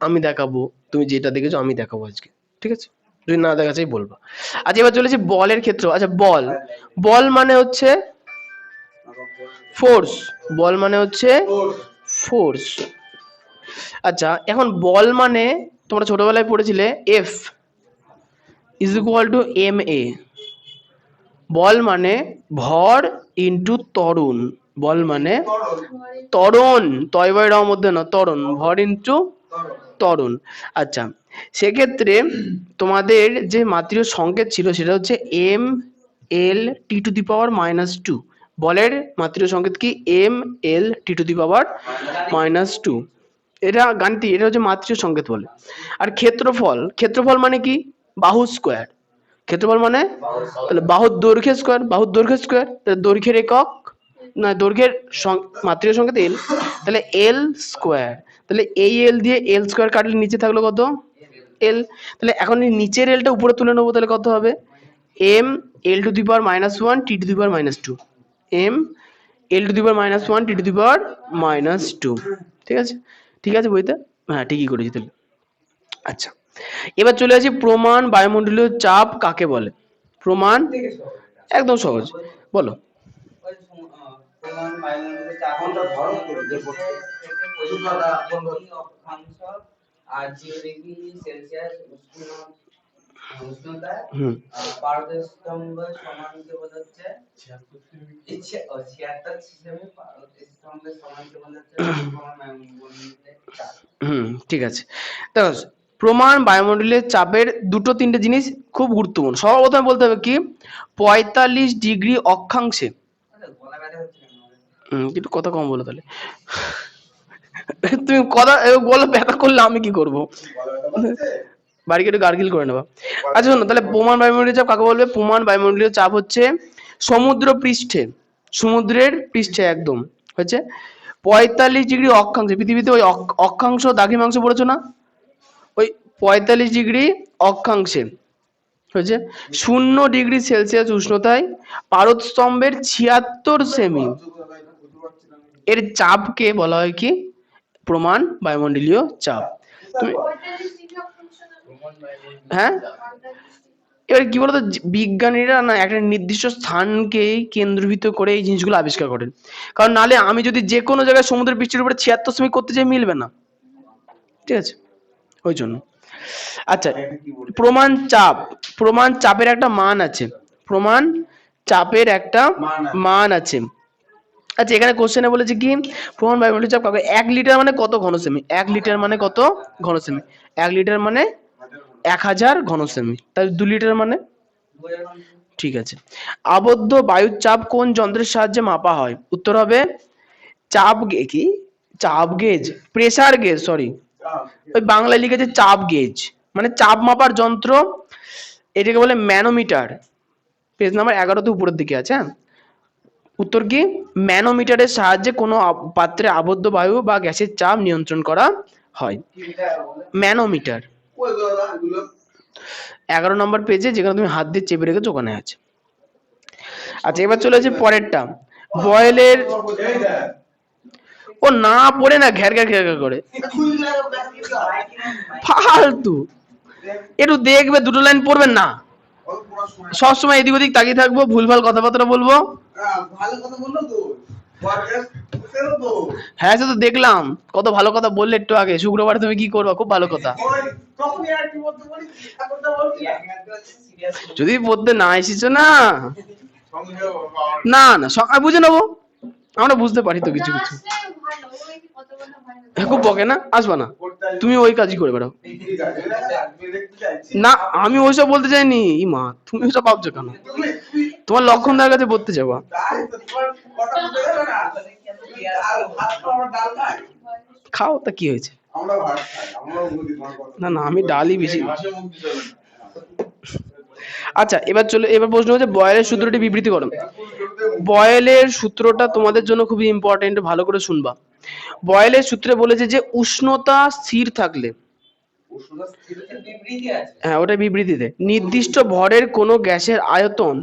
আমি দেখাবো, তুমি যেটা দেখেছো আমি দেখাবো আজকে, ঠিক আছে? যদি না দেখা চাই বলবা। আচ্ছা এবার চলেছে বলের ক্ষেত্র। আচ্ছা বল, বল মানে হচ্ছে ফোর্স, বল মানে হচ্ছে ফোর্স। আচ্ছা এখন বল মানে তোমরা ছোটবেলায় পড়েছিলে F is equal to M A. বল মানে ভর ইন্টু ত্বরণ, বল মানে ত্বরণ, তয় বয় র মধ্যে না, ত্বরণ, ভর ইন্টু ত্বরণ। আচ্ছা সেক্ষেত্রে তোমাদের যে মাত্রিয় সংকেত ছিল সেটা হচ্ছে M L T to the power -2। বলের মাত্রিয় সংকেত কি? M L T to the power -2। এটা গাণিতিক, এটা হচ্ছে মাত্রিয় সংকেত বলে। আর ক্ষেত্রফল, ক্ষেত্রফল মানে কি? বাহু স্কোয়ার। ক্ষেত্রফল মানে তাহলে বাহুর দৈর্ঘ্য স্কোয়ার, বাহুর দৈর্ঘ্য স্কোয়ার, তাহলে দৈর্ঘ্যের একক না, দৈর্ঘ্যের মাত্রিয় সংকেত এল, তাহলে এল স্কোয়ার। তাহলে এই এল দিয়ে এল স্কোয়ার কাটলে নিচে থাকলো কত? এল। তাহলে এখন এই নিচের এলটা উপরে তুলে নেবো, তাহলে কত হবে? M L to the power -1 T to the power -2, M L to the power -1 T to the power -2। ঠিক আছে, ঠিক আছে বইতে? হ্যাঁ ঠিকই করেছি তাহলে। আচ্ছা এবার চলে আসি প্রমাণ বায়ুমণ্ডলীয় চাপ কাকে বলে। প্রমাণ একদম সহজ, বলো। প্রমাণ বায়ুমণ্ডলের চাপ অক্ষাংশ আর 0 ডিগ্রি সেলসিয়াস উষ্ণতা পারদ স্তম্ভ সমান কে বলা হচ্ছে 76 সেমি পারদ স্তম্ভের সমান কে বলা হচ্ছে প্রমাণ বায়ুমণ্ডলের চাপ। ঠিক আছে। দেখো প্রমাণ বায়ুমণ্ডলের চাপের দুটো তিনটে জিনিস খুব গুরুত্বপূর্ণ। সর্বপ্রথমে বলতে হবে কি 45 ডিগ্রি অক্ষাংশে, গলা ব্যথা হচ্ছে একটু কথা কম বলো তাহলে। তুমি কথা বলো, ব্যথা করলে আমি কি করব? বাড়িকে একটু গার্গিল করে নেবা। আচ্ছা শোনো, তাহলে প্রমাণ বায়ুমণ্ডলীয় চাপ কাকে বলবে? প্রমাণ বায়ুমণ্ডলীয় চাপ হচ্ছে সমুদ্র পৃষ্ঠে, সমুদ্রের পৃষ্ঠে একদম হচ্ছে 45 ডিগ্রি অক্ষাংশে। পৃথিবীতে ওই অক্ষাংশ দ্রাঘিমাংশ পড়েছো না? ওই 45 ডিগ্রি অক্ষাংশে হচ্ছে 0 ডিগ্রি সেলসিয়াস উষ্ণতায় পারদ স্তম্ভের 76 সেমি এর চাপকে বলা হয় কি? প্রমাণ বায়ুমণ্ডলীয় চাপ। তুমি 45 ডিগ্রি অক্ষাংশ হ্যাঁ, এবার কি বলতো, বিজ্ঞানীরা না একটা নির্দিষ্ট স্থানকে কেন্দ্রীভূত করে এই জিনিসগুলো আবিষ্কার করেন। কারণ নালে আমি যদি যে কোনো জায়গায় সমুদ্রের পৃষ্ঠের উপরে 76 সেমি করতে চাই, মিলবে না, ঠিক আছে? ওই জন্য। আচ্ছা প্রমাণ চাপ, প্রমাণ চাপের একটা মান আছে, প্রমাণ চাপের একটা মান আছে। আচ্ছা এখানে কোশ্চেনে বলেছে কি প্রমাণ বায়ুমণ্ডলীয় চাপ কাকে? 1 লিটার মানে কত ঘন সেমি? 1 লিটার মানে কত ঘন সেমি? 1 লিটার মানে 1000 ঘন সেমি। তাহলে 2 লিটার মানে? ঠিক আছে। আবদ্ধ বায়ুর চাপ কোন যন্ত্রের সাহায্যে মাপা হয়? উত্তর হবে চাপ কি চাপ গেজ, প্রেসার গেজ, সরি ওই বাংলায় লিখেছে চাপ গেজ, মানে চাপ মাপার যন্ত্র, এটাকে বলে ম্যানোমিটার। পেজ নাম্বার 11 তে উপরের দিকে আছে। উত্তর কি? ম্যানোমিটারের সাহায্যে কোনো পাত্রে আবদ্ধ বায়ু বা গ্যাসের চাপ নিয়ন্ত্রণ করা হয়। ম্যানোমিটার 11 নম্বর পেজে, যেখানে তুমি হাত দিয়ে চেপে রেখেছো ওখানে আছে। আচ্ছা এবার চলে আসে পরেরটা, বয়েলের, ও না পড়ে না ঘ্যার ঘ্যার ঘ্যার করে ফালতু, একটু দেখবে, দুটো লাইন পড়বেন না, সবসময় এদিক ওদিক তাকিয়ে থাকবো, ভুলভাল কথাবার্তা বলবো। হ্যাঁ সে তো দেখলাম, কত ভালো কথা বললে একটু আগে। শুক্রবার তুমি কি করবা? খুব ভালো কথা। যদি পড়তে না এসেছো না, না না সকাল বুঝে নেবো, আমরা বুঝতে পারি তো কিছু কিছু। খুব বকে না, আসবা না, তুমি ওই কাজই করে বেড়াও। না আমি ওইসব বলতে চাইনি। ই মা, তুমি ওইসব ভাবছো কেন? তোমার লক্ষণদার কাছে পড়তে যাবা। খাও, তা কি হয়েছে? না না আমি ডালই বেশি। আচ্ছা এবার চলো, এবার প্রশ্ন হচ্ছে বয়েলের সূত্রটি বিবৃতি করো। বয়েলের সূত্রটা তোমাদের জন্য খুবই ইম্পর্টেন্ট, ভালো করে শুনবা। বয়েলের সূত্রে বলেছে যে উষ্ণতা স্থির থাকলে, উষ্ণতা স্থির এর বিবৃতি আছে। হ্যাঁ ওটা বিবৃতিতে, নির্দিষ্ট ভরের কোনো গ্যাসের আয়তন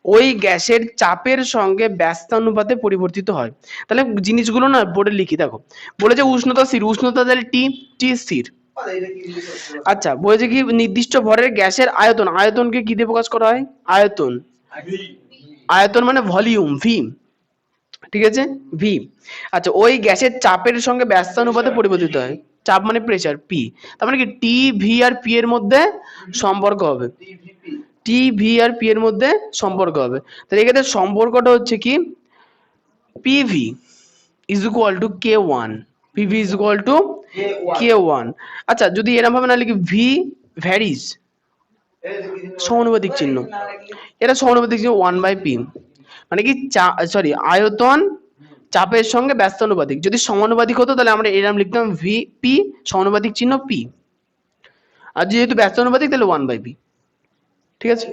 ওই গ্যাসের চাপের সঙ্গে ব্যস্তানুপাতে পরিবর্তিত হয়। তাহলে জিনিসগুলো না বোর্ডে লিখি, দেখো বলেছে উষ্ণতা স্থির, উষ্ণতা তাহলে টি, টি স্থির। এটা কি জিনিস হচ্ছে? আচ্ছা বলেছে কি নির্দিষ্ট ভরের গ্যাসের আয়তন, আয়তনকে কি দিয়ে প্রকাশ করা হয়? আয়তন, আয়তন মানে ভলিউম, ভি, ঠিক আছে, ভি। আচ্ছা ওই গ্যাসের চাপের সঙ্গে ব্যস্তানুপাতে পরিবর্তিত হয়, চাপ মানে প্রেসার, পি। তার মানে কি টি ভি আর পি এর মধ্যে সম্পর্ক হবে, টিভিপি। টি ভি আর পি এর মধ্যে সম্পর্ক হবে। তাহলে এক্ষেত্রে সম্পর্কটা হচ্ছে কি PV is equal two K one, PV is equal two K one. আচ্ছা যদি এরকম ভাবে না লিখি ভি ভ্যারিজ, সমানুপাতিক চিহ্ন, এটা সমানুপাতিক চিহ্ন ওয়ান বাই পি, মানে কি সরি আয়তন চাপের সঙ্গে ব্যস্তানুপাতিক। যদি সমানুপাতিক হতো তাহলে আমরা এরকম লিখতাম ভি পি সমানুপাতিক চিহ্ন পি, আর যেহেতু ব্যস্তানুপাতিক তাহলে ওয়ান বাই পি, ঠিক আছে,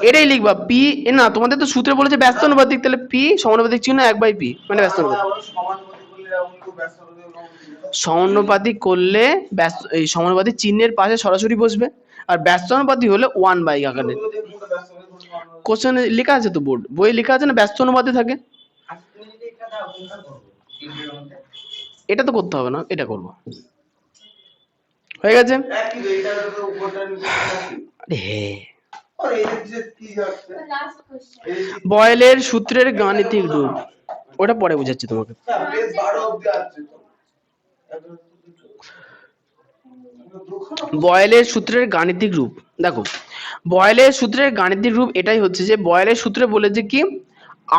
এটাই লিখবা পি। না তোমাদের তো সূত্রে বলেছে ব্যস্তানুপাতিক, তাহলে পি সমানুপাতিক চিহ্ন এক বাই পি মানে ব্যস্তানুপাতিক। সমানুপাতিক করলে এই সমানুপাতিক চিহ্নের পাশে সরাসরি বসবে, আর ব্যস্তানুপাতিক হলে ওয়ান বাই আকারে। কোশ্চেন লেখা আছে তো, বোর্ড বই লেখা আছে না, ব্যস্তানুপাতে থাকে। এটা তো করতে হবে না, এটা করবো, হয়ে গেছে। আরে হ্যাঁ, লাস্ট কোশ্চেন। বয়েলের সূত্রের গাণিতিক রূপ, ওটা পরে বুঝাচ্ছি তোমাকে। বয়েলের সূত্রের গাণিতিক রূপ, দেখো বয়েলের সূত্রের গাণিতিক রূপ এটাই হচ্ছে যে বয়েলের সূত্রে বলেছে কি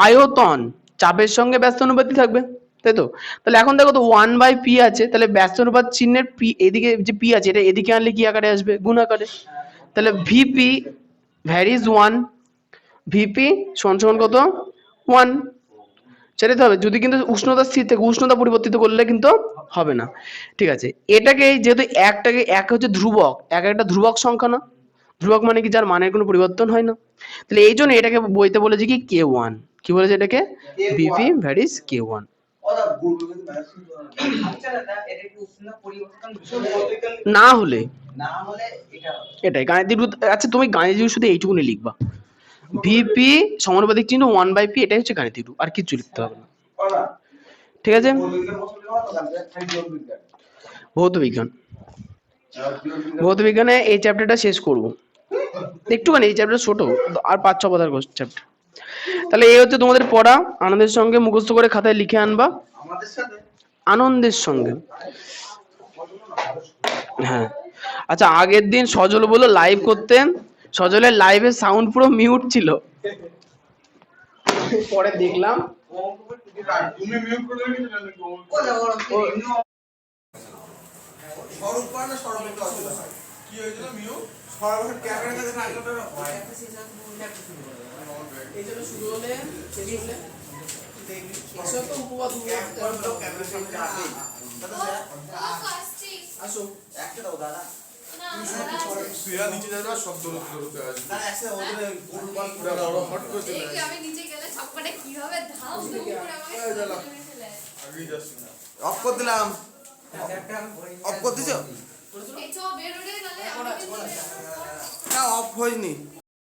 আয়তন চাপের সঙ্গে ব্যস্তানুপাতিক থাকবে, তাই তো। তাহলে এখন দেখো তো ওয়ান বাই পি আছে, তাহলে ব্যস্তানুপাত চিহ্নের পি এদিকে যে পি আছে এটা এদিকে আনলে কি আকারে আসবে? গুণ আকারে। তাহলে ভিপি ভ্যারিজ ওয়ান, ভিপি সমান সমান কত? ওয়ান। সেটাই তো হবে, যদি কিন্তু উষ্ণতা স্থির থাকে, উষ্ণতা পরিবর্তিত করলে কিন্তু হবে না, ঠিক আছে। এটাকে যেহেতু একটাকে, এক হচ্ছে ধ্রুবক, এক একটা ধ্রুবক সংখ্যা না, ধ্রুবক মানে কি যার মানের কোনো পরিবর্তন হয় না, তাহলে এই জন্য এটাকে বইতে বলেছে কি কে ওয়ান, কি বলেছে এটাকে ভিপি ভ্যারিজ কে ওয়ান। আচ্ছা দাদা, এটা কি উষ্ণতা পরিবর্তন না হলে না হলে এটা হবে। এটাই গাণিতিক রূপ। আচ্ছা তুমি গাণিতিক রূপ শুধু এইটুকুনি লিখবা, ভিপি সমানুপাতিক চিহ্ন ওয়ান বাই পি, এটাই হচ্ছে গাণিতিক রূপ, আর কিছু লিখতে হবে না, ঠিক আছে। ভৌত বিজ্ঞান, ভৌত বিজ্ঞানে এই চ্যাপ্টারটা শেষ করব একটুখানি, এই চ্যাপ্টার ছোট, আর 5-6 পাতার চ্যাপ্টার। তাহলে এই হচ্ছে তোমাদের পড়া, আনন্দের সঙ্গে মুখস্থ করে খাতায় লিখে আনবা, আমাদের সাথে আনন্দের সঙ্গে। হ্যাঁ আচ্ছা আগের দিন সজল বললো লাইভ করতে, সজলের লাইভে সাউন্ড পুরো মিউট ছিল, পরে দেখলাম তুমি মিউট করে রেখেছিলে নাকি? স্বরূপ করে না, স্বরূপের তো অসুবিধা হয়। কি হয়েছিল মিউট? স্বরূপের ক্যামেরার কাছে থাকলে তো এই জন্য শুরু হলে শেষ হলে এসব তো উপবাদ ক্যামেরার সামনে আসেই। আসো একটা দাও দাদা। শ্রেয়া নিচে যাবে আর শব্দ রোধ আসবে। দাদা একসাথে ওদের গরুর পাল পুরো ওরা হট করে চলে এই আসবে। আমি নিচে গেলে সবকটা কিভাবে ধাম ধুম করে আমাকে এই জ্বালা। তুলে ফেলে। আগেই যাচ্ছি না। অফ করে দিলাম। অফ করে দিছো? এই চ বের হলে গেলে আমি কিন্তু না অফ হয়নি।